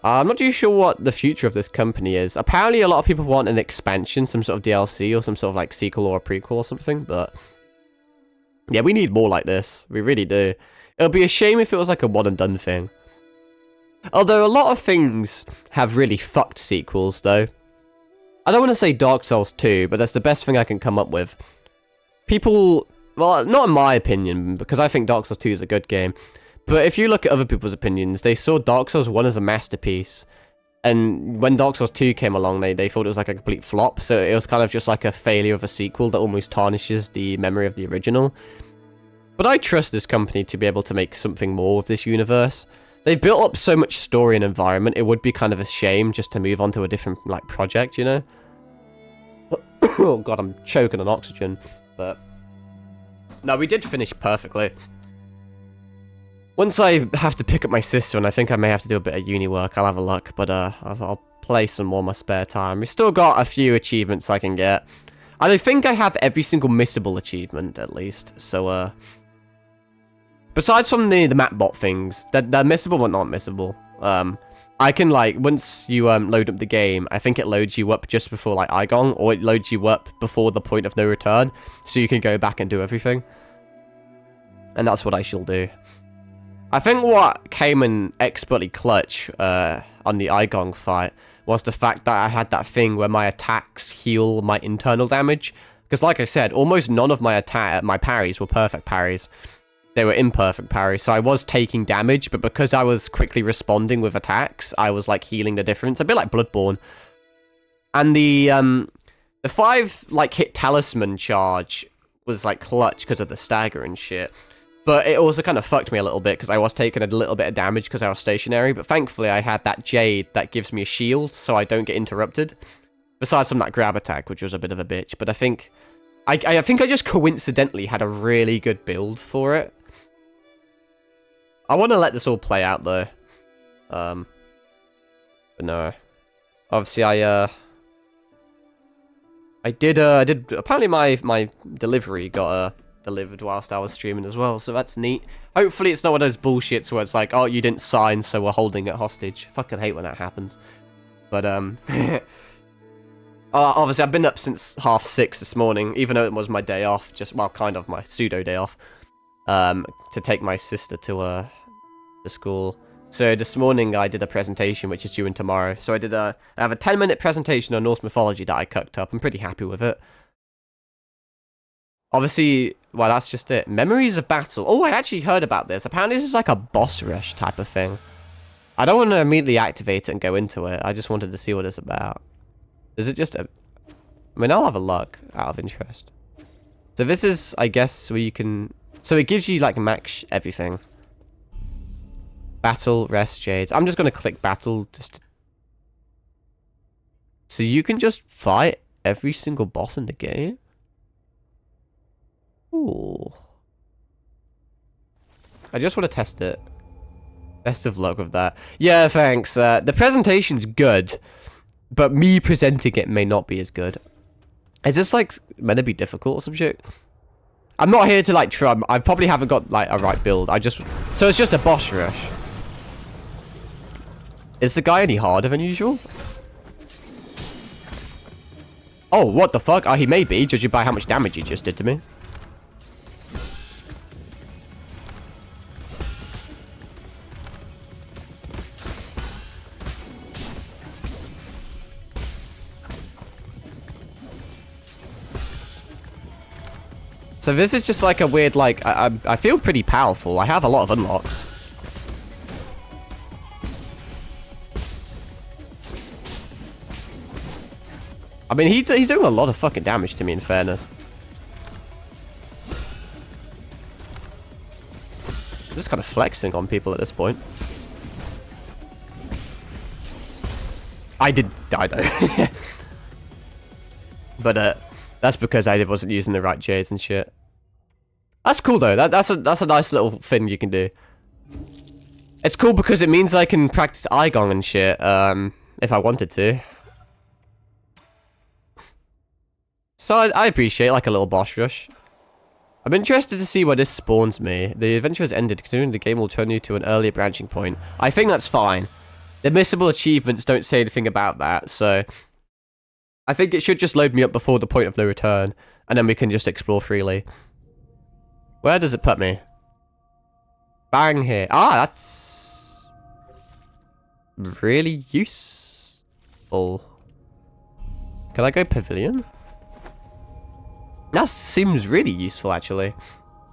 I'm not too sure what the future of this company is. Apparently a lot of people want an expansion, some sort of DLC or some sort of like sequel or a prequel or something, but... Yeah, we need more like this. We really do. It'll be a shame if it was like a one and done thing. Although a lot of things have really fucked sequels though. I don't want to say Dark Souls 2, but that's the best thing I can come up with. People... Well, not in my opinion, because I think Dark Souls 2 is a good game. But if you look at other people's opinions, they saw Dark Souls 1 as a masterpiece. And when Dark Souls 2 came along, they thought it was like a complete flop. So it was kind of just like a failure of a sequel that almost tarnishes the memory of the original. But I trust this company to be able to make something more with this universe. They built up so much story and environment, it would be kind of a shame just to move on to a different, like, project, you know? Oh god, I'm choking on oxygen. But no, we did finish perfectly. Once I have to pick up my sister, and I think I may have to do a bit of uni work, I'll have a look. But I'll play some more in my spare time. We've still got a few achievements I can get. I think I have every single missable achievement, at least. So, besides from the mapbot things, they're missable but not missable. I can, like, once you load up the game, I think it loads you up just before, like, Igong, or it loads you up before the point of no return, so you can go back and do everything. And that's what I shall do. I think what came in expertly clutch on the Igong fight was the fact that I had that thing where my attacks heal my internal damage. Because, like I said, almost none of my parries were perfect parries. They were imperfect parries, so I was taking damage, but because I was quickly responding with attacks, I was, like, healing the difference. A bit like Bloodborne. And the 5, like, hit talisman charge was, like, clutch because of the stagger and shit. But it also kind of fucked me a little bit because I was taking a little bit of damage because I was stationary. But thankfully, I had that jade that gives me a shield so I don't get interrupted. Besides from that grab attack, which was a bit of a bitch. But I think I think I just coincidentally had a really good build for it. I want to let this all play out, though. But no. Obviously, I did, apparently my delivery got, delivered whilst I was streaming as well, so that's neat. Hopefully it's not one of those bullshits where it's like, oh, you didn't sign, so we're holding it hostage. Fucking hate when that happens. But, obviously I've been up since 6:30 this morning, even though it was my day off, well, kind of my pseudo day off, to take my sister to school. So this morning I did a presentation which is due in tomorrow. So I have a 10-minute presentation on Norse mythology that I cooked up. I'm pretty happy with it. Obviously, well, that's just it. Memories of Battle. Oh, I actually heard about this. Apparently this is like a boss rush type of thing. I don't want to immediately activate it and go into it. I just wanted to see what it's about. Is it just a... I mean, I'll have a look out of interest. So this is, I guess, where you can... So it gives you, like, max everything. Battle, rest, jades. I'm just going to click battle. So you can just fight every single boss in the game? Ooh. I just want to test it. Best of luck with that. Yeah, thanks. The presentation's good, but me presenting it may not be as good. Is this, like, meant to be difficult or some shit? I'm not here to, like, try. I probably haven't got, like, a right build. So it's just a boss rush. Is the guy any harder than usual? Oh, what the fuck? Oh, he may be, judging by how much damage he just did to me. So this is just like a weird, like, I feel pretty powerful. I have a lot of unlocks. I mean, he's doing a lot of fucking damage to me, in fairness. I'm just kind of flexing on people at this point. I did die, though. But, that's because I wasn't using the right J's and shit. That's cool, though. That's a nice little thing you can do. It's cool because it means I can practice Igong and shit, if I wanted to. So I appreciate, like, a little boss rush. I'm interested to see where this spawns me. The adventure has ended, considering the game will turn you to an earlier branching point. I think that's fine. The missable achievements don't say anything about that, so... I think it should just load me up before the point of no return, and then we can just explore freely. Where does it put me? Bang here. Ah, that's... really useful. Can I go pavilion? That seems really useful, actually.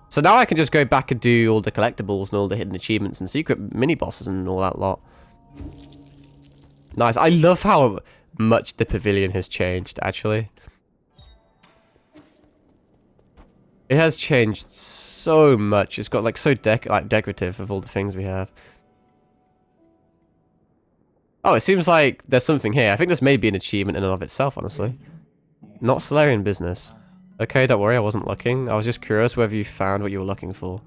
So now I can just go back and do all the collectibles and all the hidden achievements and secret mini-bosses and all that lot. Nice. I love how much the pavilion has changed, actually. It has changed so much. It's got, like, so decorative of all the things we have. Oh, it seems like there's something here. I think this may be an achievement in and of itself, honestly. Not Solarian business. Okay, don't worry, I wasn't looking. I was just curious whether you found what you were looking for.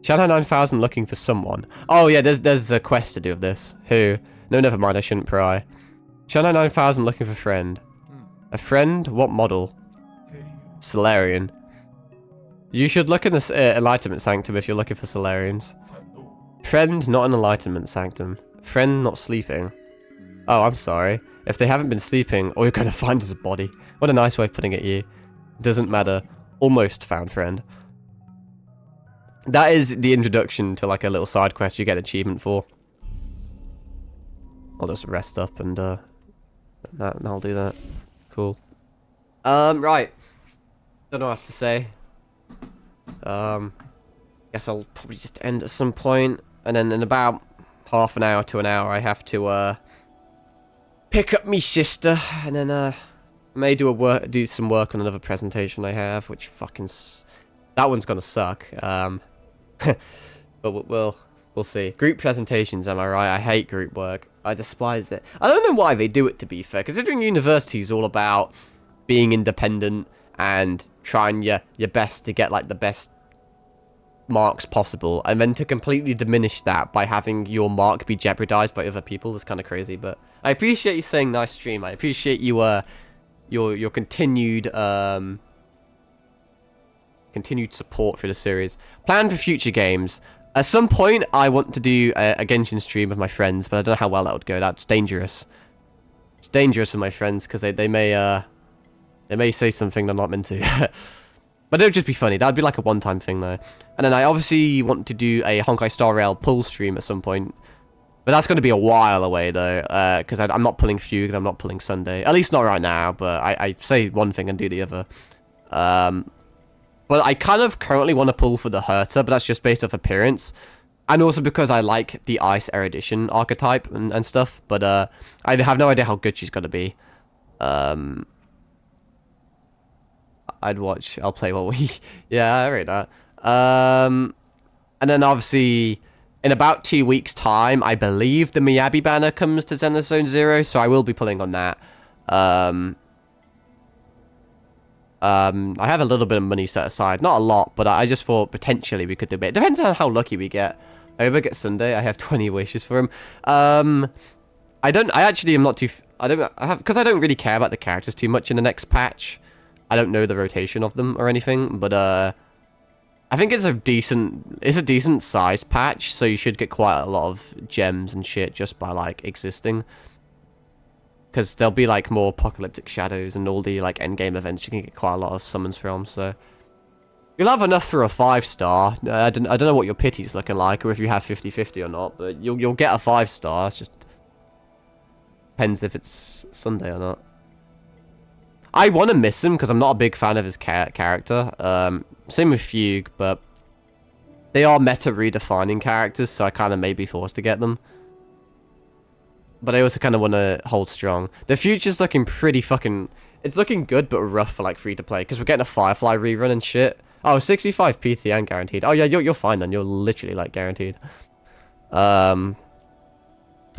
Shanghai 9000 looking for someone. Oh yeah, there's a quest to do with this. Who? No, never mind, I shouldn't pry. Shanghai 9000 looking for friend. A friend? What model? Solarian. You should look in this Enlightenment Sanctum if you're looking for Solarians. Friend, not an Enlightenment Sanctum. Friend, not sleeping. Oh, I'm sorry. If they haven't been sleeping, all you're going to find is a body. What a nice way of putting it, you. Doesn't matter. Almost found friend. That is the introduction to like a little side quest you get an achievement for. I'll just rest up and I'll do that. Cool. Right. Don't know what else to say. Guess I'll probably just end at some point, and then in about half an hour to an hour I have to pick up me sister, and then may do some work on another presentation I have, which fucking that one's gonna suck. But we'll see. Group presentations, am I right? I hate group work. I despise it. I don't know why they do it, to be fair, considering university is all about being independent and trying your best to get like the best marks possible, and then to completely diminish that by having your mark be jeopardized by other people is kind of crazy. But I appreciate you saying nice stream. I appreciate you your continued continued support for the series. Plan for future games. At some point I want to do a Genshin stream with my friends, but I don't know how well that would go. That's dangerous. It's dangerous with my friends because they may say something they're not meant to. But it would just be funny. That would be like a one-time thing, though. And then I obviously want to do a Honkai Star Rail pull stream at some point. But that's going to be a while away, though. Because I'm not pulling Fugue and I'm not pulling Sunday. At least not right now, but I say one thing and do the other. But I kind of currently want to pull for the Herta, but that's just based off appearance. And also because I like the Ice Erudition archetype and stuff. But I have no idea how good she's going to be. I'll play what we... Yeah, I read that. And then obviously, in about 2 weeks' time, I believe the Miyabi banner comes to Zenith Zone Zero, so I will be pulling on that. I have a little bit of money set aside. Not a lot, but I just thought potentially we could do a bit. It depends on how lucky we get. I hope I get Sunday. I have 20 wishes for him. I actually am not too... Because I don't really care about the characters too much in the next patch. I don't know the rotation of them or anything, but I think it's a decent size patch, so you should get quite a lot of gems and shit just by like existing. Because there'll be like more apocalyptic shadows and all the like endgame events you can get quite a lot of summons from, so you'll have enough for a 5-star. I don't know what your pity's looking like or if you have 50-50 or not, but you'll get a 5-star. It just depends if it's Sunday or not. I want to miss him because I'm not a big fan of his character. Same with Fugue, but they are meta redefining characters, so I kind of may be forced to get them. But I also kind of want to hold strong. The future's looking pretty fucking... It's looking good, but rough for like free to play because we're getting a Firefly rerun and shit. Oh, 65 PTN guaranteed. Oh yeah, you're fine then. You're literally like guaranteed. I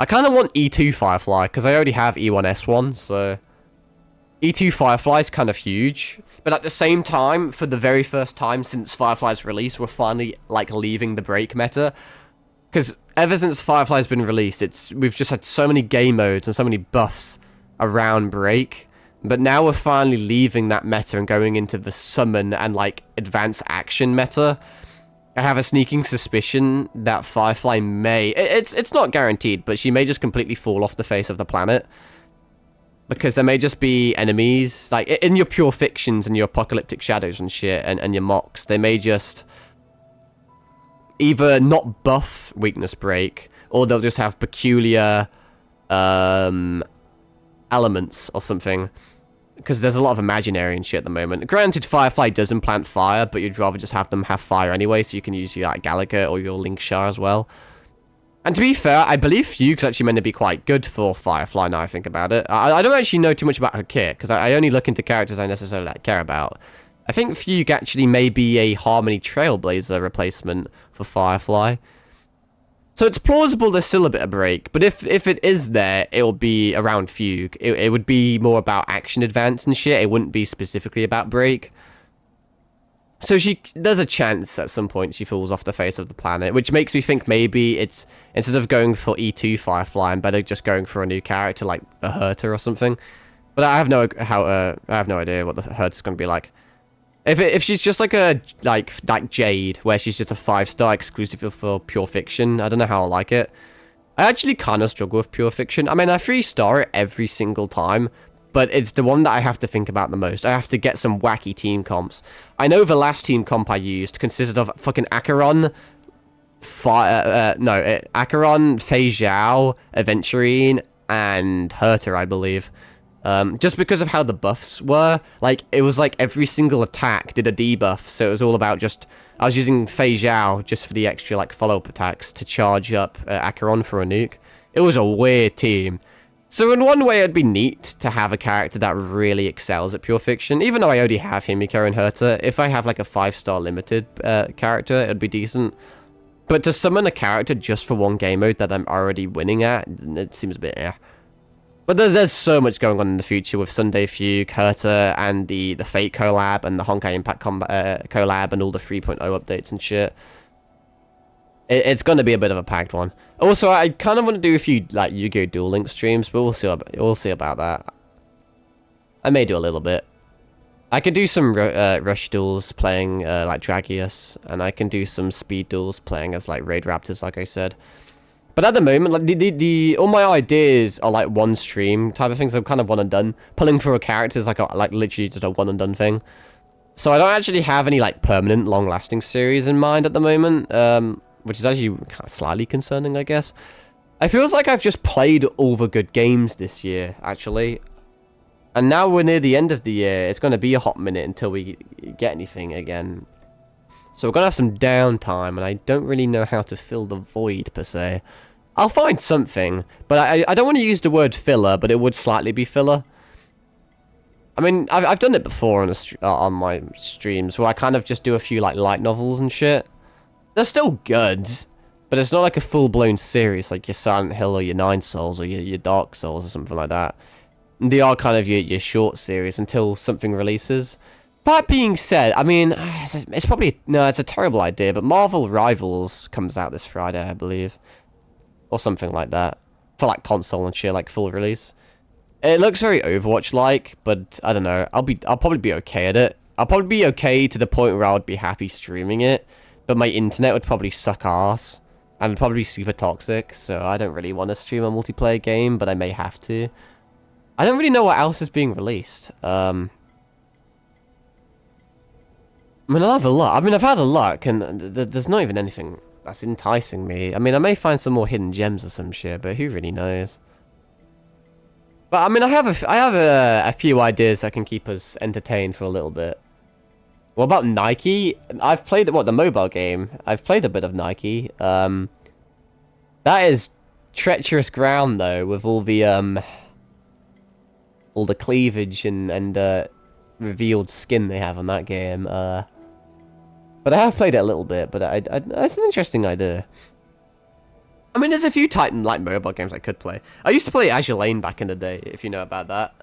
kind of want E2 Firefly because I already have E1S1, so... E2 Firefly's kind of huge, but at the same time, for the very first time since Firefly's release, we're finally, like, leaving the break meta. Because ever since Firefly's been released, we've just had so many game modes and so many buffs around break. But now we're finally leaving that meta and going into the summon and, like, advanced action meta. I have a sneaking suspicion that Firefly may... It's not guaranteed, but she may just completely fall off the face of the planet. Because there may just be enemies, like, in your pure fictions and your apocalyptic shadows and shit, and your mocks, they may just either not buff weakness break, or they'll just have peculiar elements or something. Because there's a lot of imaginary and shit at the moment. Granted, Firefly does implant fire, but you'd rather just have them have fire anyway, so you can use your like, Gallagher or your Link Shar as well. And to be fair, I believe Fugue's actually meant to be quite good for Firefly now I think about it. I don't actually know too much about her kit, because I only look into characters I necessarily like, care about. I think Fugue actually may be a Harmony Trailblazer replacement for Firefly. So it's plausible there's still a bit of break, but if it is there, it'll be around Fugue. It would be more about action advance and shit. It wouldn't be specifically about break. So there's a chance at some point she falls off the face of the planet, which makes me think maybe it's, instead of going for E2 Firefly, I'm better just going for a new character like the Herta or something. But I have no idea what the Herta's going to be like. If she's just like a like Jade, where she's just a 5-star exclusive for Pure Fiction, I don't know how I like it. I actually kind of struggle with Pure Fiction. I mean, I 3-star it every single time, but it's the one that I have to think about the most. I have to get some wacky team comps. I know the last team comp I used consisted of fucking Acheron, Acheron, Fei Zhao, Aventurine, and Herta, I believe. Just because of how the buffs were, like, it was like every single attack did a debuff, so it was all about just, I was using Fei Zhao just for the extra, like, follow-up attacks to charge up Acheron for a nuke. It was a weird team. So in one way, it'd be neat to have a character that really excels at Pure Fiction, even though I already have Himiko and Herta. If I have, like, a 5-star limited character, it'd be decent. But to summon a character just for one game mode that I'm already winning at, it seems a bit, But there's so much going on in the future with Sunday Fugue, Herta, and the Fate collab, and the Honkai Impact collab, and all the 3.0 updates and shit. It's going to be a bit of a packed one. Also, I kind of want to do a few like Yu-Gi-Oh! Duel Link streams, but we'll see about that. I may do a little bit. I could do some rush duels playing like Dragius, and I can do some speed duels playing as like Raid Raptors, like I said. But at the moment, like all my ideas are like one stream type of things. I'm kind of one and done. Pulling for a character is like literally just a one and done thing. So I don't actually have any like permanent, long-lasting series in mind at the moment, which is actually kind of slightly concerning, I guess. I feels like I've just played all the good games this year, actually. And now we're near the end of the year. It's going to be a hot minute until we get anything again. So we're going to have some downtime, and I don't really know how to fill the void, per se. I'll find something, but I don't want to use the word filler, but it would slightly be filler. I mean, I've done it before on my streams, where I kind of just do a few like light novels and shit. They're still good, but it's not like a full-blown series like your Silent Hill or your Nine Souls or your Dark Souls or something like that. They are kind of your short series until something releases. That being said, I mean, it's probably... No, it's a terrible idea, but Marvel Rivals comes out this Friday, I believe. Or something like that. For, like, console and shit, like, full release. It looks very Overwatch-like, but I don't know. I'll probably be okay at it. I'll probably be okay to the point where I would be happy streaming it, but my internet would probably suck ass. And it'd probably be super toxic, so I don't really want to stream a multiplayer game, but I may have to. I don't really know what else is being released. I mean, I'll have a look. I mean, I've had a look, and there's not even anything that's enticing me. I mean, I may find some more hidden gems or some shit, but who really knows? But I mean, I have a few ideas that can keep us entertained for a little bit. What about Nike? I've played the mobile game. I've played a bit of Nike. That is treacherous ground though, with all the cleavage and revealed skin they have on that game. But I have played it a little bit, but it's an interesting idea. I mean, there's a few like mobile games I could play. I used to play Azure Lane back in the day, if you know about that.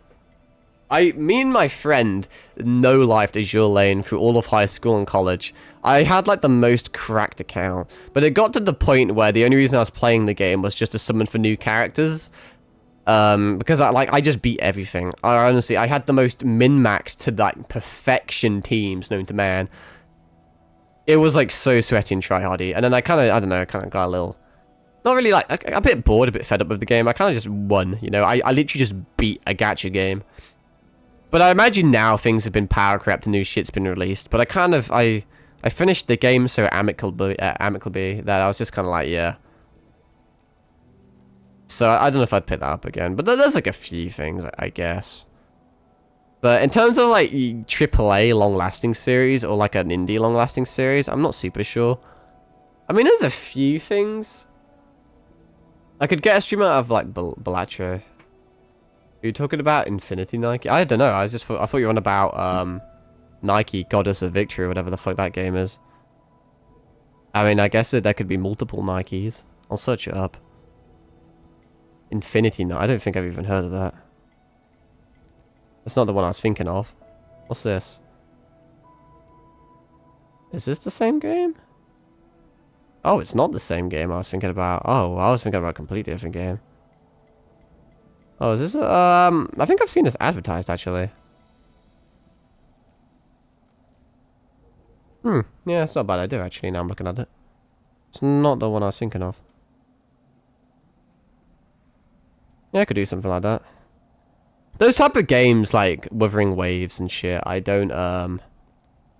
Me and my friend no-lifed Azure Lane through all of high school and college. I had like the most cracked account, but it got to the point where the only reason I was playing the game was just to summon for new characters. Because I just beat everything. I had the most min-maxed to like perfection teams known to man. It was like so sweaty and tryhardy, and then I kind of got a little, not really like a bit bored, a bit fed up with the game. I kind of just won, you know. I literally just beat a gacha game. But I imagine now things have been power crept and new shit's been released. But I finished the game so amicably that I was just kind of like, yeah. So I don't know if I'd pick that up again. But there's like a few things, I guess. But in terms of like AAA long-lasting series or like an indie long-lasting series, I'm not super sure. I mean, there's a few things. I could get a stream out of like Balatro. Are you talking about Infinity Nike? I don't know. I thought you were on about Nike Goddess of Victory or whatever the fuck that game is. I mean, I guess there could be multiple Nikes. I'll search it up. Infinity Night. I don't think I've even heard of that. That's not the one I was thinking of. What's this? Is this the same game? Oh, it's not the same game I was thinking about. Oh, I was thinking about a completely different game. Oh, is this I think I've seen this advertised, actually. Yeah, it's not a bad idea, actually, now I'm looking at it. It's not the one I was thinking of. Yeah, I could do something like that. Those type of games, like Wuthering Waves and shit, I don't,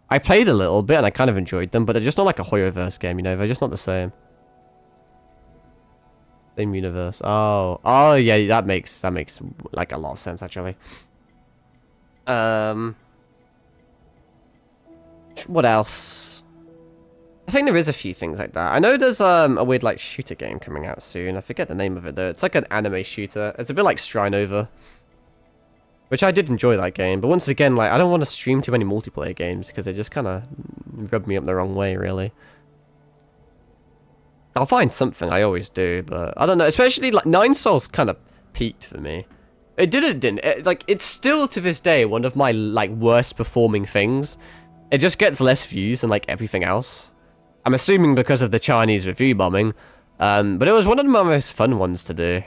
I played a little bit and I kind of enjoyed them, but they're just not like a Hoyoverse game, you know? They're just not the same. Same universe. Oh. Oh, yeah, that makes, like, a lot of sense, actually. What else? I think there is a few things like that. I know there's a weird like shooter game coming out soon. I forget the name of it though. It's like an anime shooter. It's a bit like Strinova, which I did enjoy that game. But once again, like I don't want to stream too many multiplayer games because they just kind of rub me up the wrong way, really. I'll find something. I always do, but I don't know. Especially like Nine Souls kind of peaked for me. It didn't. Like it's still to this day one of my like worst performing things. It just gets less views than like everything else. I'm assuming because of the Chinese review bombing, but it was one of my most fun ones to do.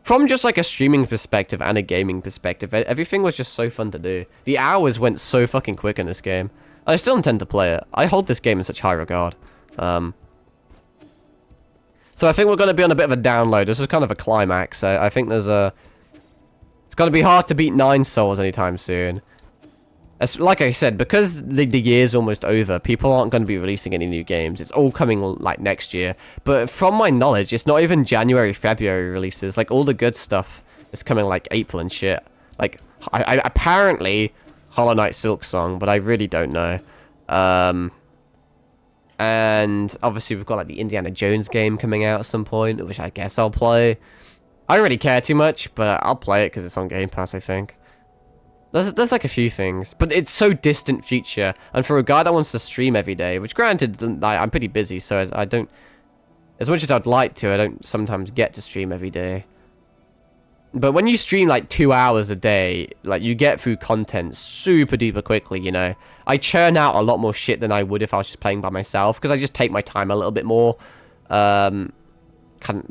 From just like a streaming perspective and a gaming perspective, everything was just so fun to do. The hours went so fucking quick in this game. I still intend to play it. I hold this game in such high regard. So I think we're going to be on a bit of a download. This is kind of a climax. I think there's a... It's going to be hard to beat 9 Souls anytime soon. Like I said, because the year's almost over, people aren't going to be releasing any new games. It's all coming, like, next year. But from my knowledge, it's not even January, February releases. Like, all the good stuff is coming, like, April and shit. Like, I apparently, Hollow Knight Silksong, but I really don't know. And, obviously, we've got, like, the Indiana Jones game coming out at some point, which I guess I'll play. I don't really care too much, but I'll play it because it's on Game Pass, I think. There's like a few things, but it's so distant future, and for a guy that wants to stream every day, which granted, I'm pretty busy, so I don't, as much as I'd like to, I don't sometimes get to stream every day. But when you stream like 2 hours a day, like you get through content super duper quickly, you know. I churn out a lot more shit than I would if I was just playing by myself, because I just take my time a little bit more. But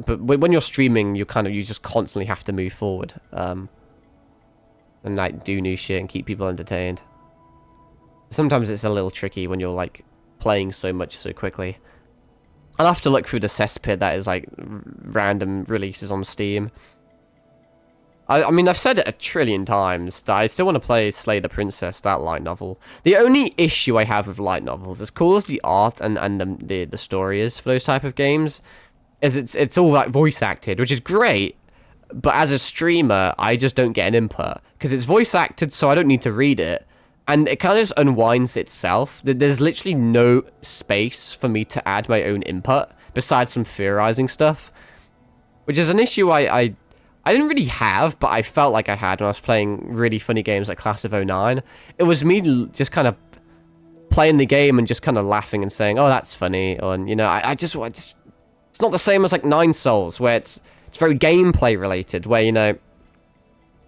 when you're streaming, you just constantly have to move forward. And like do new shit and keep people entertained. Sometimes it's a little tricky when you're like playing so much so quickly. I'll have to look through the cesspit that is like random releases on Steam. I mean, I've said it a trillion times that I still want to play Slay the Princess, that light novel. The only issue I have with light novels, as cool as the art and the story is for those type of games, is it's all like voice acted, which is great. But as a streamer, I just don't get an input. Because it's voice acted, so I don't need to read it. And it kind of just unwinds itself. There's literally no space for me to add my own input, besides some theorizing stuff. Which is an issue I didn't really have, but I felt like I had when I was playing really funny games like Class of '09. It was me just kind of playing the game and just kind of laughing and saying, oh, that's funny. Or, you know, it's not the same as like 9 Souls, where it's very gameplay related, where, you know,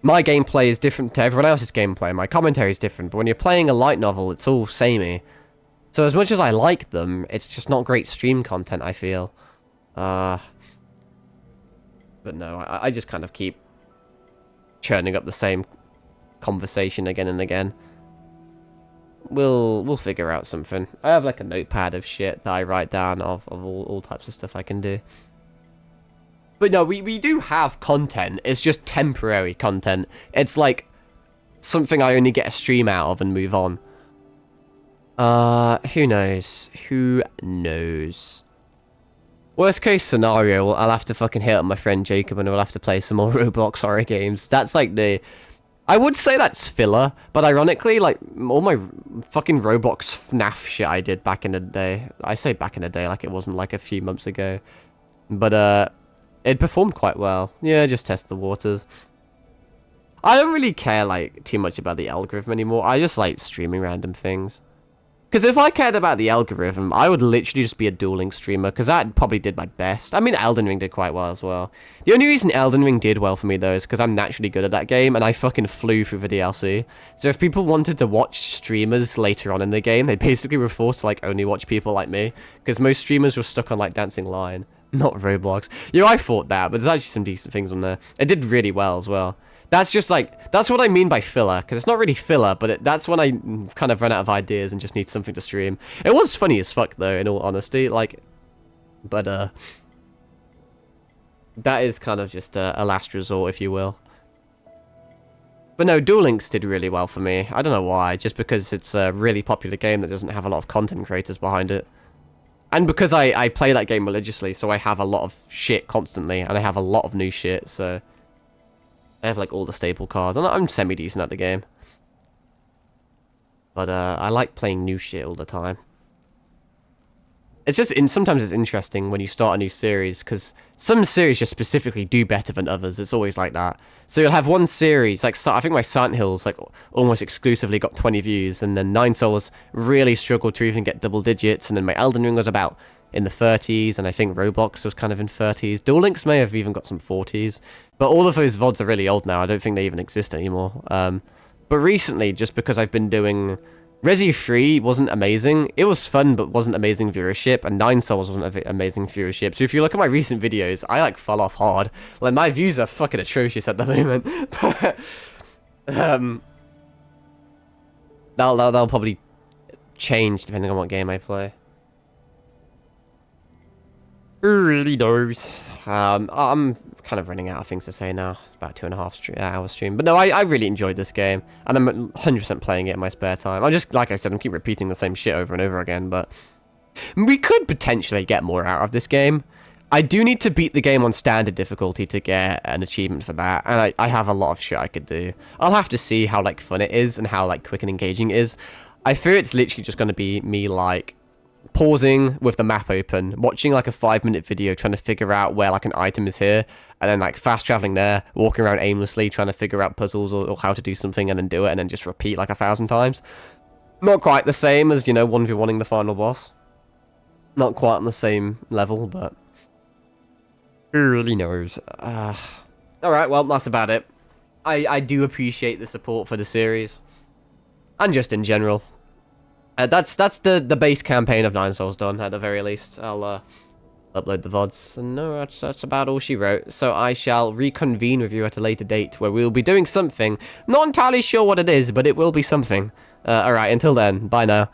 my gameplay is different to everyone else's gameplay, my commentary is different, but when you're playing a light novel, it's all samey. So as much as I like them, it's just not great stream content, I feel. But no, I just kind of keep churning up the same conversation again and again. We'll figure out something. I have like a notepad of shit that I write down of all types of stuff I can do. But no, we do have content. It's just temporary content. It's like something I only get a stream out of and move on. Who knows? Who knows? Worst case scenario, I'll have to fucking hit up my friend Jacob and we'll have to play some more Roblox horror games. That's like I would say that's filler, but ironically, like, all my fucking Roblox FNAF shit I did back in the day. I say back in the day like it wasn't like a few months ago. But, it performed quite well. Yeah, just test the waters. I don't really care, like, too much about the algorithm anymore. I just like streaming random things. Because if I cared about the algorithm, I would literally just be a Duel Links streamer, because that probably did my best. I mean, Elden Ring did quite well as well. The only reason Elden Ring did well for me, though, is because I'm naturally good at that game, and I fucking flew through the DLC. So if people wanted to watch streamers later on in the game, they basically were forced to, like, only watch people like me, because most streamers were stuck on, like, Dancing Lion, not Roblox. You know, I thought that, but there's actually some decent things on there. It did really well as well. That's just like, that's what I mean by filler, because it's not really filler, but that's when I kind of run out of ideas and just need something to stream. It was funny as fuck, though, in all honesty, like, but, that is kind of just a last resort, if you will. But no, Duel Links did really well for me. I don't know why, just because it's a really popular game that doesn't have a lot of content creators behind it. And because I play that game religiously, so I have a lot of shit constantly, and I have a lot of new shit, so I have, like, all the staple cards, and I'm semi-decent at the game. But, I like playing new shit all the time. It's just, sometimes it's interesting when you start a new series, because some series just specifically do better than others. It's always like that. So you'll have one series, like, I think my Silent Hills, like, almost exclusively got 20 views, and then Nine Souls really struggled to even get double digits, and then my Elden Ring was about in the 30s, and I think Roblox was kind of in 30s. Duel Links may have even got some 40s, but all of those VODs are really old now. I don't think they even exist anymore. But recently, just because I've been doing... Resi 3 wasn't amazing. It was fun, but wasn't amazing viewership, and Nine Souls wasn't amazing viewership. So if you look at my recent videos, I, like, fell off hard. Like, my views are fucking atrocious at the moment. But, that'll probably change depending on what game I play. Who really knows? I'm kind of running out of things to say now. It's about 2.5 hours stream. But no, I really enjoyed this game. And I'm 100% playing it in my spare time. I'm just, like I said, I'm keep repeating the same shit over and over again. But we could potentially get more out of this game. I do need to beat the game on standard difficulty to get an achievement for that. And I have a lot of shit I could do. I'll have to see how, like, fun it is and how, like, quick and engaging it is. I fear it's literally just going to be me, like, pausing with the map open, watching like a 5-minute video trying to figure out where like an item is here, and then like fast traveling there, walking around aimlessly trying to figure out puzzles or how to do something and then do it and then just repeat like 1,000 times. Not quite the same as, you know, 1v1ing the final boss. Not quite on the same level, but who really knows? Alright, well, that's about it. I do appreciate the support for the series, and just in general. That's the base campaign of Nine Souls done, at the very least. I'll upload the VODs. And no, that's about all she wrote. So I shall reconvene with you at a later date where we'll be doing something. Not entirely sure what it is, but it will be something. Alright, until then, bye now.